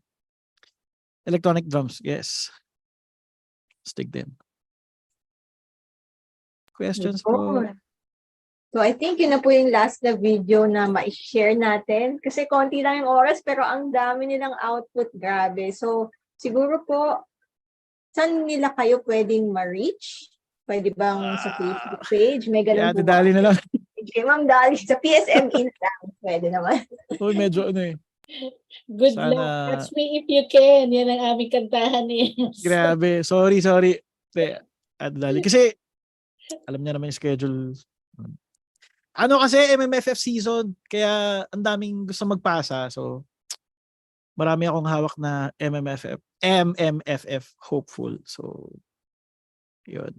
electronic drums, yes. Stick din. Questions po? So I think yun na po yung last na video na ma-share natin. Kasi konti lang yung oras pero ang dami nilang output. Grabe. So siguro po, saan nila kayo pwedeng ma-reach? Pwede bang sa Facebook page? May ganun po ba? Dali na lang. Okay, Ma'am Dali. Sa PSME na lang. Pwede naman. Uy, medyo ano eh. Good Sana- luck. Touch me if you can. Yan ang aming kantahan eh. Grabe. Sorry. Dali. Kasi, alam niya naman yung schedule. Ano kasi, MMFF season. Kaya, ang daming gusto magpasa. So, marami akong hawak na MMFF hopeful. So, yun.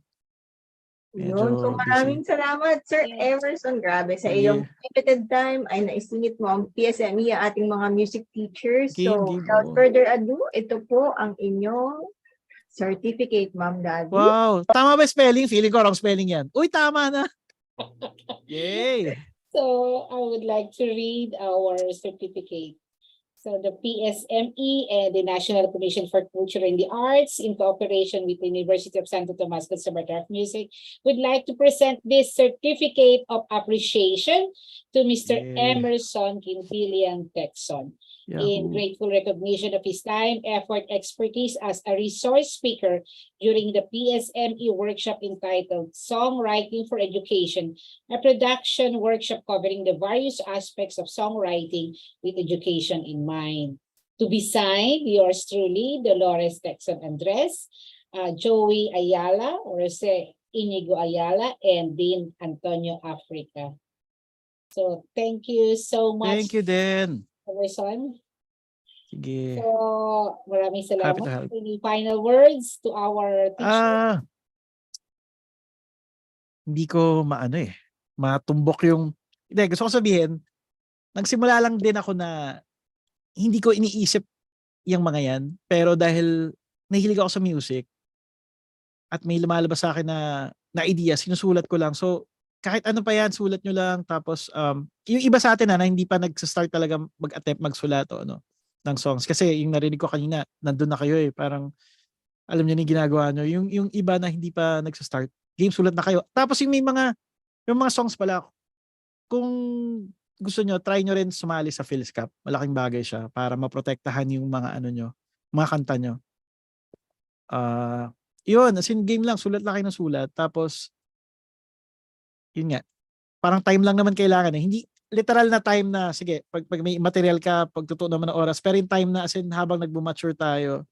Yun. So maraming salamat, Sir Emerson. Grabe. Sa Sige. iyong limited time ay naisingit mo ang PSME, ang ating mga music teachers. So Hindi without mo. further ado, ito po ang inyong certificate, Ma'am Daddy. Wow. Tama ba spelling? Feeling ko wrong spelling yan. Uy, tama na. Yay. So I would like to read our certificate. So the PSME and the National Commission for Culture and the Arts, in cooperation with the University of Santo Tomas Conservatory of Music, would like to present this certificate of appreciation to Mr. Yay. Emerson Quintilian Texon. In Yahoo. grateful recognition of his time, effort, expertise as a resource speaker during the PSME workshop entitled Songwriting for Education, a production workshop covering the various aspects of songwriting with education in mind. To be signed, yours truly, Dolores Texon Andres, Joey Ayala, Jose Inigo Ayala, and Dean Antonio Africa. So thank you so much. Thank you din. Emerson. Sige. So, maraming Happy to salamat. help. Any final words to our teacher? Hindi ko matumbok yung, hindi, gusto ko sabihin, nagsimula lang din ako na hindi ko iniisip yung mga yan, pero dahil nahilig ako sa music at may lumalabas sa akin na idea, sinusulat ko lang. So, kahit ano pa yan, sulat nyo lang. Tapos, yung iba sa atin na hindi pa nag-start talaga mag-attempt magsulat o ng songs. Kasi yung narinig ko kanina, nandun na kayo eh. Parang alam niyo na yung ginagawa nyo. Yung iba na hindi pa nagsa-start, game sulat na kayo. Tapos yung yung mga songs pala, kung gusto nyo, try nyo rin sumali sa Phil's Cup. Malaking bagay siya para maprotektahan yung mga ano nyo, mga kanta nyo. Yun, as in game lang, sulat lang kayo ng sulat. Tapos, yun nga, parang time lang naman kailangan eh. Hindi literal na time na, sige, pag may material ka, pagtutuo naman ng oras, pero yung time na as in habang nagbumature tayo,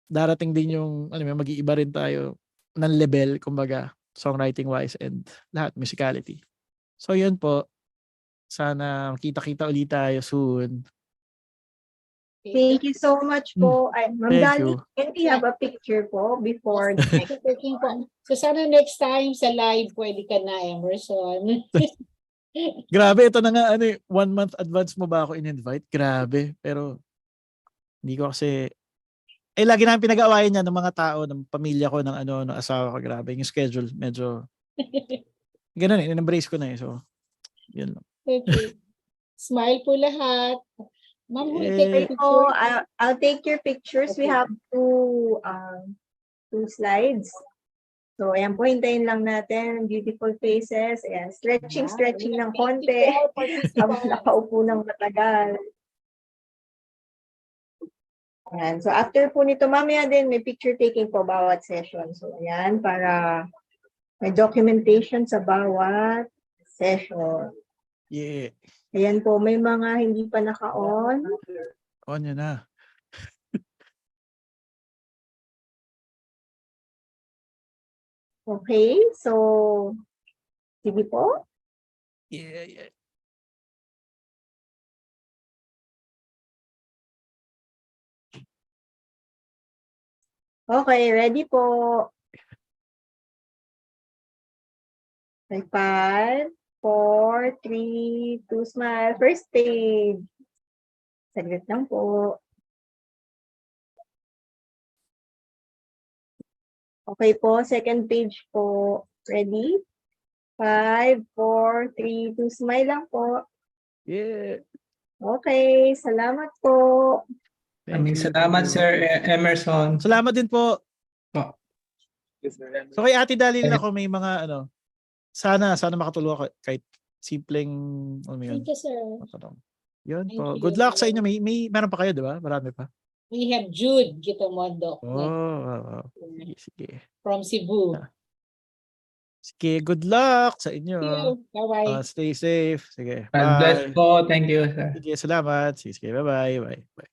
darating din yung, mag-iiba rin tayo ng level, kumbaga, songwriting wise and lahat, musicality. So yun po, sana kita-kita ulit tayo soon. Thank you so much po. Ma'am Thank Dali, you. can we have a picture po before the next one? So sana next time sa live pwede ka na, Emerson. Grabe, ito na nga, 1 month advance mo ba ako in-invite? Grabe, pero hindi ko kasi, lagi namin pinag-aawayan niya ng mga tao, ng pamilya ko, ng asawa ko, grabe. Yung schedule, medyo, ganun in-embrace ko na So, yun lang. Okay. Smile po lahat. Ma'am, who will take Okay the po, picture? I'll take your pictures. We Okay. have two slides. So, ayan po, hintayin lang natin. Beautiful faces. Ayan, stretching ng konti. Habang nakaupo ng matagal. Ayan. So, after po nito, mamaya din may picture taking po bawat session. So, ayan, para may documentation sa bawat session. Yeah. Ayan po, may mga hindi pa naka-on. On yun na. Okay, so, sige po. Yeah. Okay, ready po. Okay, 5, 4, 3, 2, smile. First page. Saglit lang po. Okay po, second page po. Ready? 5, 4, 3, 2, smile lang po. Yeah. Okay, salamat po. Maraming salamat, Sir Emerson. Salamat din po. Po. So kay Ate Dalil ako may mga sana makatulong ako kahit simpleng Thank you, sir. Yun Thank po. you. Good luck sa inyo. Meron pa kayo, di ba? Marami pa. We have Jude Gitomondo Oh. Sige. from Cebu. Sige, good luck sa inyo. Thank you. Bye-bye. Stay safe. Sige. God bless Bye. po. Thank you, sir. Sige, salamat. Sige, bye-bye. Bye.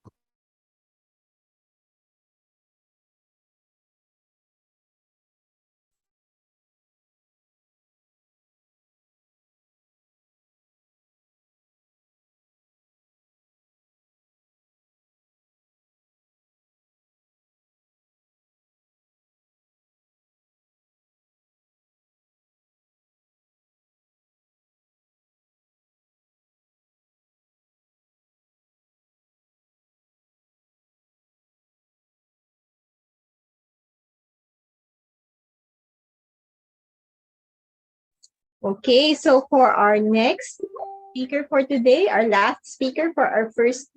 Okay, so for our next speaker for today, our last speaker for our first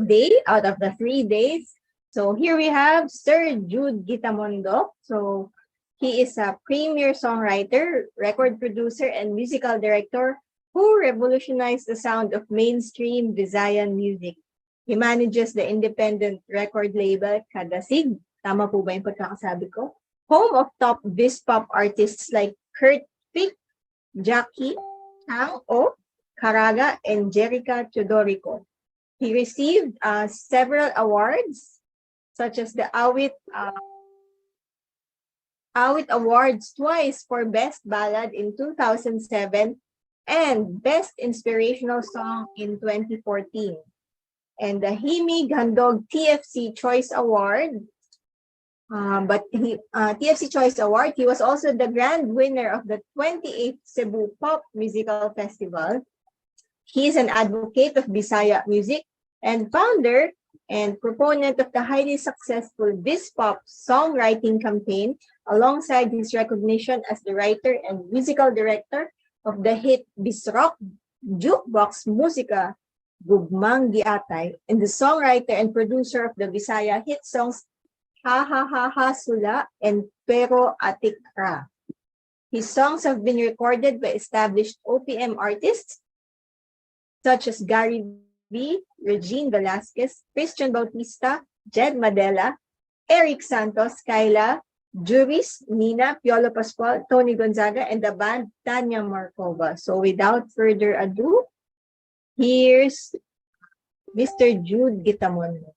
day out of the 3 days. So here we have Sir Jude Gitamondo. So he is a premier songwriter, record producer, and musical director who revolutionized the sound of mainstream Visayan music. He manages the independent record label Kadasig. Tama po ba yung pagkakasabi ko? Home of top Vispop artists like Kurt Pick, Jackie, Chang O, Caraga, and Jerica Chodorico. He received several awards, such as the Awit Awards twice for Best Ballad in 2007 and Best Inspirational Song in 2014. And the Himig Handog TFC Choice Award. TFC Choice Award, he was also the grand winner of the 28th Cebu Pop Musical Festival. He is an advocate of Bisaya music and founder and proponent of the highly successful Vispop songwriting campaign, alongside his recognition as the writer and musical director of the hit Bisrock Jukebox Musika Gugmang Giatay, and the songwriter and producer of the Bisaya hit songs Ha Ha Ha Ha Sula, and Pero Atikra. His songs have been recorded by established OPM artists such as Gary B, Regine Velasquez, Christian Bautista, Jed Madela, Eric Santos, Kyla, Juris, Nina, Piolo Pascual, Tony Gonzaga, and the band Tanya Markova. So without further ado, here's Mr. Jude Gitamondo.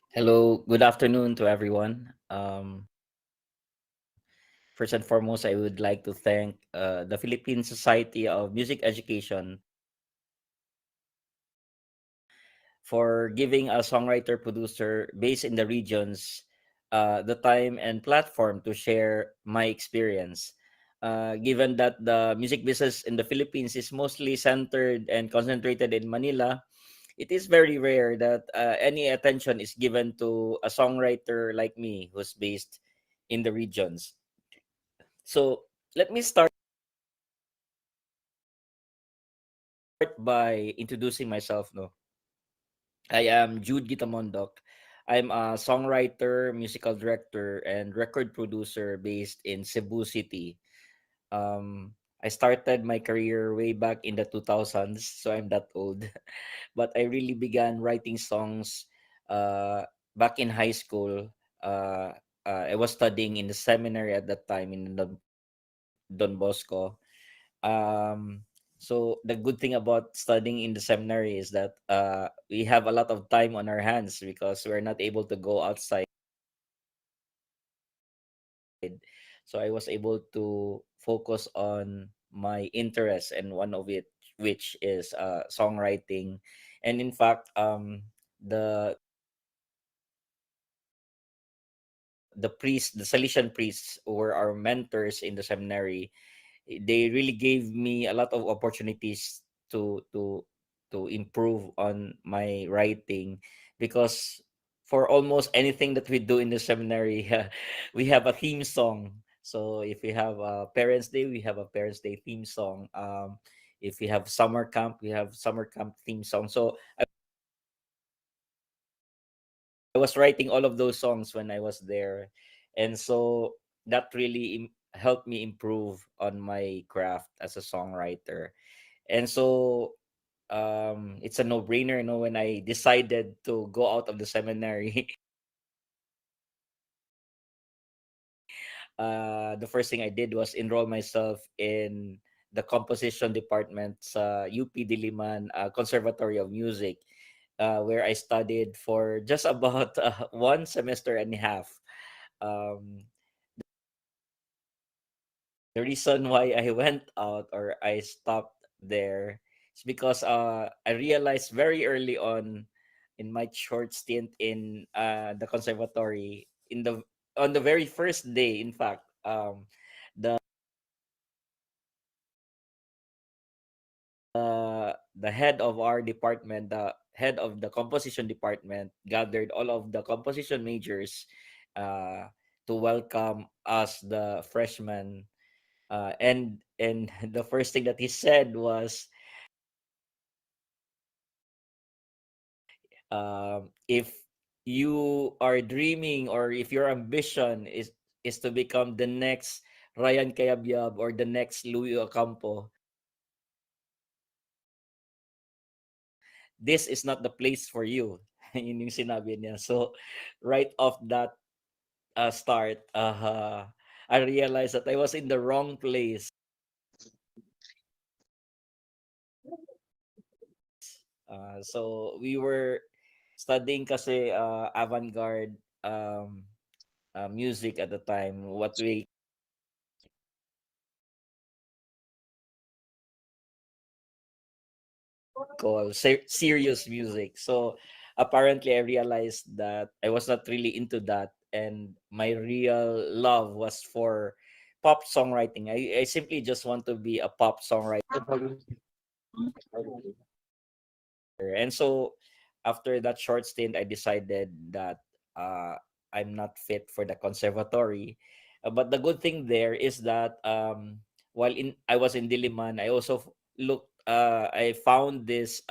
Hello, good afternoon to everyone. First and foremost, I would like to thank the Philippine Society of Music Education for giving a songwriter producer based in the regions the time and platform to share my experience. Given that the music business in the Philippines is mostly centered and concentrated in Manila, it is very rare that any attention is given to a songwriter like me who's based in the regions. So let me start by introducing myself. No, I am Jude Gitamondok. I'm a songwriter, musical director, and record producer based in Cebu City. I started my career way back in the 2000s, so I'm that old. But I really began writing songs back in high school. I was studying in the seminary at that time in Don Bosco. Um, so the good thing about studying in the seminary is that we have a lot of time on our hands because we're not able to go outside. So I was able to focus on my interest, and one of it which is songwriting. And in fact, the the Salesian priests who were our mentors in the seminary, they really gave me a lot of opportunities to to to improve on my writing, because for almost anything that we do in the seminary, we have a theme song. So if we have a parents day, we have a parents day theme song. If we have summer camp, we have summer camp theme song. So I was writing all of those songs when I was there. And so that really helped me improve on my craft as a songwriter. And so it's a no-brainer, when I decided to go out of the seminary. The first thing I did was enroll myself in the composition department sa UP Diliman Conservatory of Music, where I studied for just about 1 semester and a half. Um, the reason why I went out, or I stopped there, is because I realized very early in my short stint in the conservatory, on the very first day, in fact, the the head of our department, the head of the composition department, gathered all of the composition majors uh, to welcome us, the freshmen. And the first thing that he said was, if you are dreaming, or if your ambition is to become the next Ryan Cayabyab or the next Louis Ocampo, this is not the place for you. Yun yung sinabi niya. So right off that start, I realized that I was in the wrong place. So we were studying kasi avant-garde music at the time. What we call serious music. So apparently I realized that I was not really into that, and my real love was for pop songwriting. I simply just want to be a pop songwriter. And so after that short stint, I decided that I'm not fit for the conservatory. But the good thing there is that while I was in Diliman, I also I found this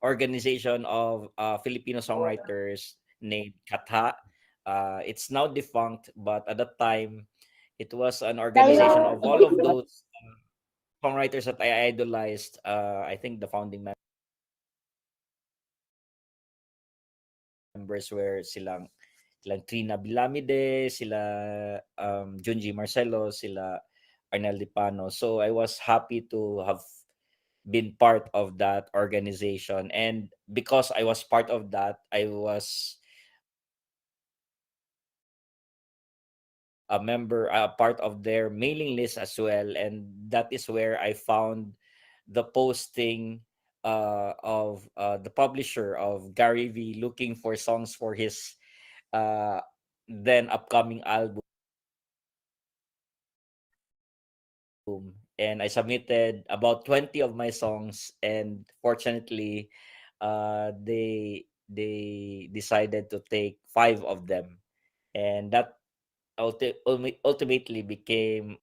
organization of Filipino songwriters named Katha. It's now defunct, but at that time, it was an organization of all of those songwriters that I idolized. I think the founding members were silang Trina Bilamide, sila Junji Marcelo, sila Arnel Lipano. So I was happy to have been part of that organization, and because I was part of that, I was a member, a part of their mailing list as well, and that is where I found the posting of the publisher of Gary V looking for songs for his uh, then upcoming album, and I submitted about 20 of my songs, and fortunately they decided to take 5 of them, and that ultimately became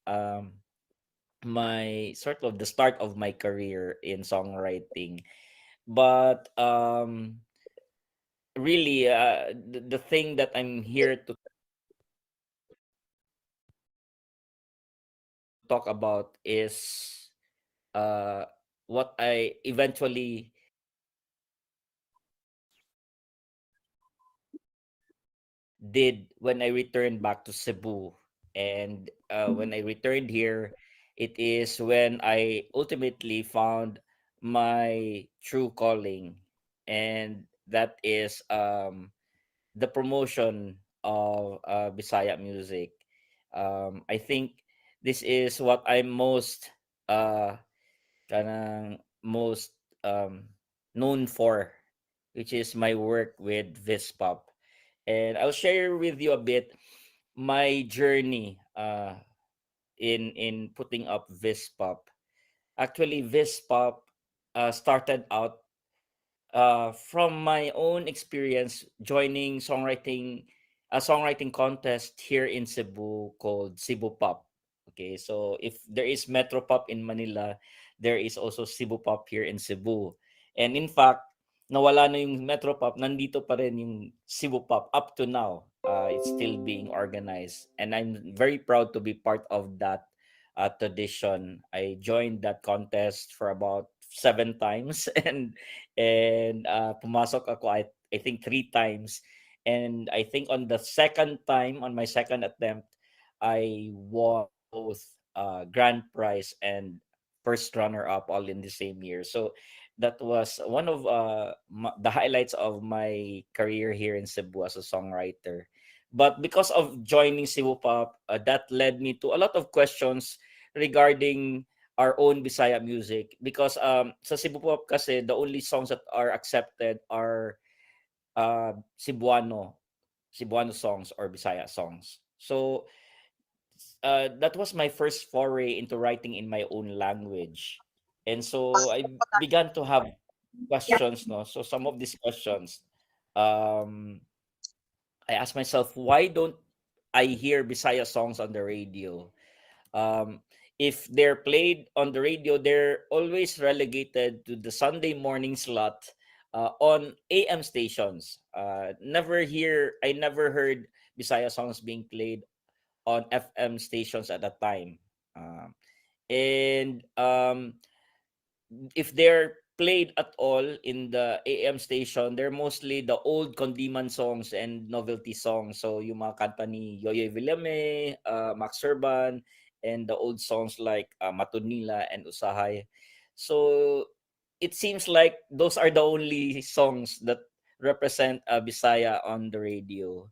um my sort of the start of my career in songwriting. But really the thing that I'm here to talk about is uh what I eventually did when I returned back to Cebu. And when I returned here, it is when I ultimately found my true calling, and that is the promotion of Bisaya music. I think this is what I'm most uh, kanang most um, known for, which is my work with Vispop. And I'll share with you a bit my journey in putting up Vispop. Actually, Vispop started out from my own experience joining a songwriting contest here in Cebu called Cebu Pop. Okay, so if there is Metro Pop in Manila, there is also Cebu Pop here in Cebu. And in fact, nawala na yung Metro Pop, nandito pa rin yung Cebu Pop up to now. It's still being organized, and I'm very proud to be part of that tradition. I joined that contest for about 7 times, and pumasok ako I think 3 times, and I think on the second time, on my second attempt, I won both grand prize and first runner up all in the same year. So that was one of the highlights of my career here in Cebu as a songwriter. But because of joining Cebu Pop, that led me to a lot of questions regarding our own Bisaya music, because sa Cebu Pop kasi the only songs that are accepted are Cebuano songs or Bisaya songs. So that was my first foray into writing in my own language. And so I began to have questions, no? So some of these questions, um, I asked myself, why don't I hear Bisaya songs on the radio? Um, if they're played on the radio, they're always relegated to the Sunday morning slot on AM stations. I never heard Bisaya songs being played on FM stations at that time. And if they're played at all in the AM station, they're mostly the old Condiman songs and novelty songs. So yung mga kanta ni Yoyoy Villame, Max Serban, and the old songs like Matunila and Usahay. So it seems like those are the only songs that represent Bisaya on the radio.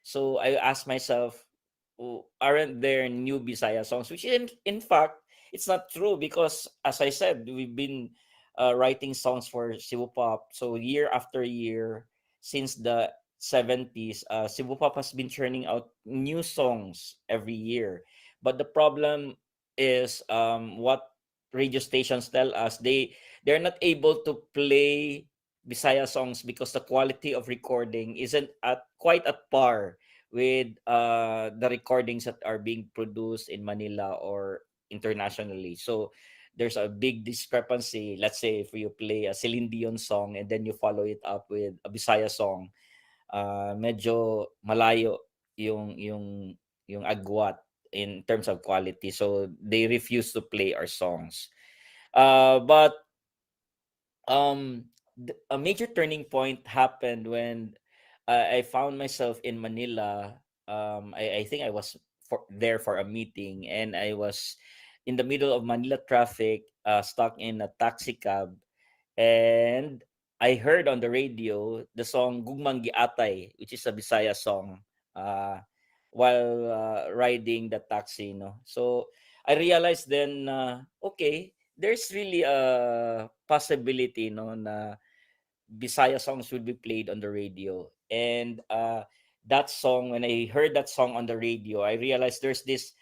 So I asked myself, aren't there new Bisaya songs, which in fact it's not true, because as I said, we've been writing songs for Cebu Pop. So year after year since the 70s, Cebu Pop has been churning out new songs every year. But the problem is, what radio stations tell us, they're not able to play Bisaya songs because the quality of recording isn't at quite at par with the recordings that are being produced in Manila or internationally. So there's a big discrepancy. Let's say if you play a Celine Dion song and then you follow it up with a Bisaya song, medyo malayo yung agwat in terms of quality. So they refuse to play our songs. But a major turning point happened when I found myself in Manila. I think I was there for a meeting, and I was in the middle of Manila traffic, stuck in a taxi cab, and I heard on the radio the song Gugmang Giatay, which is a Bisaya song, uh, while riding the taxi. No? So I realized then, okay, there's really a possibility, no, na Bisaya songs would be played on the radio. And that song, when I heard that song on the radio, I realized there's this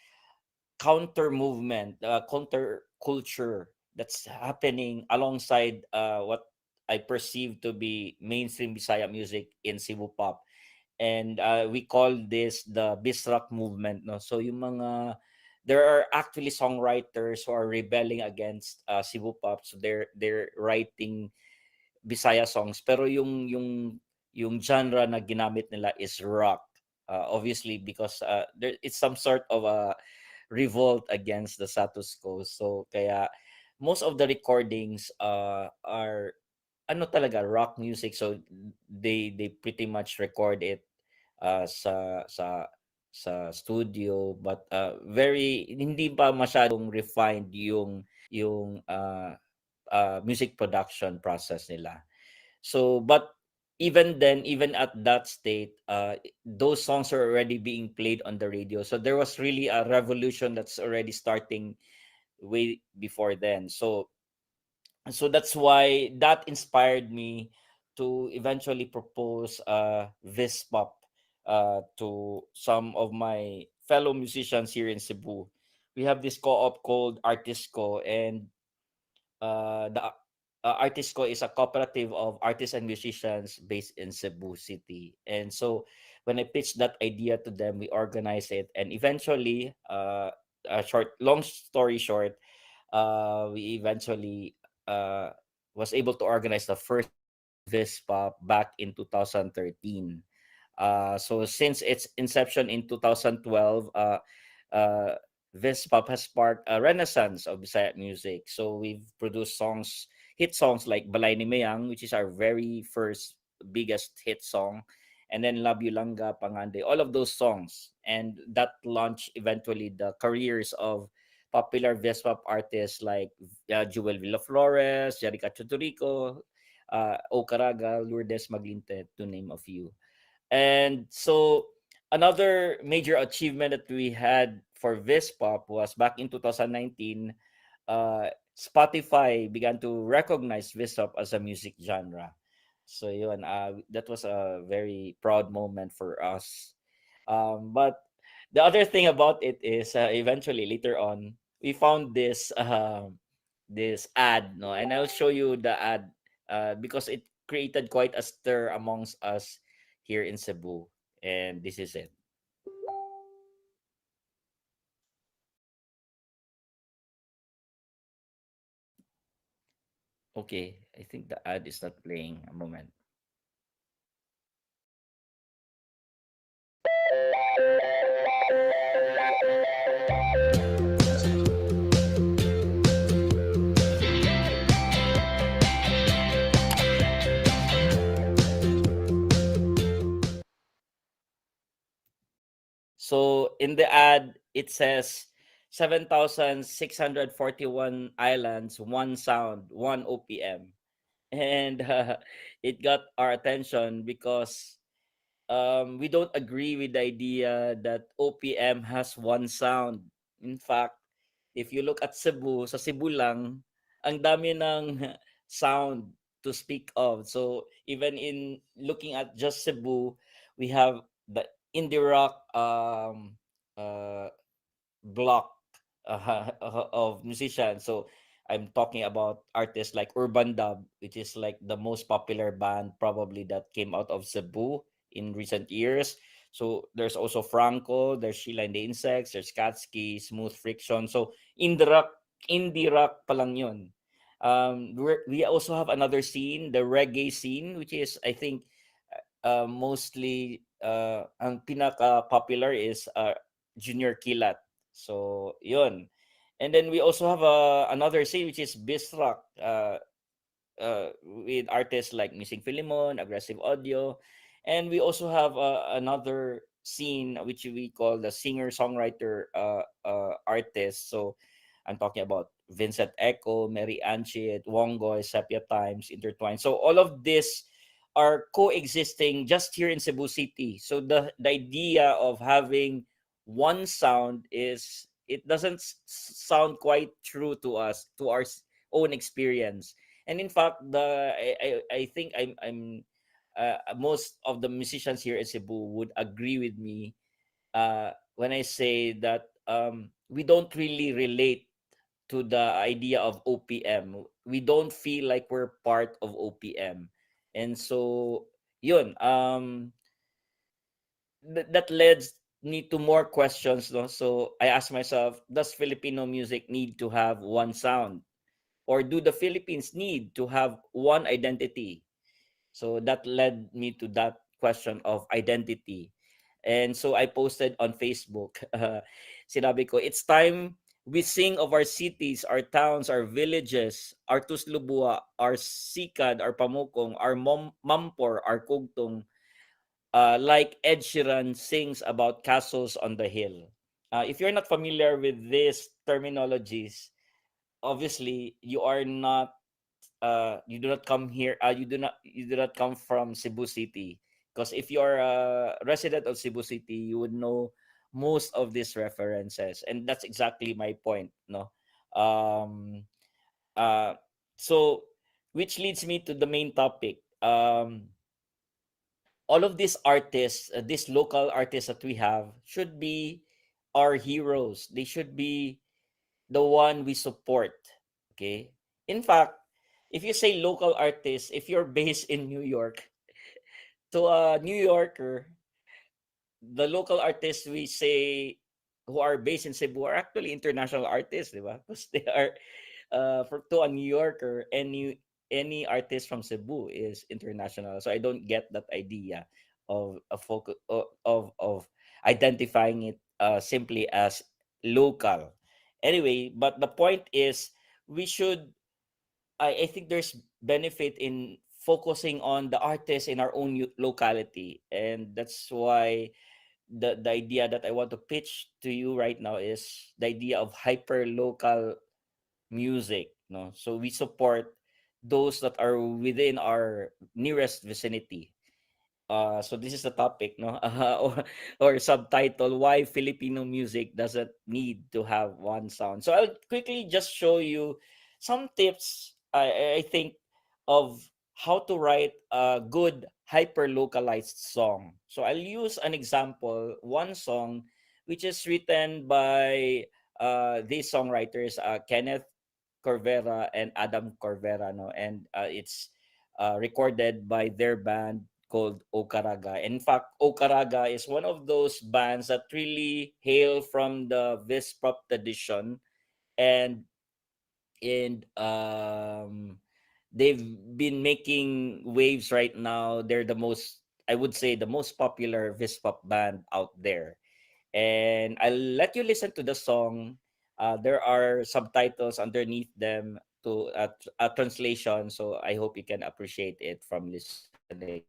counter movement, counter culture that's happening alongside what I perceive to be mainstream Bisaya music in Cebu pop. And we call this the Bisrock movement. No? So yung mga, there are actually songwriters who are rebelling against Cebu pop. So they're writing Bisaya songs, pero yung genre na ginamit nila is rock. Obviously because there it's some sort of a revolt against the status quo. So kaya most of the recordings are ano talaga, rock music. So they pretty much record it sa studio, but very hindi pa masyadong refined yung music production process nila. So, but even then, even at that state, those songs are already being played on the radio. So there was really a revolution that's already starting way before then. So that's why that inspired me to eventually propose this pop to some of my fellow musicians here in Cebu. We have this co-op called Artisco, and the Artisco is a cooperative of artists and musicians based in Cebu City. And so when I pitched that idea to them, we organized it, and eventually, long story short, we eventually was able to organize the first Vispop back in 2013. So since its inception in 2012, uh, this pop has sparked a renaissance of Bisaya music. So we've produced songs, hit songs like Balay ni Mayang, which is our very first biggest hit song, and then Love You Langga, Pangande, all of those songs. And that launched eventually the careers of popular Vespop artists like Jewel Villaflores, Jerica Choturico, Okaraga, Lourdes Maglinte, to name a few. And so another major achievement that we had for Vispop was back in 2019, Spotify began to recognize Vispop as a music genre. So yun, that was a very proud moment for us. But the other thing about it is, eventually later on, we found this ad, no, and I'll show you the ad because it created quite a stir amongst us here in Cebu, and this is it. Okay, I think the ad is not playing. A moment. So in the ad, it says 7,641 islands, one sound, one OPM. And it got our attention because we don't agree with the idea that OPM has one sound. In fact, if you look at Cebu, sa Cebu lang, ang dami ng sound to speak of. So even in looking at just Cebu, we have the indie rock uh, block of musicians. So I'm talking about artists like Urban Dub, which is like the most popular band probably that came out of Cebu in recent years. So there's also Franco, there's Sheila and the Insects, there's Katski, Smooth Friction. So indie rock pa lang yun. We also have another scene, the reggae scene, which is I think mostly ang pinaka popular is Junior Kilat. So yun. And then we also have another scene which is Bisrock with artists like Missing Philemon, Aggressive Audio. And we also have another scene which we call the singer-songwriter artist. So I'm talking about Vincent Echo, Mary Anchit, Wongoy, Sepia Times, Intertwined. So all of this are coexisting just here in Cebu City. So the idea of having one sound is it doesn't sound quite true to us, to our own experience. And in fact, I think I'm most of the musicians here in Cebu would agree with me when I say that we don't really relate to the idea of OPM. We don't feel like we're part of OPM. And so yun, that led me to more questions, no? So I asked myself, does Filipino music need to have one sound? Or do the Philippines need to have one identity? So that led me to that question of identity. And so I posted on Facebook, sinabi ko, it's time we sing of our cities, our towns, our villages, our Tuslubua, our Sikad, our Pamukong, our Mampor, our Kugtong, like Ed Sheeran sings about castles on the hill. If you're not familiar with these terminologies, obviously you are not you do not come here you do not come from Cebu City, because if you are a resident of Cebu City you would know most of these references, and that's exactly my point, no. um uh so which leads me to the main topic. All of these artists, these local artists that we have should be our heroes. They should be the one we support. Okay. In fact, if you say local artists, if you're based in New York, to a New Yorker, the local artists we say who are based in Cebu are actually international artists, di ba? Because they are to a New Yorker, any artist from Cebu is international. So I don't get that idea of a focus of identifying it simply as local. Anyway, but the point is we should I think there's benefit in focusing on the artists in our own locality, and that's why the idea that I want to pitch to you right now is the idea of hyper local music, no. So we support those that are within our nearest vicinity. So this is the topic, no, or subtitle: Why Filipino music doesn't need to have one sound. So I'll quickly just show you some tips. I think of how to write a good hyper localized song. So I'll use an example, one song which is written by these songwriters, Kenneth Corvera and Adam Corvera, no, and it's recorded by their band called Okaraga. In fact, Okaraga is one of those bands that really hail from the Vispop tradition, and they've been making waves right now. They're the most, I would say, the most popular Vispop band out there. And I'll let you listen to the song. There are subtitles underneath them to a translation, so I hope you can appreciate it from listening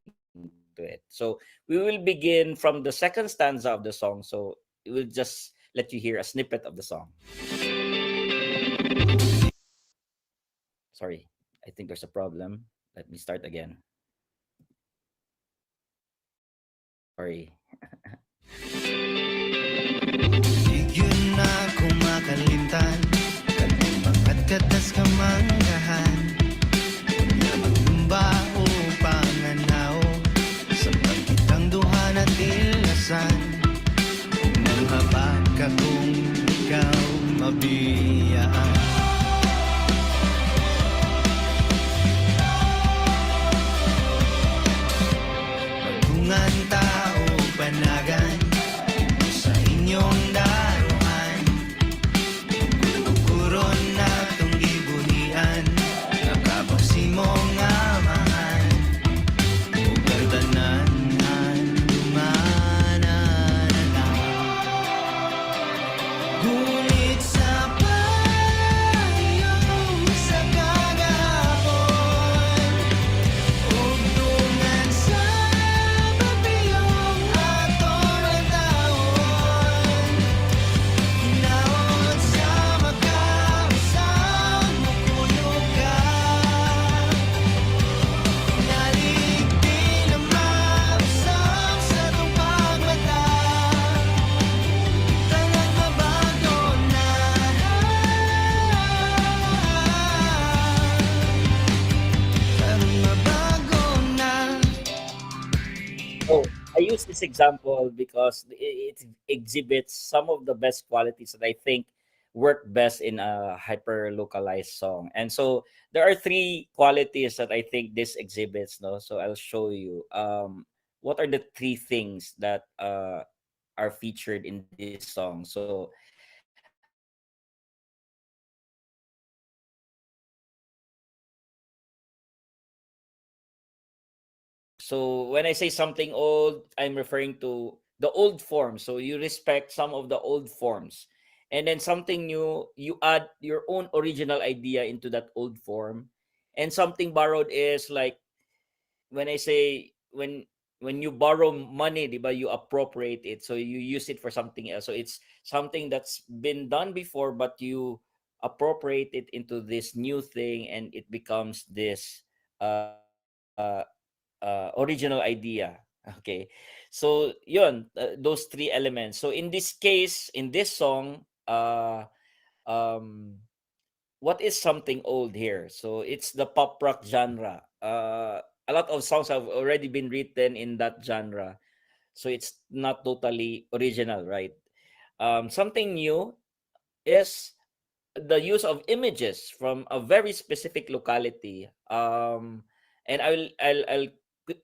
to it. So we will begin from the second stanza of the song. So we'll just let you hear a snippet of the song. Sorry, I think there's a problem. Let me start again. Sorry. Yun na kumakalimtan Kanimang katas kamanggahan Na magtumba o panganaw Sa pagkitang duha na tilasan Manghabag ka kung ikaw mabiyaan Magungan tao panagan Sa inyong daruhan Kukuron na itong gibunian Nakapagsimong amahan Ugardanan Ngunit sa payo sa kagapon Ugtungan sa babiyong atong nagtaon Naon sa magkausang mukulog ka Naligdi na mausap sa itong pagmata Tanang mabago na Tanang mabago na So I use this example because it exhibits some of the best qualities that I think work best in a hyper localized song. And so there are three qualities that I think this exhibits. No, so I'll show you. What are the three things that are featured in this song? So So when I say something old, I'm referring to the old form. So you respect some of the old forms. And then something new, you add your own original idea into that old form. And something borrowed is like when I say when you borrow money, diba, you appropriate it. So you use it for something else. So it's something that's been done before, but you appropriate it into this new thing and it becomes this original idea. Okay. So yun, those three elements. So in this case, in this song, um what is something old here? So it's the pop rock genre. A lot of songs have already been written in that genre. So it's not totally original, right? Something new is the use of images from a very specific locality. And I'll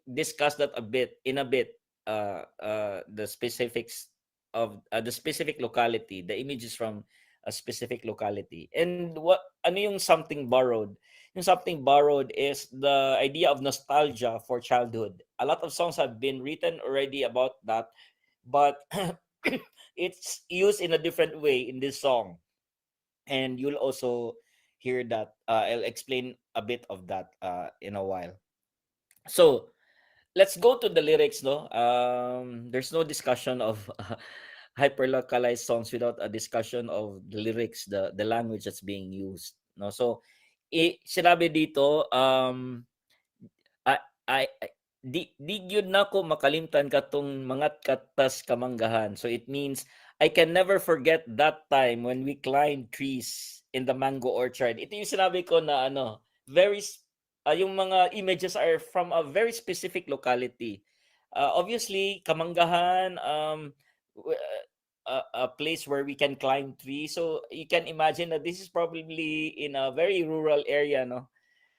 discuss that a bit in a bit. The specifics of the specific locality, the images from a specific locality, and what ano yung something borrowed. Yung something borrowed is the idea of nostalgia for childhood. A lot of songs have been written already about that, but it's used in a different way in this song, and you'll also hear that. I'll explain a bit of that in a while. So let's go to the lyrics. No, there's no discussion of hyper localized songs without a discussion of the lyrics, the language that's being used. No, so sinabi dito, I, di gyud nako makalimtan katong mga katas kamanggahan. So it means I can never forget that time when we climbed trees in the mango orchard. Ito yung sinabi ko na ano, yung mga images are from a very specific locality. Obviously, kamanggahan, a place where we can climb trees. So you can imagine that this is probably in a very rural area, no?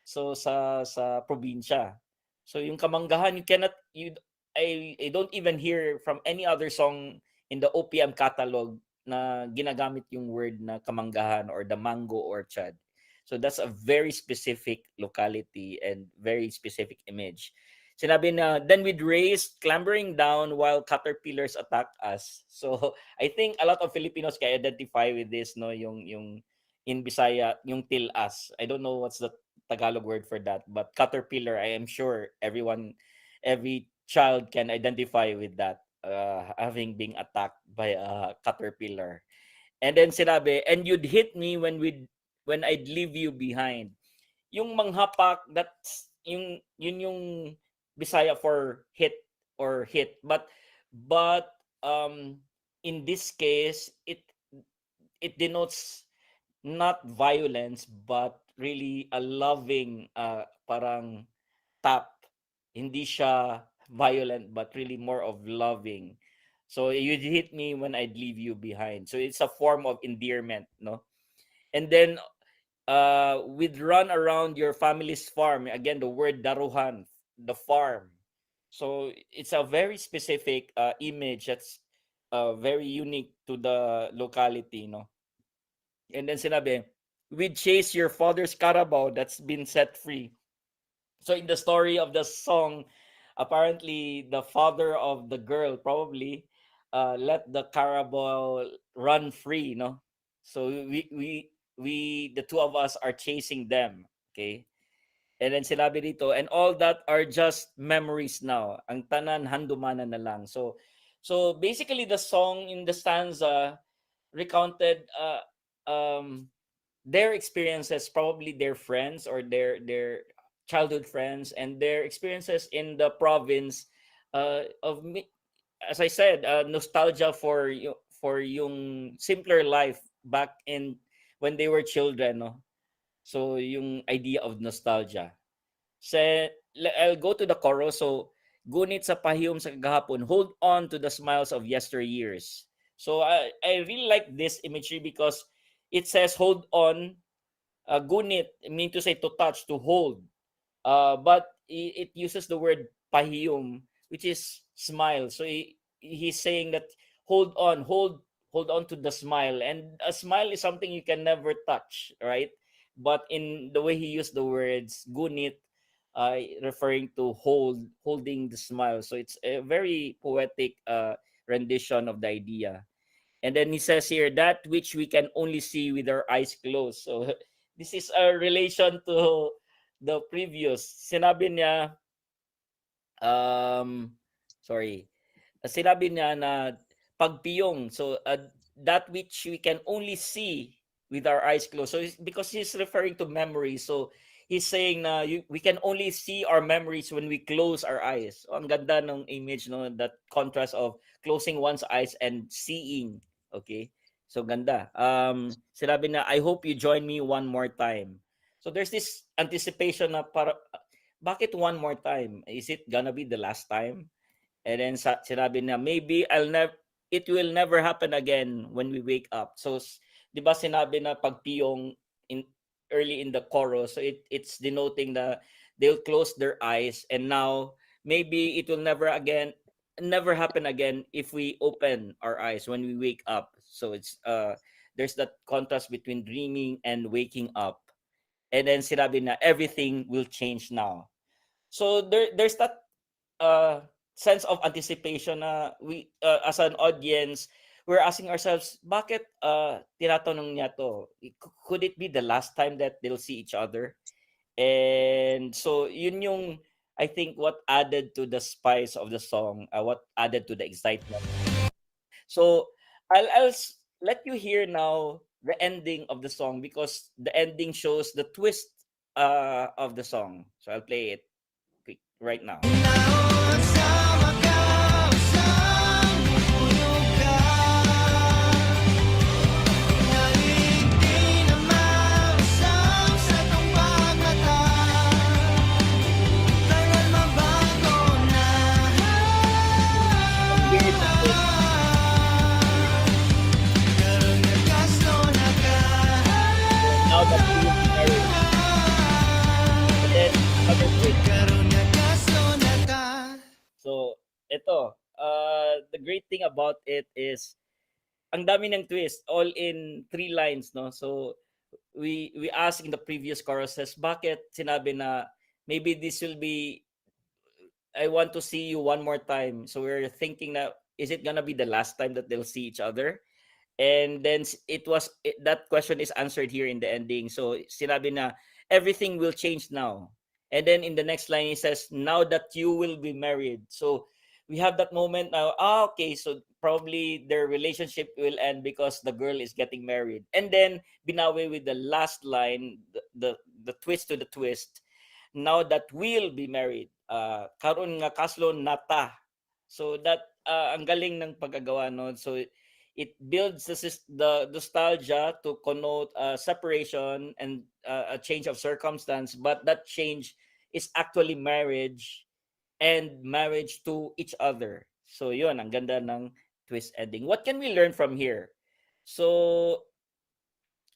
So sa probinsya. So yung kamanggahan, I don't even hear from any other song in the OPM catalog na ginagamit yung word na kamanggahan or the mango orchard. So that's a very specific locality and very specific image. Sinabi na, then we'd race, clambering down while caterpillars attack us. So I think a lot of Filipinos can identify with this, no? Yung in Bisaya, yung tilas. I don't know what's the Tagalog word for that, but caterpillar, I am sure every child can identify with that, having been attacked by a caterpillar. And then sinabi, and you'd hit me when I'd leave you behind. Yung manghapak, that's yung Bisaya for hit or hit. But but in this case, it denotes not violence, but really a loving, parang tap. Hindi siya violent, but really more of loving. So you'd hit me when I'd leave you behind. So it's a form of endearment, no? And then with run around your family's farm, again the word daruhan, the farm. So it's a very specific image that's very unique to the locality, no? And then sinabi, we'd chase your father's carabao that's been set free. So in the story of the song, apparently the father of the girl probably let the carabao run free, no? So we the two of us are chasing them, okay? And then sinabi dito, and all that are just memories now. Ang tanan handumana na lang. So basically the song in the stanza recounted their experiences, probably their friends or their childhood friends, and their experiences in the province as I said, nostalgia for yung simpler life back in when they were children, no? So yung idea of nostalgia. I'll go to the chorus. So gunit sa pahiyom sa kagahapon, hold on to the smiles of yesteryears. So I really like this imagery because it says hold on. Gunit mean to say to touch, to hold. But it uses the word pahiyom, which is smile. So he's saying that hold on to the smile. And a smile is something you can never touch, right? But in the way he used the words gunit, referring to holding the smile. So it's a very poetic rendition of the idea. And then he says here, that which we can only see with our eyes closed. So this is a relation to the previous. Sinabi niya, sorry, sinabi niya na pagpiyong. So that which we can only see with our eyes closed. So because he's referring to memory. So he's saying na we can only see our memories when we close our eyes. So, ang ganda ng image, no, that contrast of closing one's eyes and seeing. Okay? So ganda. Sinabi na, I hope you join me one more time. So there's this anticipation na para bakit one more time? Is it gonna be the last time? And then sinabi na, maybe it will never happen again when we wake up. So 'di ba sinabi na pagpiyong in early in the chorus, so it's denoting that they'll close their eyes, and now maybe it will never happen again if we open our eyes when we wake up. So it's there's that contrast between dreaming and waking up. And then sinabi na everything will change now. So there's that sense of anticipation na we as an audience, we're asking ourselves, bakit tinatanong niya to? Could it be the last time that they'll see each other? And so yun yung I think what added to the spice of the song, what added to the excitement. So I'll let you hear now the ending of the song, because the ending shows the twist of the song. So I'll play it quick right now. Now that we will be married. And then another twist. So, ito, the great thing about it is ang dami ng twist, all in 3 lines, no? So, we asked in the previous choruses, bakit sinabi na maybe this will be, I want to see you one more time. So, we're thinking na, is it gonna be the last time that they'll see each other? And then that question is answered here in the ending. So sinabi na everything will change now. And then in the next line he says, now that you will be married. So we have that moment now. Okay, so probably their relationship will end because the girl is getting married. And then binawi with the last line, the twist to the twist. Now that we'll be married. Karon nga kaslo nata. So that ang galing ng pagkagawa nun. So it builds the nostalgia to connote separation and a change of circumstance, but that change is actually marriage and marriage to each other. So yun, ang ganda ng twist ending. What can we learn from here? So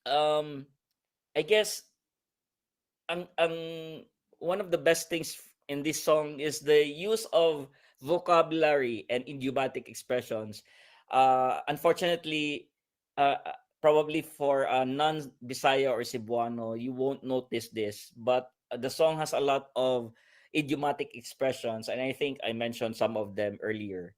I guess ang one of the best things in this song is the use of vocabulary and idiomatic expressions. Unfortunately, probably for a non-Bisaya or Cebuano, you won't notice this, but the song has a lot of idiomatic expressions, and I think I mentioned some of them earlier.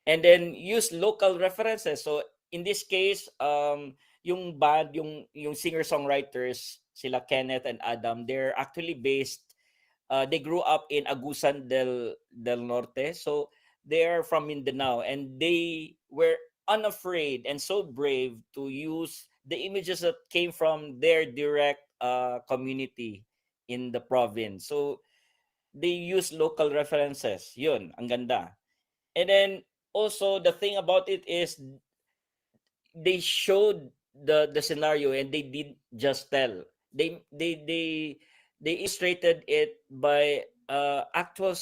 And then use local references. So in this case, yung band, yung singer-songwriters, sila Kenneth and Adam, they're actually based, they grew up in Agusan del Norte. So they're from Mindanao, and they were unafraid and so brave to use the images that came from their direct community in the province. So they use local references. Yun, ang ganda. And then also the thing about it is they showed the scenario, and they did just tell. They illustrated it by actual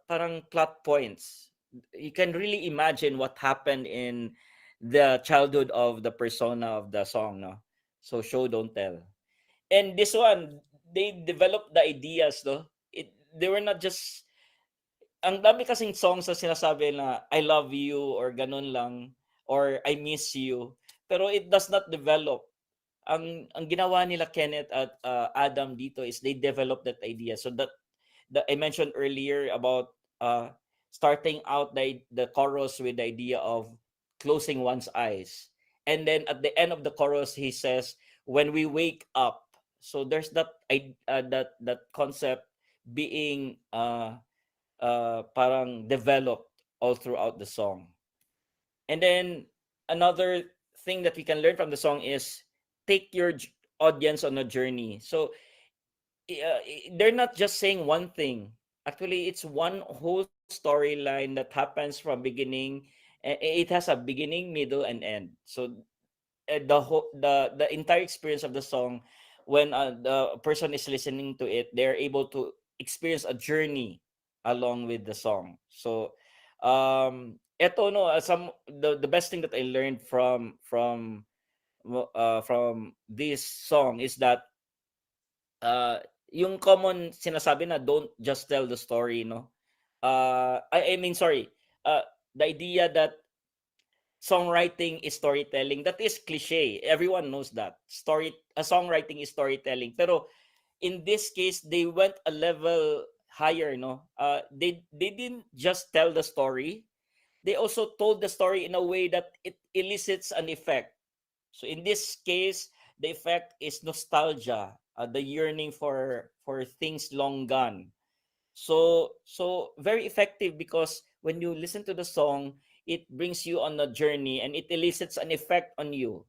parang plot points. You can really imagine what happened in the childhood of the persona of the song, no? So show don't tell. And this one, they developed the ideas, no? They were not just, ang dami kasing songs na sinasabi na I love you or ganun lang or I miss you, pero it does not develop. Ang ginawa nila Kenneth at Adam dito is they developed that idea. So that I mentioned earlier about starting out the chorus with the idea of closing one's eyes, and then at the end of the chorus he says when we wake up. So there's that that concept being parang developed all throughout the song. And then another thing that we can learn from the song is take your audience on a journey. So they're not just saying one thing. Actually, it's one whole storyline that happens from beginning. It has a beginning, middle, and end. So the entire experience of the song, when the person is listening to it, they're able to experience a journey along with the song. So eto no, the best thing that I learned from this song is that yung common sinasabi na don't just tell the story, no? I mean sorry, the idea that songwriting is storytelling, that is cliche. Everyone knows that. Songwriting is storytelling. Pero in this case, they went a level higher, no? They didn't just tell the story. They also told the story in a way that it elicits an effect. So in this case, the effect is nostalgia, the yearning for things long gone. So very effective, because when you listen to the song, it brings you on a journey and it elicits an effect on you.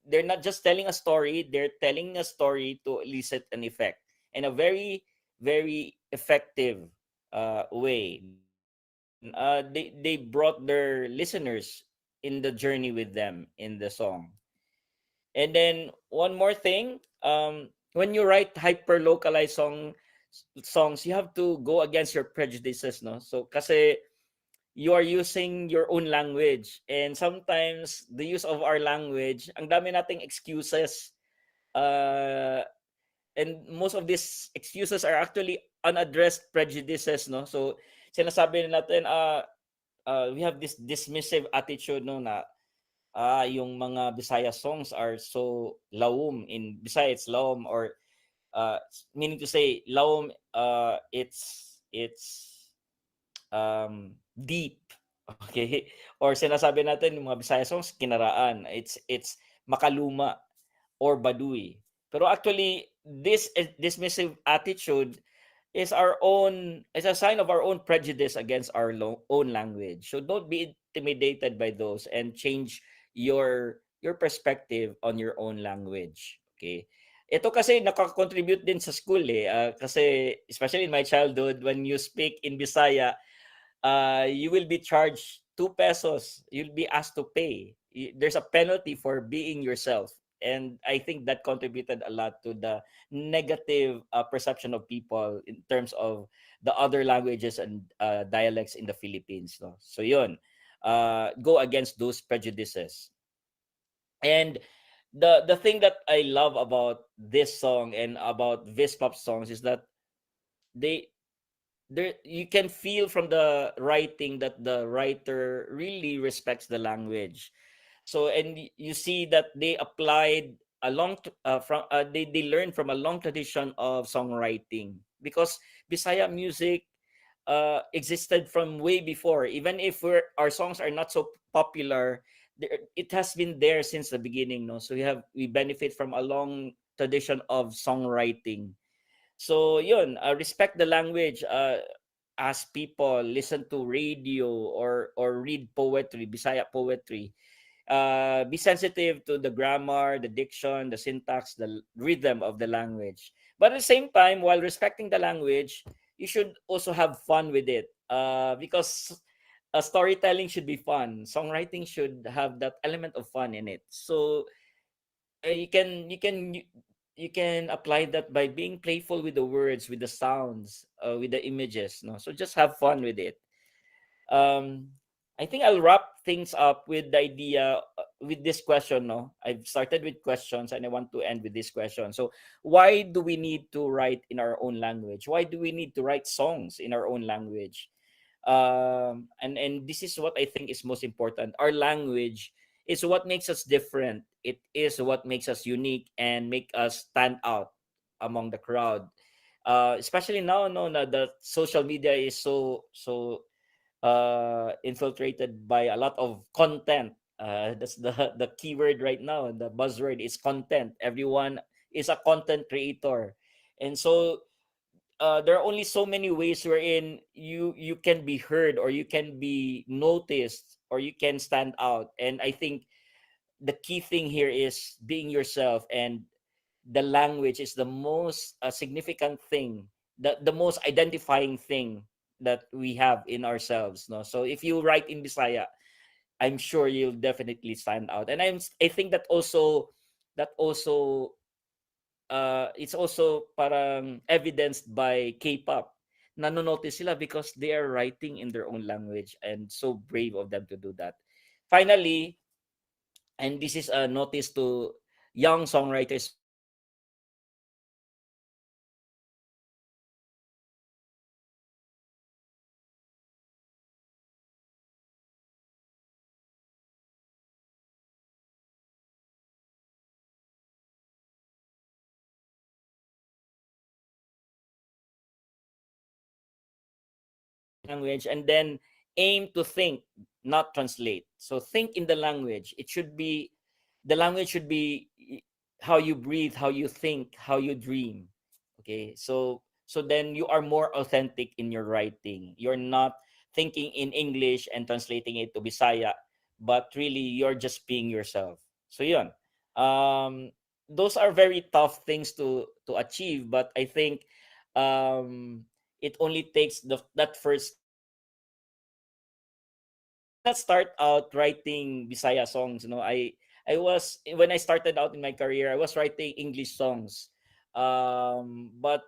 They're not just telling a story, they're telling a story to elicit an effect in a very, very effective way. They brought their listeners in the journey with them in the song. And then one more thing, when you write hyper localized songs, you have to go against your prejudices, no? So kasi you are using your own language, and sometimes the use of our language, ang dami nating excuses, and most of these excuses are actually unaddressed prejudices, no? So sinasabi natin we have this dismissive attitude, no, na yung mga Bisaya songs are so lawom. In Bisaya it's lawom, or meaning to say lawom, it's deep. Okay? Or sinasabi natin yung mga Bisaya songs kinaraan, it's makaluma or baduy. Pero actually this dismissive attitude is a sign of our own prejudice against our own language. So don't be intimidated by those and change your perspective on your own language. Okay? Ito kasi nakaka-contribute din sa school kasi especially in my childhood, when you speak in Bisaya, you will be charged 2 pesos. You'll be asked to pay. There's a penalty for being yourself. And I think that contributed a lot to the negative perception of people in terms of the other languages and dialects in the Philippines. No? So yun, go against those prejudices. And the thing that I love about this song and about Vispop songs is that they there you can feel from the writing that the writer really respects the language. So and you see that they applied a they learned from a long tradition of songwriting, because Bisaya music existed from way before. Even if our songs are not so popular, it has been there since the beginning. No, so we benefit from a long tradition of songwriting. So yun, respect the language. As people listen to radio or read poetry, Bisaya poetry, be sensitive to the grammar, the diction, the syntax, the rhythm of the language. But at the same time, while respecting the language, you should also have fun with it. Because storytelling should be fun. Songwriting should have that element of fun in it. So you can apply that by being playful with the words, with the sounds, with the images. No, so just have fun with it. um I think I'll wrap things up with the idea, with this question. No, I've started with questions and I want to end with this question. So why do we need to write in our own language? Why do we need to write songs in our own language? And this is what I think is most important. Our language is what makes us different. It is what makes us unique and make us stand out among the crowd. Especially now, no, na the social media is so infiltrated by a lot of content. That's the keyword right now. The buzzword is content. Everyone is a content creator, and so there are only so many ways wherein you can be heard, or you can be noticed, or you can stand out. And I think the key thing here is being yourself, and the language is the most significant thing, the most identifying thing that we have in ourselves. No, so if you write in Bisaya, I'm sure you'll definitely stand out. And I think that also it's also parang evidenced by K-pop. Nanonotice sila because they are writing in their own language, and so brave of them to do that. Finally, and this is a notice to young songwriters, language, and then aim to think, not translate. So think in the language. The language should be how you breathe, how you think, how you dream. Okay, so then you are more authentic in your writing. You're not thinking in English and translating it to Bisaya, but really you're just being yourself. So yun. Those are very tough things to achieve, but I think um it only takes that first. Not start out writing Bisaya songs. I was, when I started out in my career, I was writing English songs. But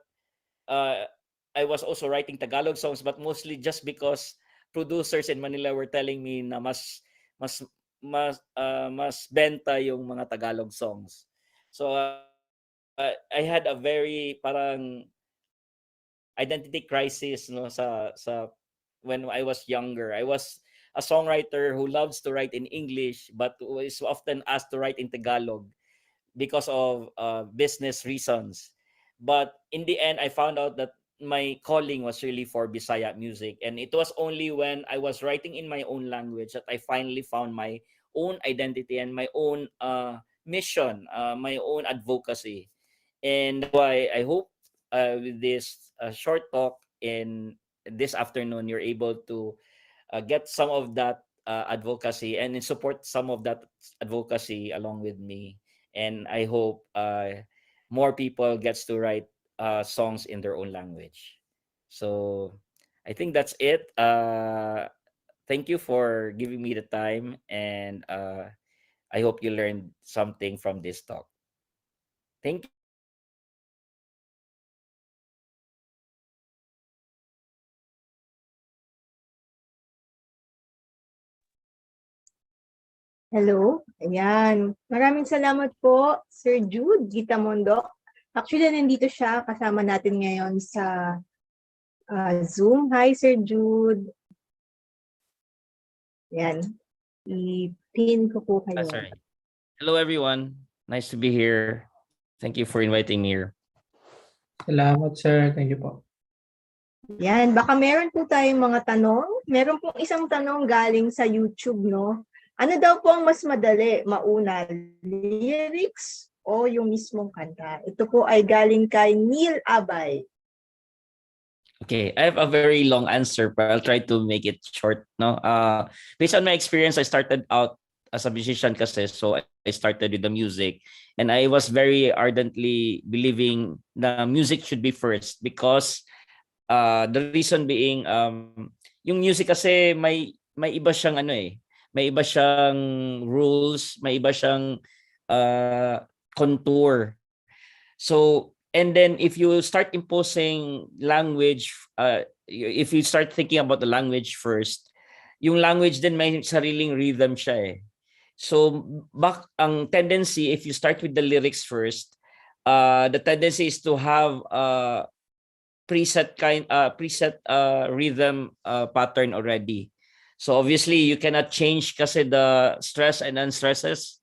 uh, I was also writing Tagalog songs, but mostly just because producers in Manila were telling me na mas mas benta yung mga Tagalog songs. So I had a very parang identity crisis, no, sa when I was younger. I was a songwriter who loves to write in English but is often asked to write in Tagalog because of business reasons. But in the end, I found out that my calling was really for Bisaya music, and it was only when I was writing in my own language that I finally found my own identity and my own mission, my own advocacy. And that's why I hope with this short talk in this afternoon, you're able to get some of that advocacy and support some of that advocacy along with me. And I hope more people gets to write songs in their own language. So I think that's it. Thank you for giving me the time, and I hope you learned something from this talk. Thank Hello. Ayan. Maraming salamat po, Sir Jude Gitamondok. Actually, nandito siya kasama natin ngayon sa Zoom. Hi, Sir Jude. Ayan. I-pin ko po kayo. Sorry. Hello, everyone. Nice to be here. Thank you for inviting me here. Salamat, sir. Thank you po. Yan, baka meron po tayong mga tanong. Meron pong isang tanong galing sa YouTube, no? Ano daw po ang mas madali, mauna, lyrics o yung mismong kanta? Ito po ay galing kay Neil Abay. Okay, I have a very long answer, but I'll try to make it short. No, based on my experience, I started out as a musician kasi, so I started with the music, and I was very ardently believing the music should be first because the reason being yung music kasi may iba siyang may iba siyang rules, may iba siyang contour. So, and then if you start imposing language, if you start thinking about the language first, yung language din may sariling rhythm siya eh. So, ang tendency, if you start with the lyrics first, the tendency is to have preset rhythm pattern already. So obviously you cannot change kasi the stress and unstresses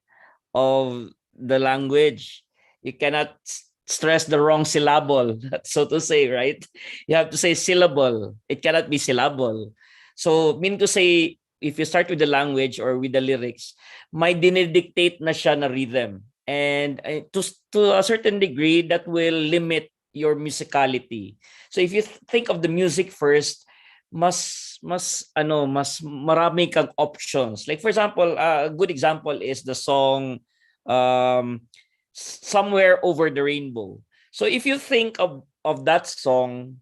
of the language. You cannot stress the wrong syllable, so to say, right? You have to say syllable. It cannot be syllable. So mean to say, if you start with the language or with the lyrics, may dinidictate na siya na rhythm. And to a certain degree, that will limit your musicality. So if you think of the music first, mas marami kang options. Like for example, a good example is the song Somewhere Over the Rainbow. So if you think of that song,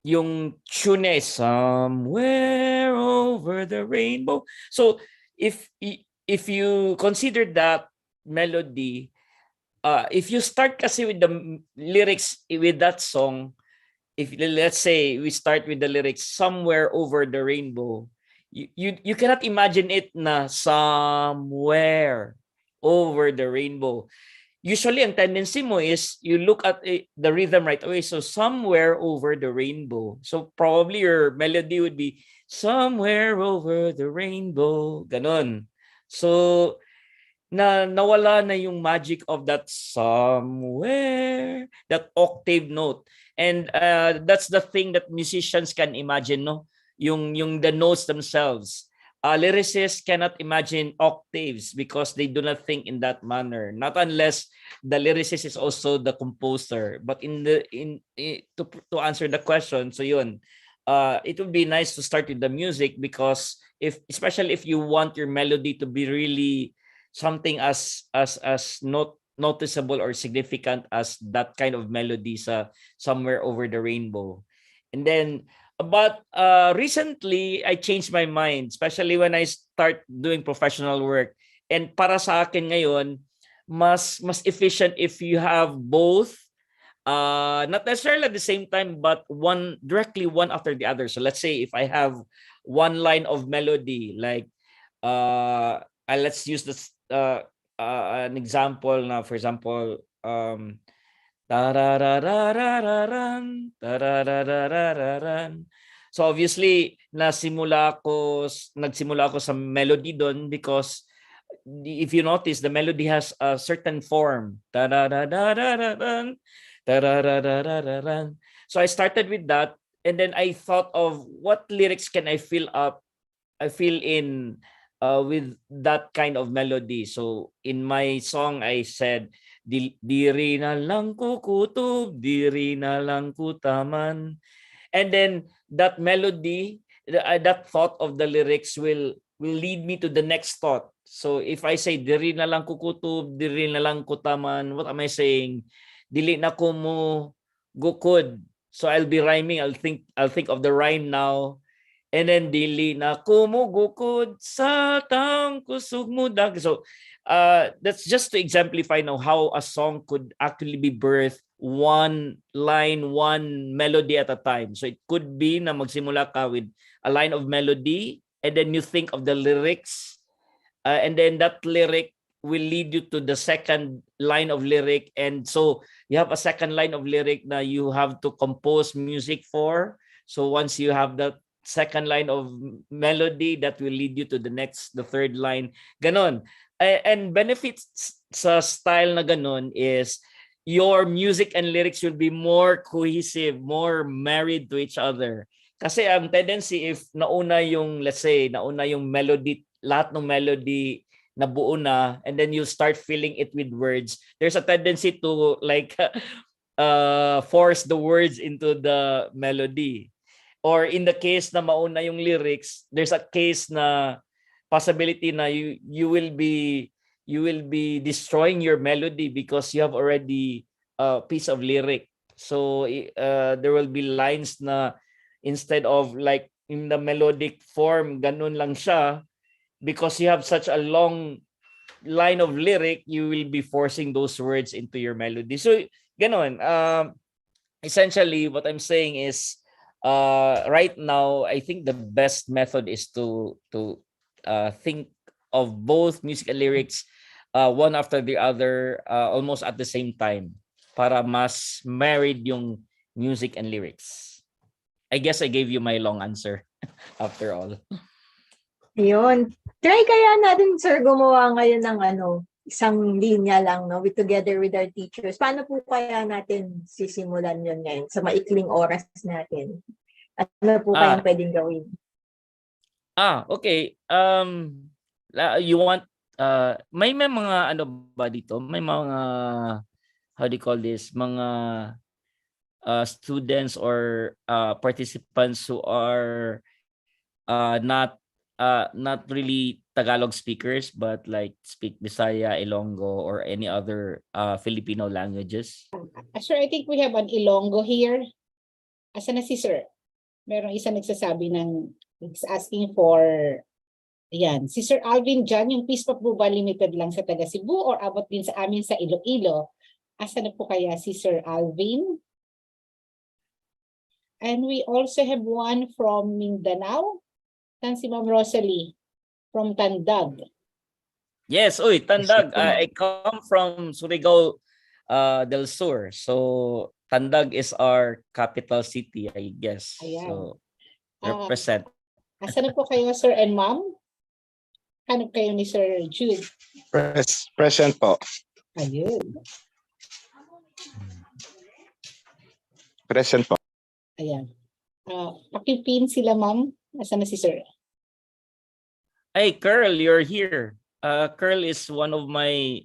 yung tune is Somewhere Over the Rainbow. So if you consider that melody, if you start kasi with the lyrics with that song, if let's say we start with the lyrics Somewhere Over the Rainbow, you cannot imagine it na somewhere over the rainbow. Usually ang tendency mo is you look at the rhythm right away. So somewhere over the rainbow. So probably your melody would be somewhere over the rainbow. Ganon. So nawala na yung magic of that somewhere, that octave note. And that's the thing that musicians can imagine, no? Yung the notes themselves. Lyricists cannot imagine octaves because they do not think in that manner. Not unless the lyricist is also the composer. But to answer the question, so yun, it would be nice to start with the music because especially if you want your melody to be really something as noticeable or significant as that kind of melody sa Somewhere Over the Rainbow. And then, but recently, I changed my mind, especially when I start doing professional work. And para sa akin ngayon, mas efficient if you have both, not necessarily at the same time, but one after the other. So let's say if I have one line of melody, like let's use this an example na, for example, tarararararan, tarararararan. So obviously, nagsimula ako sa melody doon because if you notice, the melody has a certain form. Tarararararan, tarararararan. So I started with that, and then I thought of what lyrics can I fill in with that kind of melody. So in my song, I said, diri na lang kukutob, diri na lang kutaman. And then that melody, that thought of the lyrics will lead me to the next thought. So if I say, diri na lang kukutob, diri na lang kutaman, what am I saying? Dili na ko mo gukod, So I'll be rhyming. I'll think of the rhyme now. And then dili na kumugukod sa tang kusog mo dag. So that's just to exemplify now how a song could actually be birthed one line, one melody at a time. So it could be na magsimula ka with a line of melody and then you think of the lyrics and then that lyric will lead you to the second line of lyric, and so you have a second line of lyric na you have to compose music for. So once you have that second line of melody, that will lead you to the third line, ganon. And benefits sa style na ganon is your music and lyrics will be more cohesive, more married to each other. Kasi ang tendency, if nauna yung, let's say, nauna yung melody, lahat ng melody nabuo na, and then you start filling it with words, there's a tendency to like force the words into the melody. Or in the case na mauna yung lyrics, there's a case na possibility na you will be destroying your melody because you have already a piece of lyric. So there will be lines na instead of like in the melodic form, ganun lang siya, because you have such a long line of lyric, you will be forcing those words into your melody. So ganon. Essentially, what I'm saying is, right now, I think the best method is to think of both music and lyrics one after the other, almost at the same time, para mas married yung music and lyrics. I guess I gave you my long answer after all. Ayun. Try kaya natin, sir, gumawa ngayon ng isang linya lang, no? Together with our teachers. Paano po kaya natin sisimulan yun ngayon sa maikling oras natin? Ano po kayang pwedeng gawin? Okay. You want, may mga ano ba dito? May mga, how do you call this? Mga students or participants who are not really Tagalog speakers, but like speak Bisaya, Ilonggo, or any other Filipino languages? Sir, I think we have an Ilonggo here. Asa na si sir? Merong isa nagsasabi ng, asking for, ayan, si Sir Alvin dyan, yung Peace Pop po ba limited lang sa taga Cebu or abot din sa amin sa Iloilo? Asa na po kaya si Sir Alvin? And we also have one from Mindanao. Tan si Ma'am Rosalie from Tandag. Yes, Tandag. I come from Surigao del Sur. So Tandag is our capital city, I guess. Ayan. So represent. Asa na po kayo, Sir and Ma'am? Hanap kayo ni Sir Jude. Present po. Ayun. Present po. Ayan. Pakipin sila, Ma'am. Asa na si Sir? Hey, Curl, you're here. Curl is one of my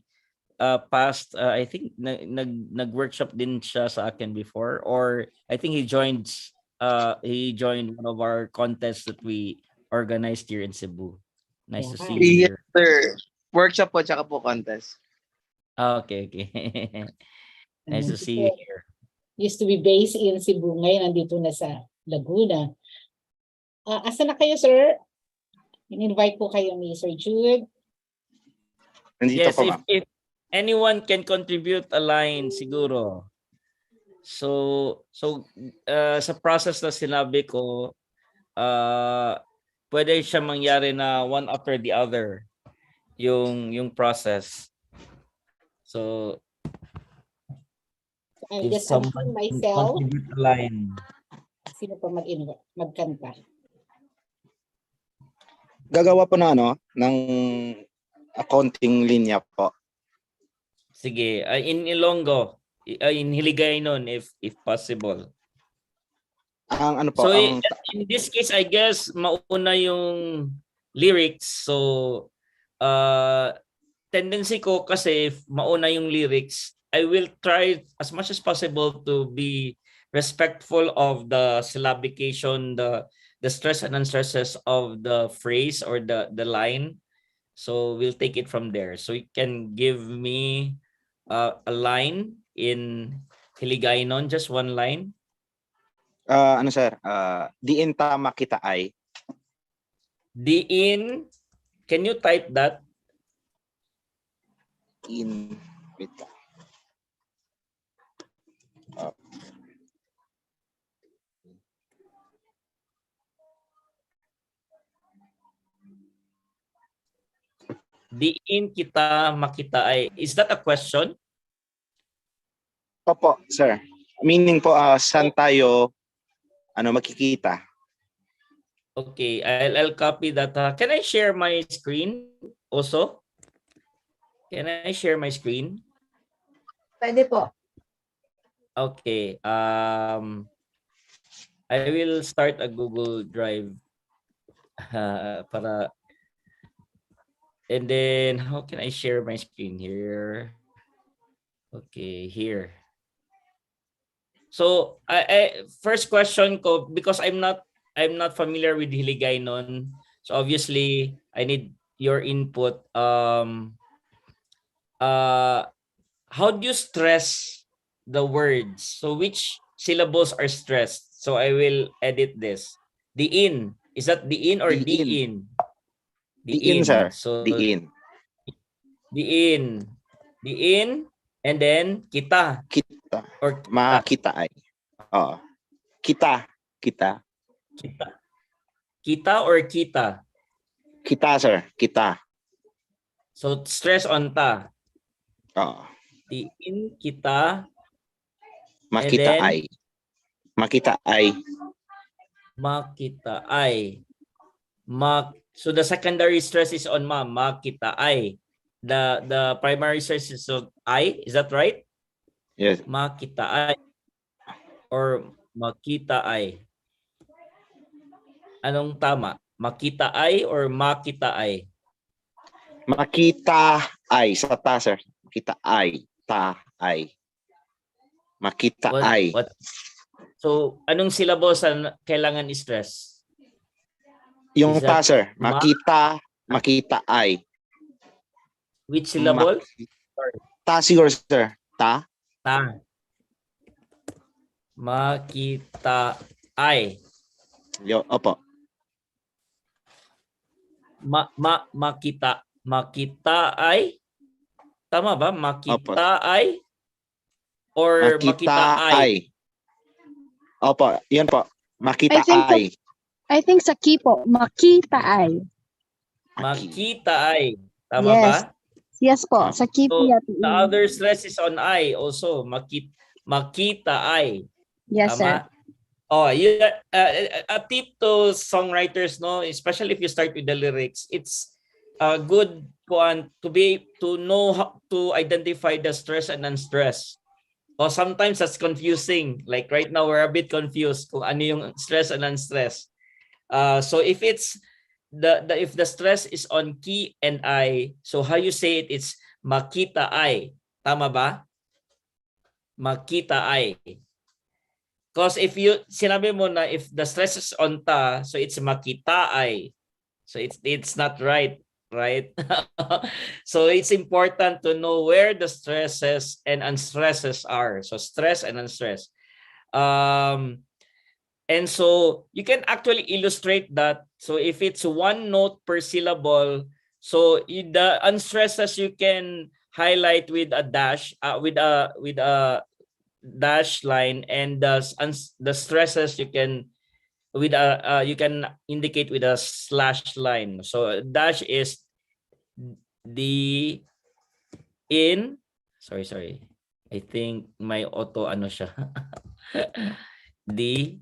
past, I think nag-workshop din siya sa akin before, or I think he joined one of our contests that we organized here in Cebu. Nice to see you here. Yes, sir. Workshop po, tsaka po contest. Okay. Nice to see you here. Used to be based in Cebu. Ngayon, nandito na sa Laguna. Asa na kayo, sir? In-invite po kayo ni Sir Jude. Nandito Yes, po, ma'am. if anyone can contribute a line, siguro. So sa process na sinabi ko, pwede siya mangyari na one after the other yung process. So I'm if just someone asking can myself. contribute a line. Sino pa magkanta? Gagawa po ng accounting linya po. Sige, in Ilonggo, in Hiligaynon if possible. Ang ano po, So ang in this case, I guess mauna yung lyrics. So tendency ko kasi if mauna yung lyrics, I will try as much as possible to be respectful of the syllabication, the stress and unstresses of the phrase or the line. So we'll take it from there. So you can give me a line in Hiligaynon, just one line. Ano sir? Diin tama kita ay. Diin, can you type that? In, wait. Diin kita makita ay. Is that a question? Opo, sir. Meaning po, saan tayo makikita? Okay, I'll copy that. Can I share my screen also? Can I share my screen? Pwede po. Okay. I will start a Google Drive para. And then how can I share my screen here? Okay, here. So I first question ko, because I'm not familiar with Hiligaynon. So obviously I need your input. How do you stress the words? So which syllables are stressed? So I will edit this. The in. Is that the in or the in? The Diin, sir. So Diin. the in. The in and then kita. Kita. Or kita. Makita ay. Oo. Kita. Kita. Kita. Kita or kita? Kita, sir. Kita. So stress on ta. Oo. The in kita. Makita and then, ay. Makita ay. Makita ay. So the secondary stress is on makita ay. The primary stress is on I. Is that right? Yes. Makita ay. Or makita ay. Anong tama? Makita ay or makita ay? Makita ay. Sa ta, sir. Makita ay. Ta ay. Makita ay. So, anong syllabus ang kailangan i-stress? Yung ta, sir. Makita. Makita ay. Which syllable? Ta siguro, sir. Ta. Ta. Makita ay. Opo. Makita. Makita ay. Tama ba? Makita ay. Or makita ay. Opo, yan po. Makita ay. I think sa ki po, makita ay. Makita ay. Tama yes. ba? Yes po, sa ki po. So, the other stress is on I also. Makita ay. Yes, Tama? sir. Oh, yeah. A tip to songwriters, no, especially if you start with the lyrics, it's good to know how to identify the stress and unstress. Or sometimes that's confusing. Like right now, we're a bit confused kung ano yung stress and unstress. So if it's if the stress is on ki and I, so how you say it? It's makita ay. Tama ba? Makita ay. Because if sinabi mo na if the stress is on ta, so it's makita ay. So it's not right. Right? So it's important to know where the stresses and unstresses are. So stress and unstress. And so you can actually illustrate that. So if it's one note per syllable, so the unstresses you can highlight with a dash, with a dash line, and the stresses you can you can indicate with a slash line. So dash is the in, sorry, I think my auto ano siya. the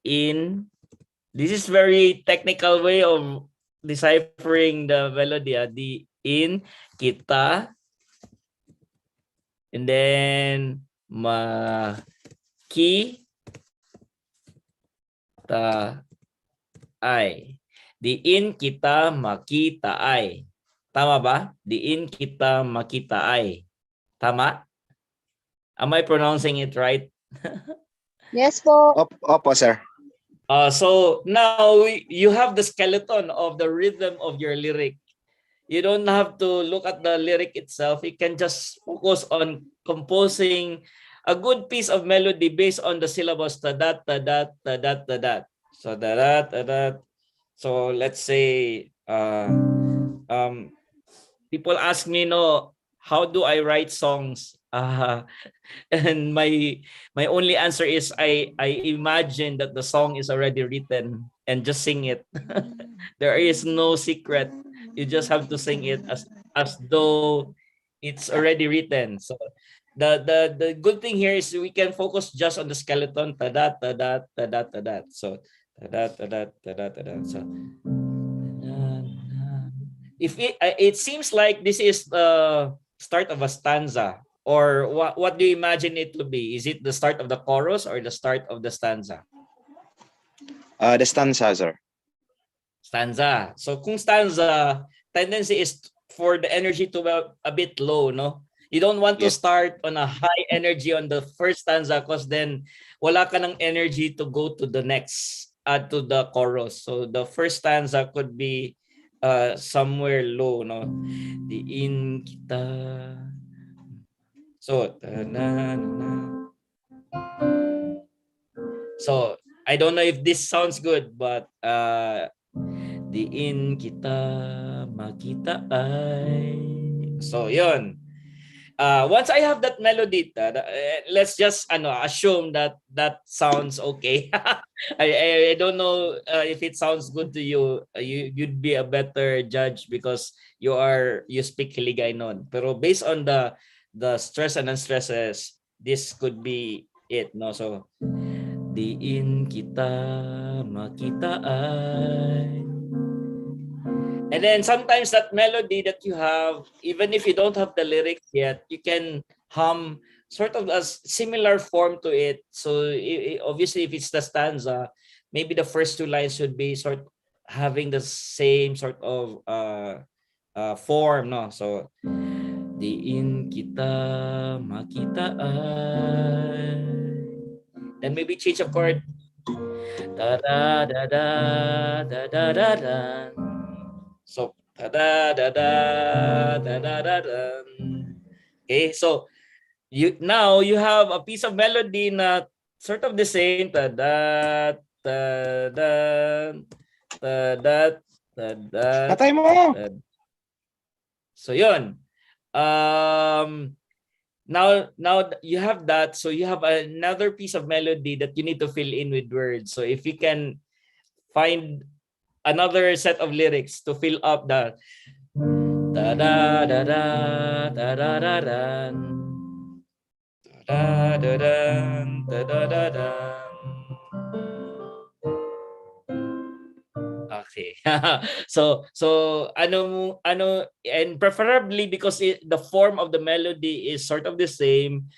in, this is very technical way of deciphering the melody. The in kita, and then ki ta ay. Diin kita makita ay. Tama ba? Diin kita makita ay. Tama? Am I pronouncing it right? Yes po. Opo, sir. So now you have the skeleton of the rhythm of your lyric. You don't have to look at the lyric itself. You can just focus on composing a good piece of melody based on the syllables tadat, tadat, tadat, tadat. So tadat, tadat. So let's say people ask me, no, how do I write songs? And my only answer is I imagine that the song is already written and just sing it. There is no secret. You just have to sing it as though it's already written. So the good thing here is we can focus just on the skeleton. Tadat, tadat, tadat, tadat. So tadat, tadat, tadat, tadat. So if it seems like this is the start of a stanza, or what do you imagine it to be? Is it the start of the chorus or the start of the stanza? The stanza, sir. Stanza. So kung stanza, tendency is for the energy to be a bit low, no? You don't want to start on a high energy on the first stanza because then wala ka ng energy to go to the next, to the chorus. So the first stanza could be somewhere low, no? Diin kita. So, so I don't know if this sounds good, but diin kita makita ay. So yun. Once I have that melody, let's just assume that that sounds okay. I don't know if it sounds good to you. You'd be a better judge because you speak Hiligaynon. Pero based on the stress and unstresses, this could be it, no? So diin kita makita ay. And then sometimes that melody that you have, even if you don't have the lyrics yet, you can hum sort of a similar form to it. So obviously if it's the stanza, maybe the first two lines should be sort having the same sort of form, no? So diin kita makita ay. Then maybe change of chord. Da da da da da da da da. So da da da da da da da da. Okay, so now you have a piece of melody na sort of the same. Ta da ta da ta da ta da. Patay mo! So yun. Now you have that, so you have another piece of melody that you need to fill in with words. So if you can find another set of lyrics to fill up the da da da da da da da da da da da da da da. Okay. So ano and preferably because the form of the melody is sort of the same,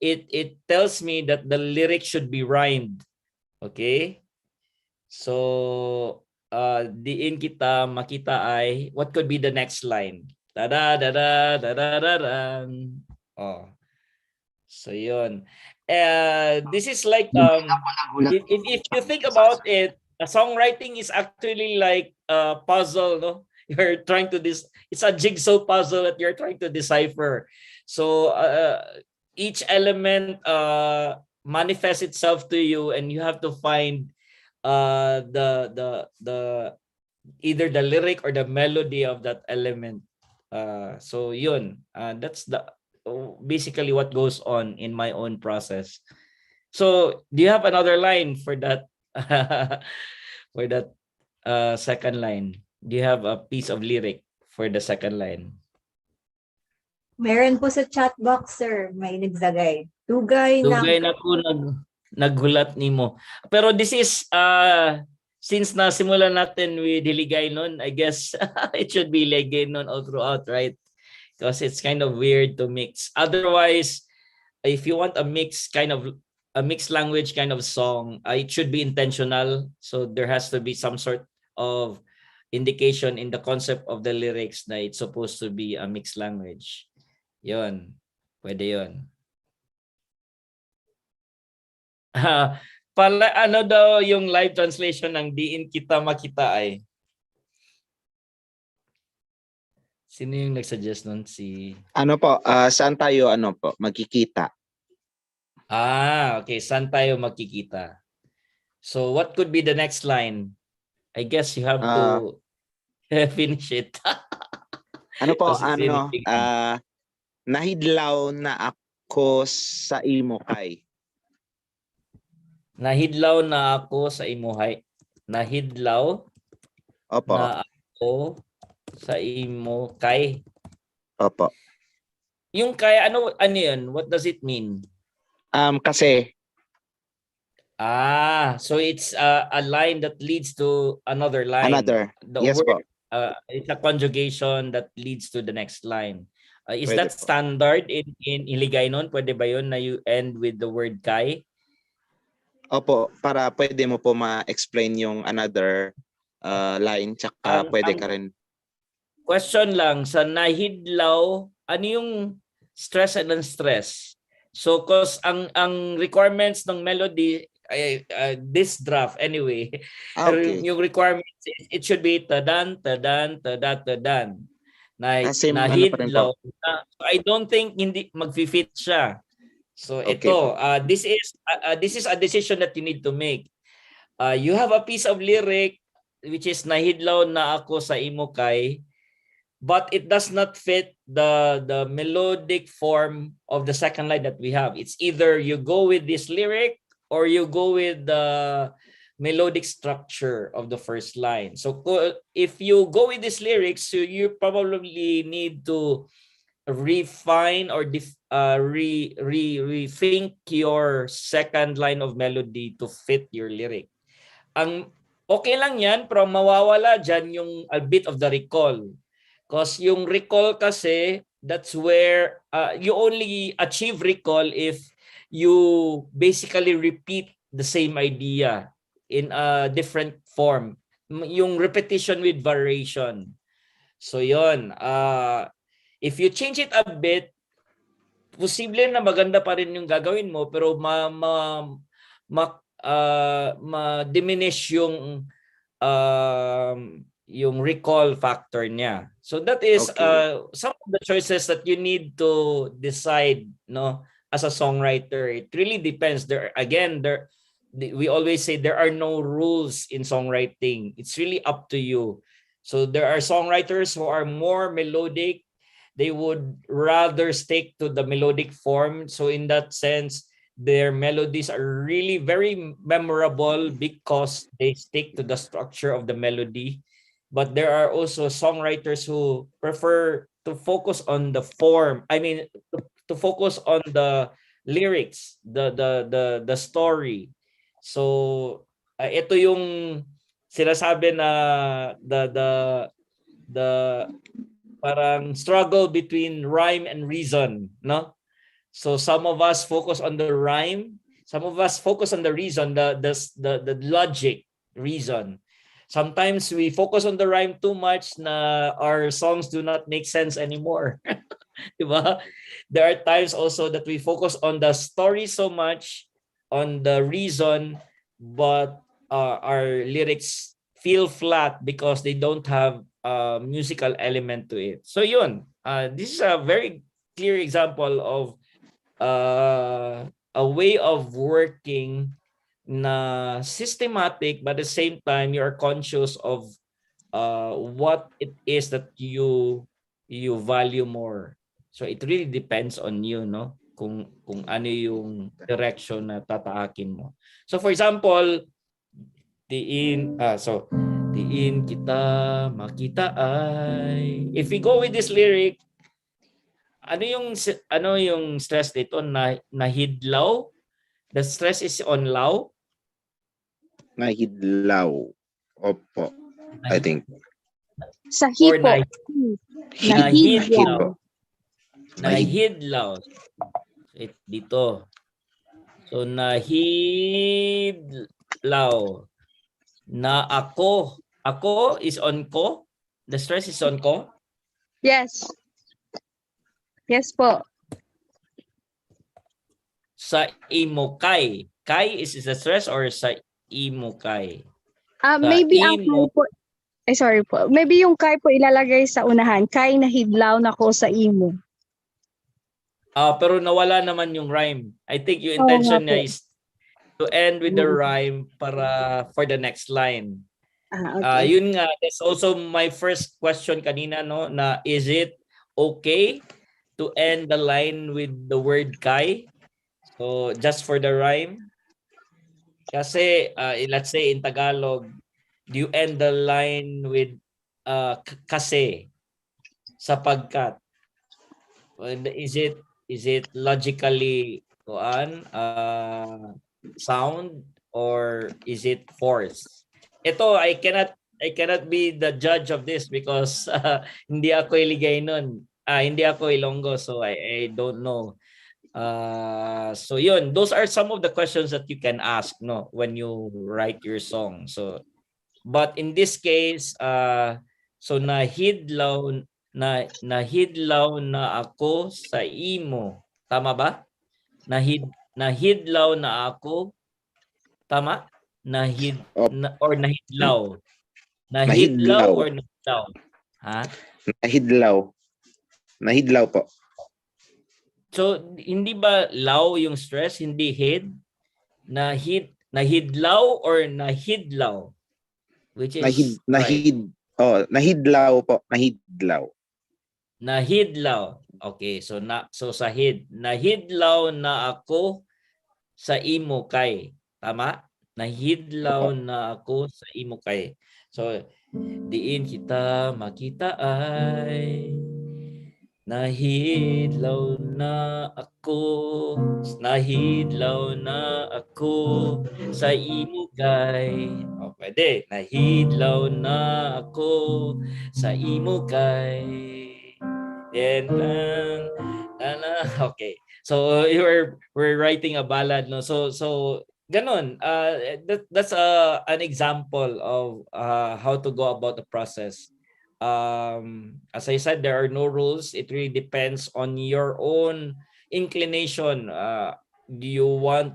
it tells me that the lyric should be rhymed. Okay? So diin kita makita ay, what could be the next line? Da da da da da da da da. Oh. So yun. This is like if you think about it, songwriting is actually like a puzzle, no? You're trying to it's a jigsaw puzzle that you're trying to decipher. So each element manifests itself to you, and you have to find the either the lyric or the melody of that element. So yun, that's basically what goes on in my own process. So do you have another line for that for that second line? Do you have a piece of lyric for the second line? Meron po sa chat box, sir. May nagsagay. Dugay na po naghulat nimo. Pero this is since nasimulan natin with Hiligaynon, I guess it should be Hiligaynon all throughout, right? Because it's kind of weird to mix. Otherwise, if you want a mixed language kind of song, it should be intentional. So there has to be some sort of indication in the concept of the lyrics na it's supposed to be a mixed language. Yun. Pwede yun. Pala, ano daw yung live translation ng diin kita makita ay? Sino yung nagsuggest nun? Si... Ano po, saan tayo magkikita? Okay. Saan tayo magkikita? So what could be the next line? I guess you have to finish it. Ano po, Kasi sinitig. nahidlaw na ako sa imo kay. Nahidlaw na ako sa imuhay. Nahidlaw Opo. na ako sa imo kay. Opo. Yung kay, ano yun? What does it mean? Kasi. So it's a line that leads to another line. Another. The Yes word, po. it's a conjugation that leads to the next line. Is Pwede that po. standard in Iligaynon? Pwede ba yun na you end with the word kay? Opo, para pwede mo po ma-explain yung another line, tsaka pwede ka rin. Question lang, sa nahidlaw, ano yung stress and unstress? So, cause ang requirements ng melody, this draft anyway, Okay. yung requirements, it should be tadan, tadan, tadan, tadan. Same ano pa rin Nahidlaw. po. I don't think hindi mag-fit siya. So Okay ito, po. this is a decision that you need to make. You have a piece of lyric which is nahidlaw na ako sa imo kay, but it does not fit the melodic form of the second line that we have. It's either you go with this lyric or you go with the melodic structure of the first line. So if you go with these lyrics, so you probably need to refine or rethink your second line of melody to fit your lyric. Ang okay lang yan, pero mawawala dyan yung a bit of the recall. Because yung recall kasi, that's where you only achieve recall if you basically repeat the same idea in a different form. Yung repetition with variation. So yon. If you change it a bit, posible na maganda pa rin yung gagawin mo, pero ma-diminish yung recall factor niya. So that is some of the choices that you need to decide, no, as a songwriter. It really depends. We always say there are no rules in songwriting. It's really up to you. So there are songwriters who are more melodic. They would rather stick to the melodic form. So in that sense, their melodies are really very memorable because they stick to the structure of the melody. But there are also songwriters who prefer to focus on the form. I mean, to focus on the lyrics, the story. So ito yung sinasabi na the parang struggle between rhyme and reason, no? So some of us focus on the rhyme, some of us focus on the reason, the logic reason. Sometimes we focus on the rhyme too much na our songs do not make sense anymore. Diba? There are times also that we focus on the story so much, on the reason, but our lyrics feel flat because they don't have a musical element to it. So yun, this is a very clear example of a way of working na systematic, but at the same time you are conscious of what it is that you value more. So it really depends on you, no? Kung ano yung direction na tataakin mo. So for example, diin kita makita ay. If we go with this lyric, ano yung stress dito na nahidlaw? The stress is on law. Nahidlaw. Opo. I think. Sa hipo. Nahidlaw. Nahidlaw. Dito. So nahidlaw. Na ako. Ako is on ko? The stress is on ko? Yes. Yes po. Sa imo kay. Kay is the stress or sa imo kay? Maybe ang kay po. Ay, sorry po. Maybe yung kay po ilalagay sa unahan. Kay nahidlaw na ko sa imo. Pero nawala naman yung rhyme. I think yung Oo nga intention po. niya is to end with the Mm. rhyme para for the next line. Okay. Yun nga, that's also my first question kanina, no, na is it okay to end the line with the word Kai? So just for the rhyme? Kasi let's say in Tagalog, you end the line with kasi, sapagkat. Is it logically sound or is it forced? Ito I cannot be the judge of this because hindi ako Iligay nun. Hindi ako Ilonggo, so I don't know. So yun, those are some of the questions that you can ask, no, when you write your song. So but in this case, so nahidlaw na ako sa imo. Tama ba? Nahidlaw na ako. Tama? Or nahidlaw. Nahidlaw Nahidlaw. or nahidlaw? Ha? Nahidlaw. Nahidlaw po. So hindi ba law yung stress, hindi hid? Nahidlaw or nahidlaw? Which is right? Nahidlaw po, nahidlaw. Nahidlaw. Okay, so nahidlaw na ako sa imo kay. Tama? Nahidlaw na ako sa imo kay. So diin kita makita ay nahidlaw na ako. Nahidlaw na ako sa imo kay. Pwede. Nahidlaw na ako sa imo kay. Okay. So we're writing a ballad, no. So ganon. That's an example of how to go about the process. As I said, there are no rules. It really depends on your own inclination. Do you want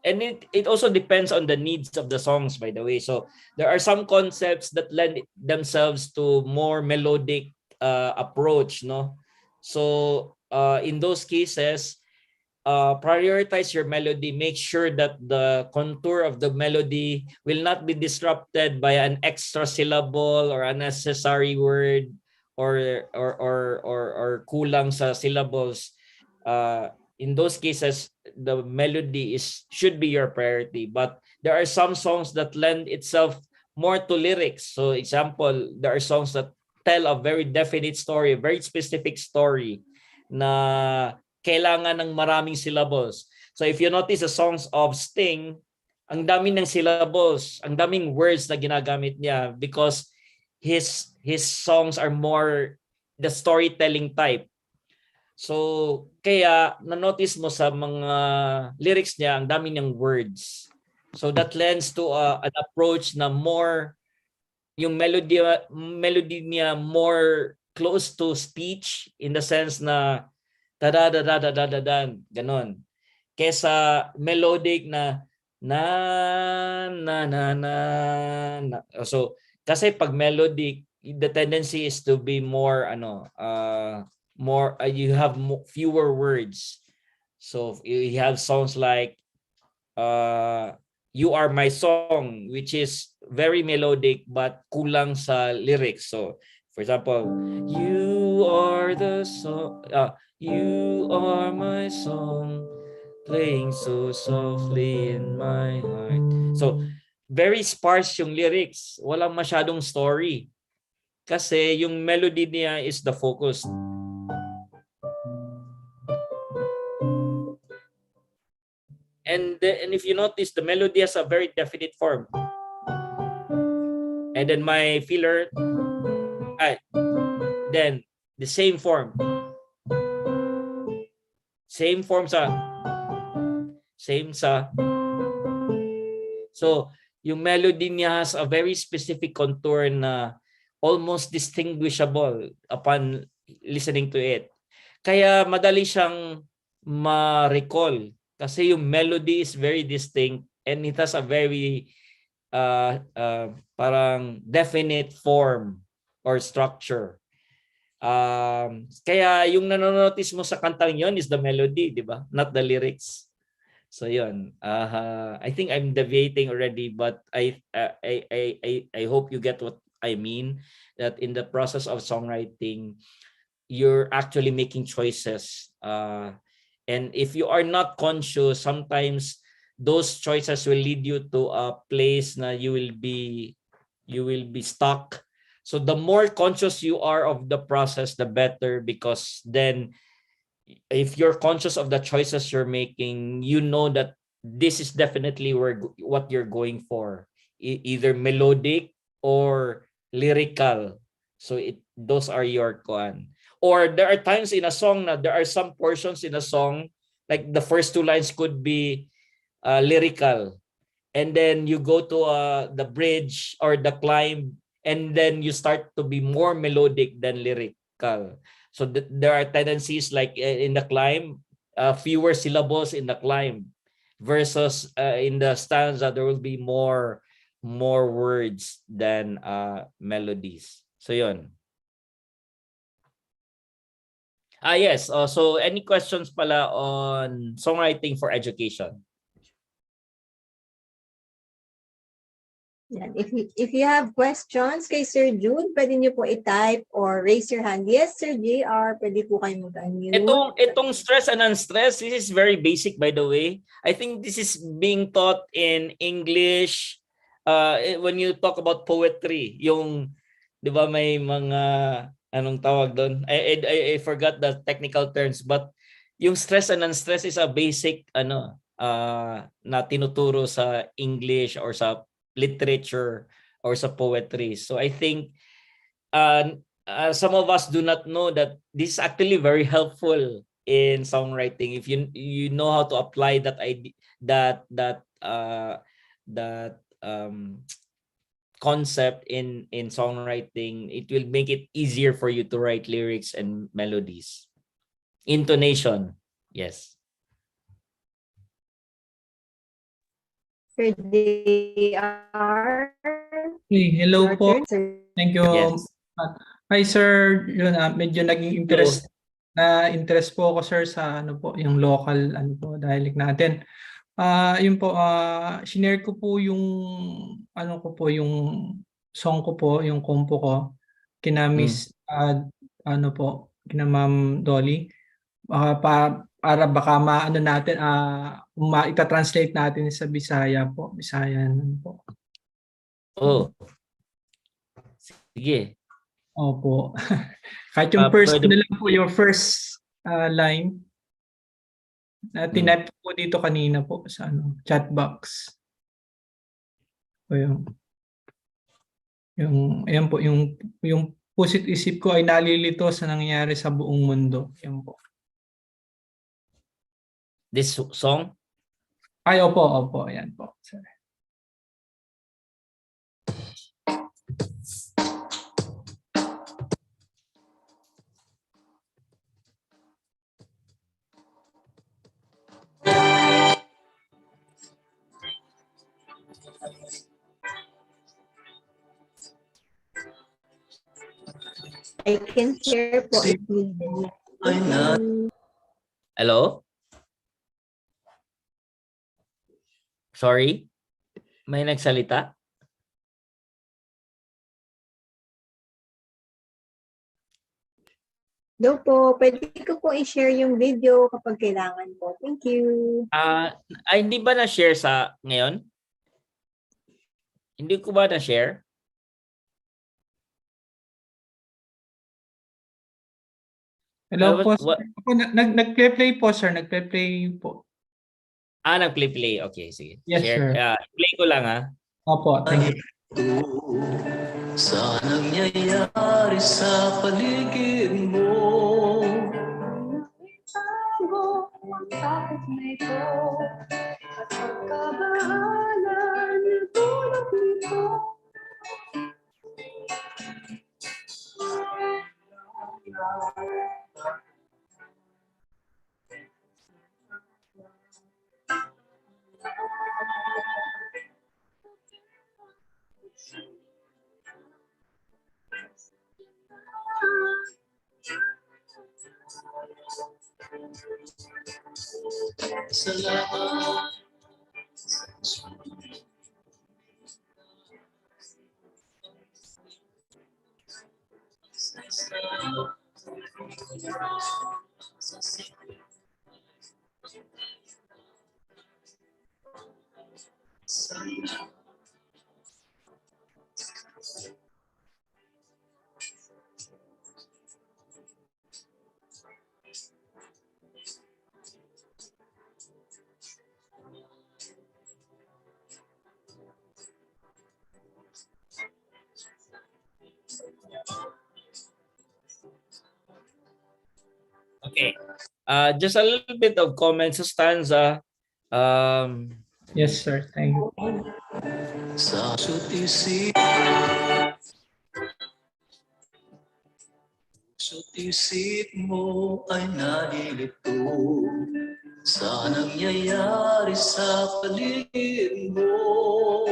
and it also depends on the needs of the songs, by the way. So there are some concepts that lend themselves to more melodic approach, no. So in those cases, prioritize your melody. Make sure that the contour of the melody will not be disrupted by an extra syllable or unnecessary word or kulang sa syllables. In those cases, the melody should be your priority. But there are some songs that lend itself more to lyrics. So example, there are songs that tell a very definite story, a very specific story na kailangan ng maraming syllables. So if you notice the songs of Sting, ang dami ng syllables, ang daming words na ginagamit niya because his songs are more the storytelling type. So kaya na-notice mo sa mga lyrics niya, ang dami niyang words. So that lends to an approach na more yung melody niya more close to speech in the sense na da-da-da-da-da-da-da, ganon. Kesa melodic na na. So kasi pag melodic, the tendency is to be more more you have fewer words. So you have songs like You Are My Song, which is very melodic but kulang sa lyrics. So for example, you are the song, you are my song, playing so softly in my heart. So very sparse yung lyrics, walang masyadong story. Kasi yung melody niya is the focus. And if you notice, the melody has a very definite form. And then my filler, then the same form. Same form sa. So, yung melody niya has a very specific contour na almost distinguishable upon listening to it. Kaya madali siyang ma-recall kasi yung melody is very distinct and it has a very parang definite form or structure. Kaya yung nanonotice mo sa kantang yon is the melody, di ba? Not the lyrics. So yun. I think I'm deviating already, but I hope you get what I mean. That in the process of songwriting, you're actually making choices. And if you are not conscious, sometimes those choices will lead you to a place na you will be stuck. So the more conscious you are of the process, the better, because then if you're conscious of the choices you're making, you know that this is definitely what you're going for, either melodic or lyrical. So those are your koan. Or there are times in a song na there are some portions in a song, like the first two lines could be lyrical, and then you go to the bridge or the climb, and then you start to be more melodic than lyrical. So there are tendencies like in the climb, fewer syllables in the climb, versus in the stanza there will be more words than melodies. So yun. Yes. So any questions pala on songwriting for education? Yan. If you have questions kay Sir Jude, pwede niyo po i-type or raise your hand. Yes, Sir JR, pwede po kayo mag-unmute. Itong stress and unstress, this is very basic, by the way. I think this is being taught in English when you talk about poetry. Yung, di ba, may mga, anong tawag doon? I forgot the technical terms, but yung stress and unstress is a basic na tinuturo sa English or sa literature or sa poetry. So I think some of us do not know that this is actually very helpful in songwriting. If you know how to apply that idea, that concept in songwriting, it will make it easier for you to write lyrics and melodies. Intonation, yes. Sir JR. Hey, hello Your po. turn, sir. Thank you. Yes. Hi sir, yun medyo naging interest po ako sir sa yung local dialect natin. Yun po, shinare ko po yung yung song ko po, yung compo ko kina Miss kina Ma'am Dolly. Para baka natin ita-translate natin sa Bisaya po. Bisayan po. Oh. Sige. Opo. Kahit yung first lang po, your first line na tinype po dito kanina po sa chat box. O ayan po, yung pusit isip ko ay nalilito sa nangyayari sa buong mundo. Yan po. This song? Ay, opo, ayan po. Sorry. I can share po if needed. Hello? Sorry? May nagsalita? Hello po, pwede ko po i-share yung video kapag kailangan po. Thank you. Hindi ba na-share sa ngayon? Hindi ko ba na-share? Hello po, sir. Nag-play po, sir. Nag-play po. Nag-play. Okay, sige. Yes, share. sir. Play ko lang, ha? Opo, thank you. Sa nangyayari sa paligid mo, itago ang takot na ito at pagkabahala na dulot nito. Okay. Just a little bit of comments sa stanza. Yes, sir. Thank you. Sa isip mo ay nalilito sa nangyayari sa paligid mo.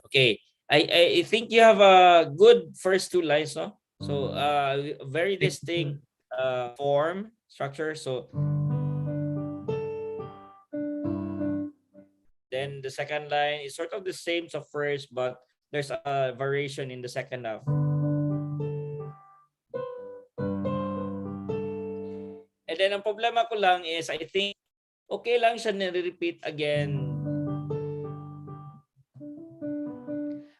Okay. I think you have a good first two lines, no? So very distinct form structure. So then the second line is sort of the same sa first, but there's a variation in the second half. And then ang problema ko lang is I think okay lang siya nire-repeat again.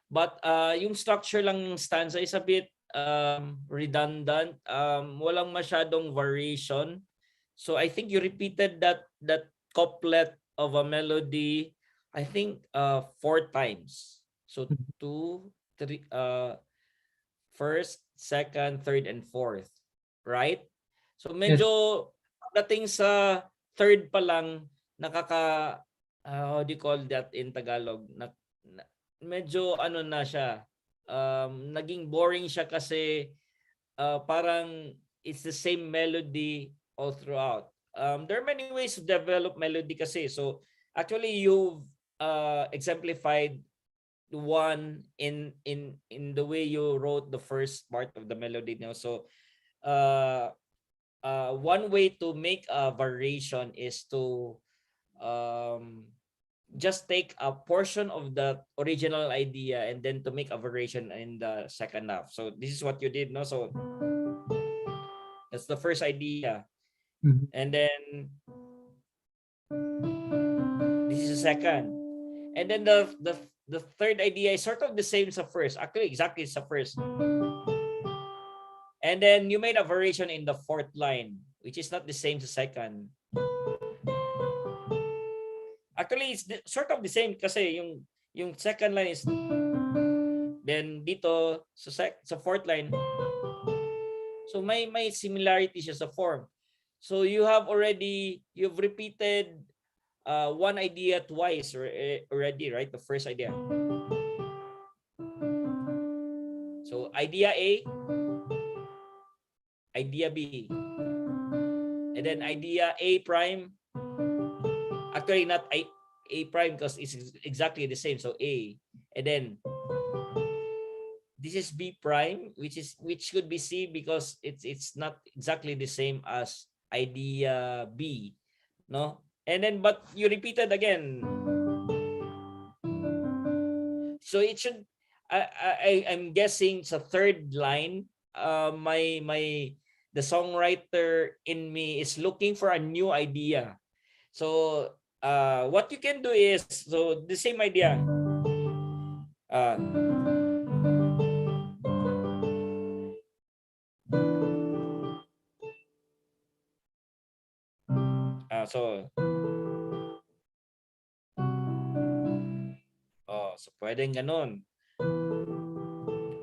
But yung structure lang ng stanza is a bit redundant. Walang masyadong variation. So I think you repeated that couplet of a melody, I think 4 times. So 2, 3, first, second, third, and fourth. Right? So medyo dating sa third pa lang how do you call that in Tagalog? Medyo ano na siya, naging boring siya kasi parang it's the same melody all throughout. There are many ways to develop melody kasi. So actually you've exemplified one in the way you wrote the first part of the melody now. So one way to make a variation is to just take a portion of the original idea and then to make a variation in the second half. So this is what you did, no? So that's the first idea. And then this is the second. And then the third idea is sort of the same as the first. Actually, exactly it's the first. And then you made a variation in the fourth line, which is not the same as the second. Actually, it's sort of the same kasi yung second line is then dito sa fourth line. So may similarity siya sa form. So you've repeated one idea twice already, right? The first idea. So idea A, idea B, and then idea A prime. Actually, not A prime because it's exactly the same. So A, and then this is B prime, which could be C because it's not exactly the same as idea B, no? And then but you repeated again. So it should. I'm guessing sa third line. The songwriter in me is looking for a new idea. So what you can do is the same idea. So pwedeng ganun.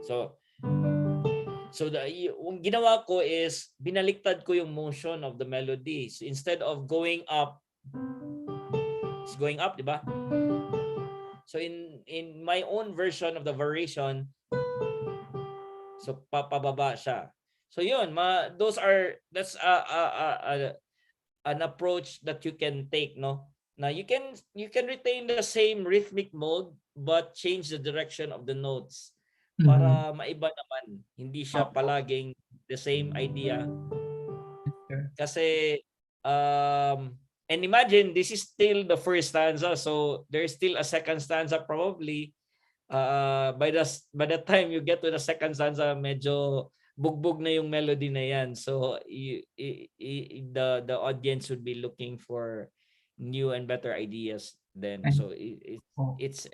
So yung ginawa ko is binaliktad ko yung motion of the melody. So instead of going up, it's going up, di ba? So in my own version of the variation, so pababa siya. So yun, that's an approach that you can take, no? Now you can retain the same rhythmic mode but change the direction of the notes para maiba naman. Hindi siya palaging the same idea. Kasi And imagine, this is still the first stanza, so there's still a second stanza probably. By the time you get to the second stanza, medyo bugbog na yung melody na yan. So the audience would be looking for new and better ideas then. So it's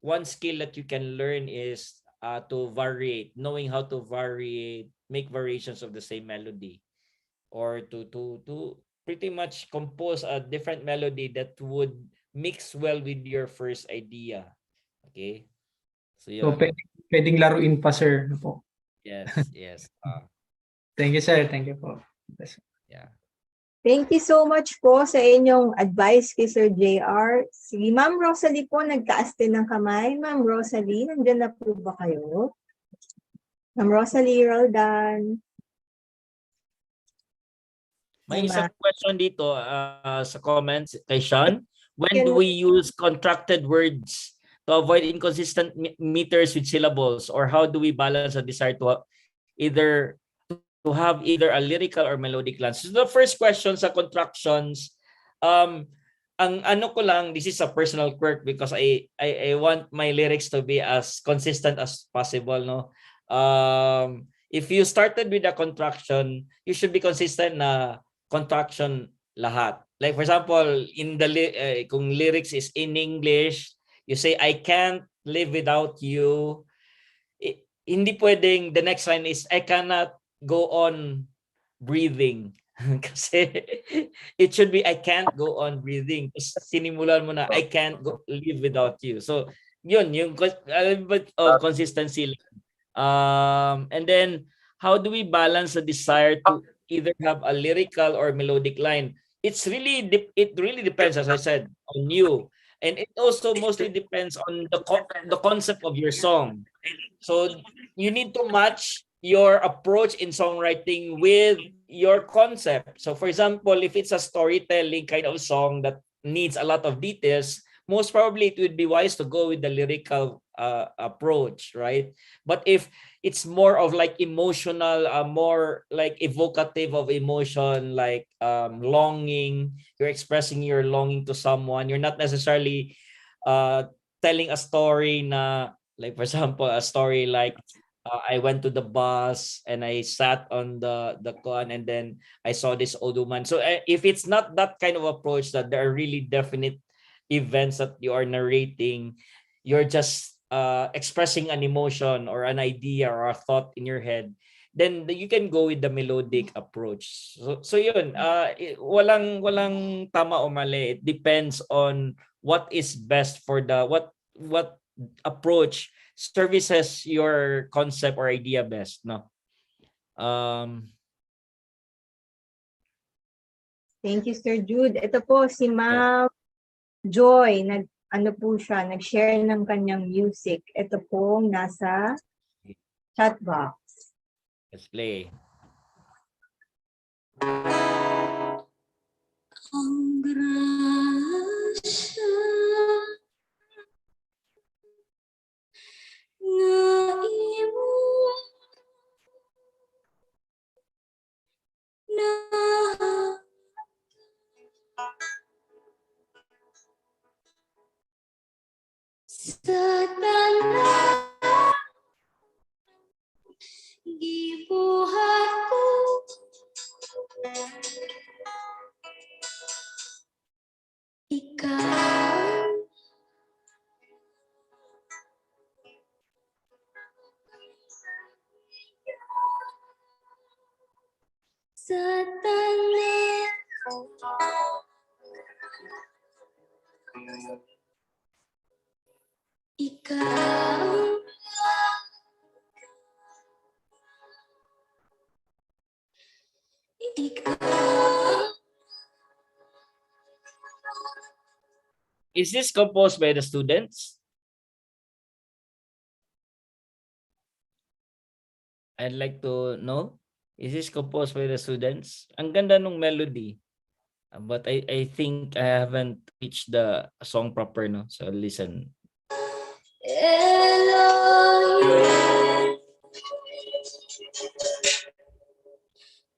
one skill that you can learn is to variate, knowing how to variate, make variations of the same melody, or to pretty much compose a different melody that would mix well with your first idea. Okay? So So, yun. pwedeng laruin pa, sir. Ano po? Yes. Thank you, sir. Thank you po. Yeah. Thank you so much po sa inyong advice kay Sir JR. Si Ma'am Rosalie po, nagtaas din ng kamay. Ma'am Rosalie, nandiyan na po ba kayo? Ma'am Rosalie Roldan. May isang question dito sa comments kay Sean. When do we use contracted words to avoid inconsistent meters with syllables, or how do we balance a desire to have either a lyrical or melodic lines? So the first question sa contractions, ang ano ko lang, this is a personal quirk because I want my lyrics to be as consistent as possible, no? If you started with a contraction, you should be consistent na contraction lahat. Like for example, in the kung lyrics is in English, you say I can't live without you. Hindi pwedeng the next line is I cannot go on breathing. Kasi it should be I can't go on breathing. Sinimulan mo na I can't live without you. So yun yung bit of consistency. And then how do we balance the desire to either have a lyrical or melodic line? It really depends, as I said, on you, and it also mostly depends on the concept of your song. So you need to match your approach in songwriting with your concept. So for example, if it's a storytelling kind of song that needs a lot of details, most probably it would be wise to go with the lyrical approach, right? But if it's more of like emotional, more like evocative of emotion, like longing, you're expressing your longing to someone, you're not necessarily telling a story na, like for example, a story like I went to the bus and I sat on the con and then I saw this old woman. So if it's not that kind of approach, that there are really definite events that you are narrating, you're just expressing an emotion or an idea or a thought in your head, then you can go with the melodic approach. So yun, walang tama o mali. It depends on what is best for the what approach services your concept or idea best, no? Thank you, Sir Jude. Ito po si Ma'am Joy, nag-share ng kanyang music. Ito po nasa chat box. Let's play. Ang grasya nga imo na sa tanan gibuhat ko ikaw sa tanan ikaw Is this composed by the students? I'd like to know. Is this composed by the students? Ang ganda nung melody. But I think I haven't reached the song proper, no? So listen. Elohim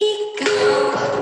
ikaw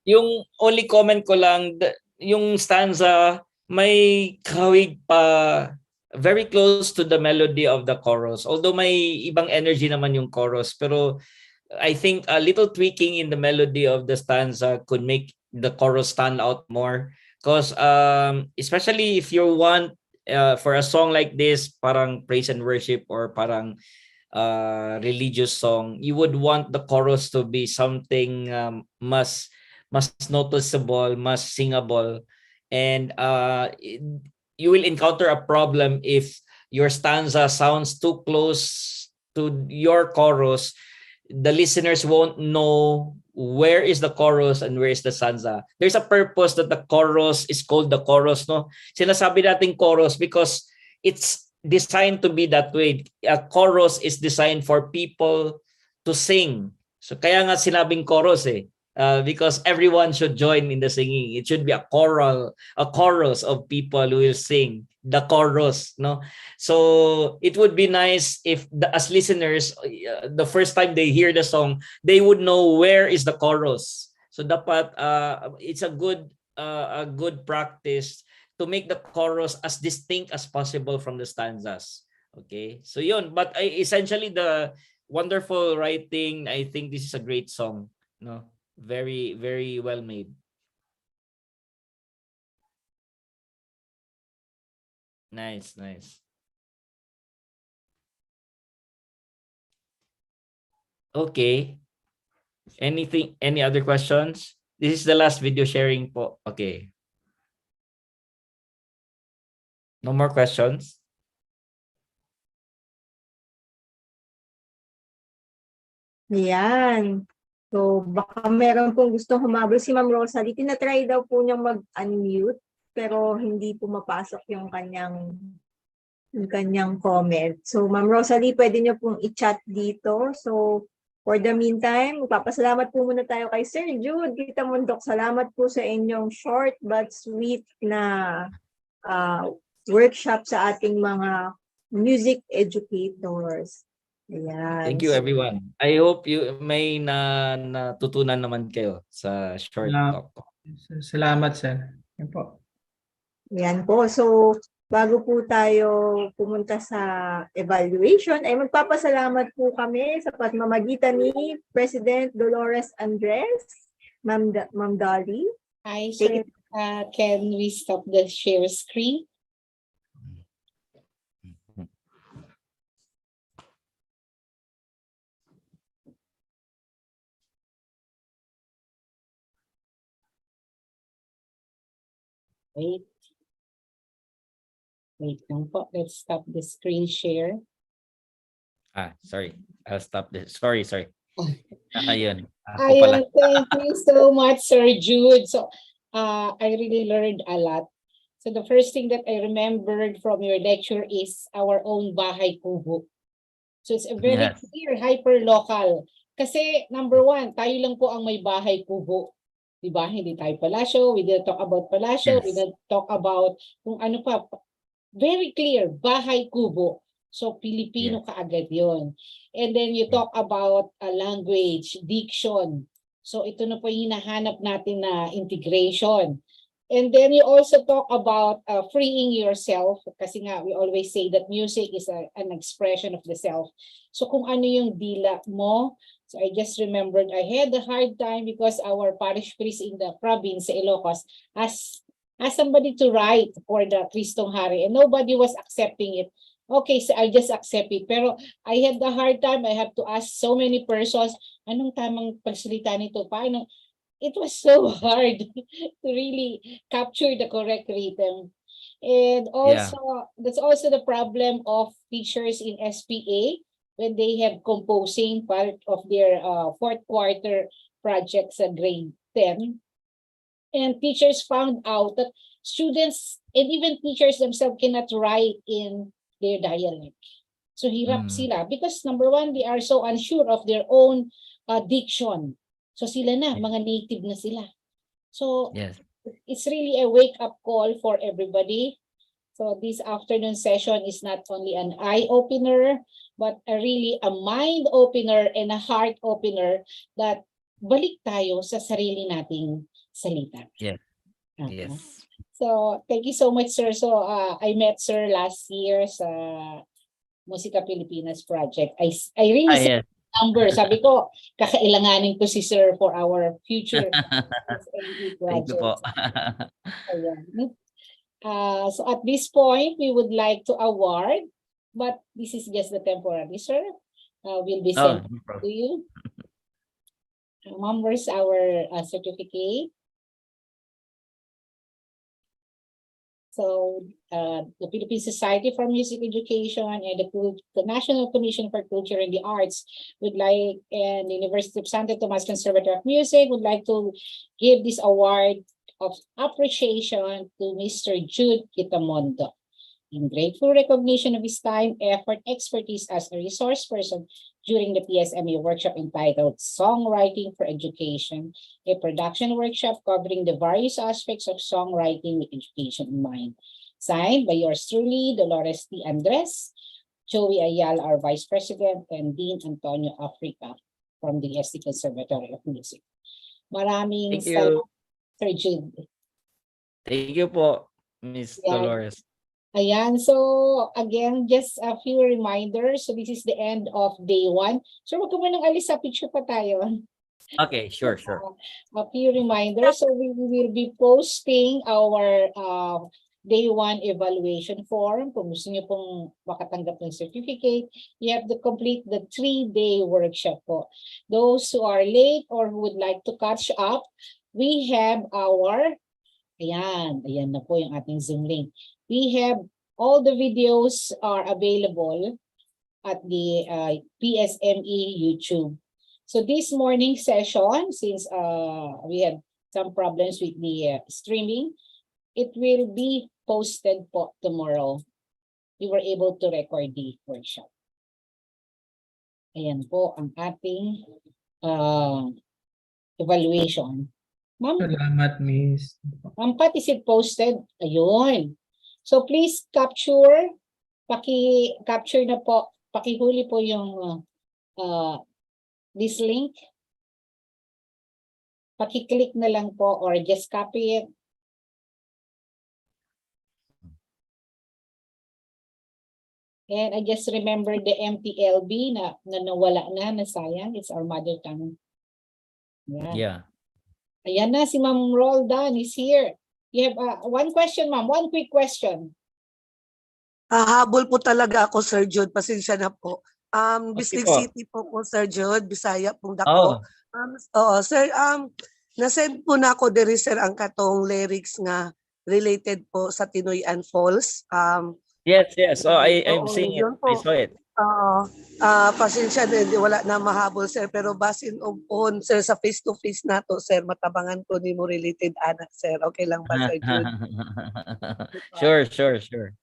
Yung only comment ko lang, yung stanza, may kahawig pa very close to the melody of the chorus. Although may ibang energy naman yung chorus, pero I think a little tweaking in the melody of the stanza could make the chorus stand out more. Because especially if you want for a song like this, parang praise and worship or parang religious song, you would want the chorus to be something mas noticeable, mas singable, and you will encounter a problem if your stanza sounds too close to your chorus. The listeners won't know where is the chorus and where is the stanza. There's a purpose that the chorus is called the chorus, no? Sinasabi natin chorus because it's designed to be that way. A chorus is designed for people to sing. So kaya nga sinabing chorus because everyone should join in the singing. It should be a chorus of people who will sing the chorus, no? So it would be nice if as listeners, the first time they hear the song, they would know where is the chorus. So dapat it's a good practice to make the chorus as distinct as possible from the stanzas. Okay, so yun. But essentially the wonderful writing, I think this is a great song. No, very, very well made. Nice, nice. Okay. Any other questions? This is the last video sharing po. Okay. No more questions? Ayan. So, baka meron pong gustong humabol si Ma'am Rosalie. Tinatry daw po niyang mag-unmute, pero hindi pumapasok yung kanyang comment. So, Ma'am Rosalie, pwede niyo pong i-chat dito. So, for the meantime, magpapasalamat po muna tayo kay Sir Jude Gita Mundok. Salamat po sa inyong short but sweet na workshop sa ating mga music educators. Ayan. Thank you, everyone. I hope you may natutunan naman kayo sa short talk. Salamat, sir. Yan po. Yan po. So, bago po tayo pumunta sa evaluation, ay magpapasalamat po kami sa pamamagitan ni President Dolores Andres, Ma'am Dolly. Hi, sir. Can we stop the share screen? Wait. Wait lang po. Let's stop the screen share. Sorry. I'll stop this. Sorry. Ayun. Ayun, thank you so much, Sir Jude. So, I really learned a lot. So, the first thing that I remembered from your lecture is our own bahay kubo. So, it's a very clear, hyper-local. Kasi, number one, tayo lang po ang may bahay kubo. Diba? Hindi tayo palasyo. We didn't talk about palasyo. We didn't talk about kung ano pa. Very clear, bahay kubo. So, Filipino kaagad yon. And then you talk about language, diction. So, ito na po yung hinahanap natin na integration. And then you also talk about freeing yourself. Kasi nga, we always say that music is an expression of the self. So kung ano yung dila mo, so I just remembered I had a hard time because our parish priest in the province, sa Ilocos, asked somebody to write for the Kristong Hari and nobody was accepting it. Okay, so I'll just accept it. Pero I had a hard time. I have to ask so many persons, anong tamang pagsalita nito? Paano? It was so hard to really capture the correct rhythm. And also, that's also the problem of teachers in SPA when they have composing part of their fourth quarter projects at grade 10. And teachers found out that students and even teachers themselves cannot write in their dialect. So hirap sila because number one, they are so unsure of their own diction. So sila na, mga native na sila. So it's really a wake-up call for everybody. So this afternoon session is not only an eye-opener, but really a mind-opener and a heart-opener that balik tayo sa sarili nating salita. Yes. Okay. So thank you so much, sir. So I met sir last year sa Musika Pilipinas project. I really said number. Sabi ko, kakailanganin ko si sir for our future SME Thank you po. projects. Ayan. So at this point, we would like to award, but this is just the temporary, sir. Will be sent to you. Ma'am, where's our certificate? So the Philippine Society for Music Education and the National Commission for Culture and the Arts would like, and the University of Santo Tomas Conservatory of Music would like to give this award of appreciation to Mr. Jude Kitamondo in grateful recognition of his time, effort, expertise as a resource person during the PSME workshop entitled Songwriting for Education, a production workshop covering the various aspects of songwriting with education in mind. Signed by yours truly, Dolores T. Andres, Joey Ayala, our Vice President, and Dean Antonio Africa from the ST Conservatory of Music. Maraming Thank you. Sir Jude. Thank you po, Miss Dolores. Ayan, so again, just a few reminders. So this is the end of day 1. So wag ka munang alis sa picture pa tayo. Okay, sure. A few reminders. So we will be posting our day 1 evaluation form. Kung gusto niyo pong makatanggap ng certificate, you have to complete the 3-day workshop po. Those who are late or who would like to catch up, we have our, ayan na po yung ating Zoom link. We have all the videos are available at the PSME YouTube. So this morning session, since we had some problems with the streaming, it will be posted po tomorrow. We were able to record the workshop. Ayan po ang ating evaluation. Ma'am, Salamat, Miss. Ma'am Pat, is it posted? Ayun. So please capture, paki-capture na po, pakihuli po yung this link. Paki-click na lang po or just copy it. And I just remember the MTLB na nawala na sayang. It's our mother tongue. Yeah. Ayan na, si Ma'am Roldan is here. You have one question, ma'am. One quick question. Habol po talaga ako, Sir Jude. Pasensya na po. Bislig City po Sir Jude. Bisaya pong dako. Sir, nasend po na ako diri, sir, ang katong lyrics nga related po sa Tinoyan Falls. Yes. I'm seeing it. I saw it. Pasensya din, wala na mahabol, sir. Pero basin on, sir, sa face-to-face na to, sir, matabangan ko ni mo related anak, sir. Okay lang ba, Sir Jude? Sure.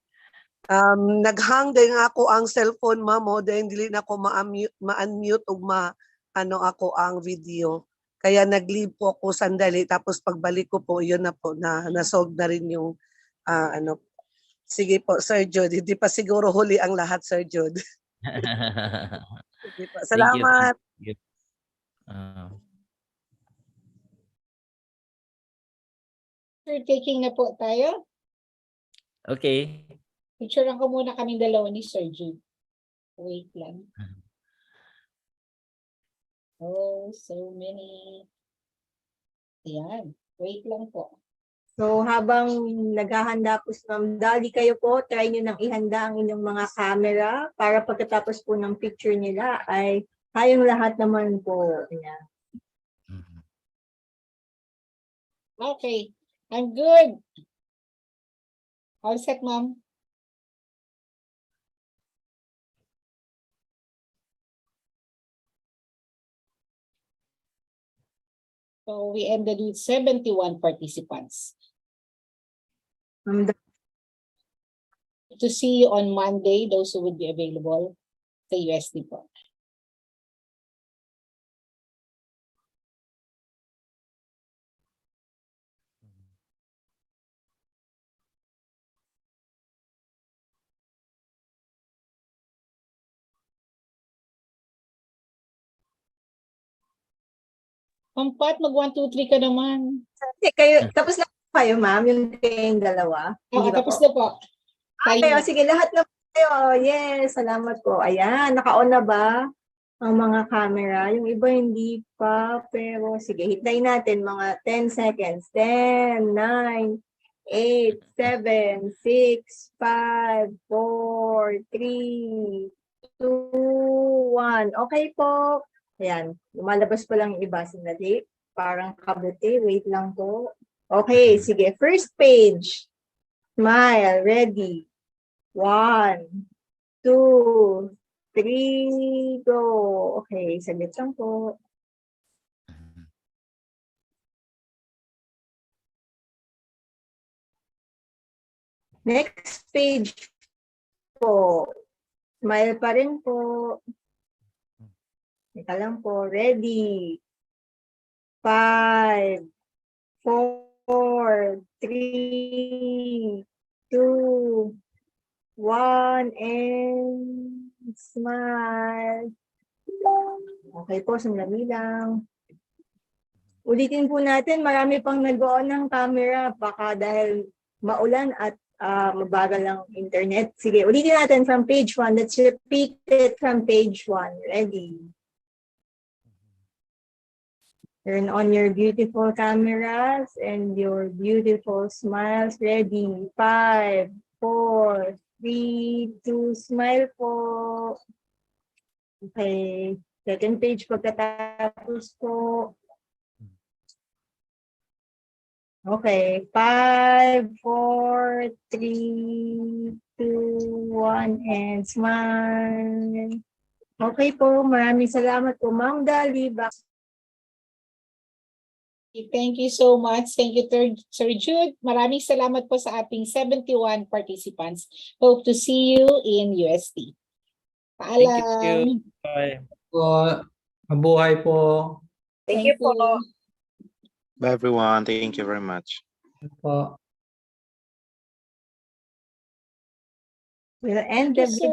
Naghang din ako ang cellphone, ma'am, dahil hindi na ako ma-unmute o ako ang video. Kaya nag-leave po ako sandali. Tapos pagbalik ko po, yun na po, na-solve na rin yung Sige po, Sir Jude. Hindi pa siguro huli ang lahat, Sir Jude. Sige po. Salamat. Thank you. Sir, taking na po tayo. Okay. Picturean ko muna kaming dalawa ni Sir Jude. Wait lang. Oh, so many. Ayan. Wait lang po. So habang naghahanda po si Ma'am Dali, kayo po, try nyo nang ihanda ang inyong mga camera para pagkatapos po ng picture nila ay kayong lahat naman po. Ayan. Okay. I'm good. All set, ma'am. So we ended with 71 participants. To see you on Monday, those who would be available, the USD po. Pampat, mag 1, 2, 3 ka naman. Kayo, tapos na po kayo, ma'am, yung kayong dalawa? Oo, Hindi ba tapos po? na po. Okay, o sige, lahat na po kayo. Yes, salamat po. Ayan, naka-on na ba ang mga camera? Yung iba hindi pa, pero sige, hitay natin mga 10 seconds. 10, 9, 8, 7, 6, 5, 4, 3, 2, 1. Okay po. Ayan, lumalabas pa lang yung iba. Sandali. Parang kabuti. Wait lang po. Okay, sige. First page. Smile. Ready. 1, 2, 3, go. Okay, saglit lang po. Next page po. Smile pa rin po. Teka lang po. Ready. 5, 4, 3, 2, 1, and smile. Okay po, sandali lang. Ulitin po natin, marami pang nag-on ng camera. Baka dahil maulan at mabagal lang internet. Sige, ulitin natin from page 1. Let's repeat it from page 1. Ready? Turn on your beautiful cameras and your beautiful smiles. Ready? 5, 4, 3, 2, smile po. Okay. Second page pagkatapos po. Okay. 5, 4, 3, 2, 1, and smile. Okay po. Maraming salamat po, Ma'am Dali. Thank you so much. Thank you, Sir Jude. Maraming salamat po sa ating 71 participants. Hope to see you in UST. Paalam. Thank you. Bye. Po, mabuhay po. Thank you po. Bye everyone. Thank you very much. Po. We'll end Thank you, the sir.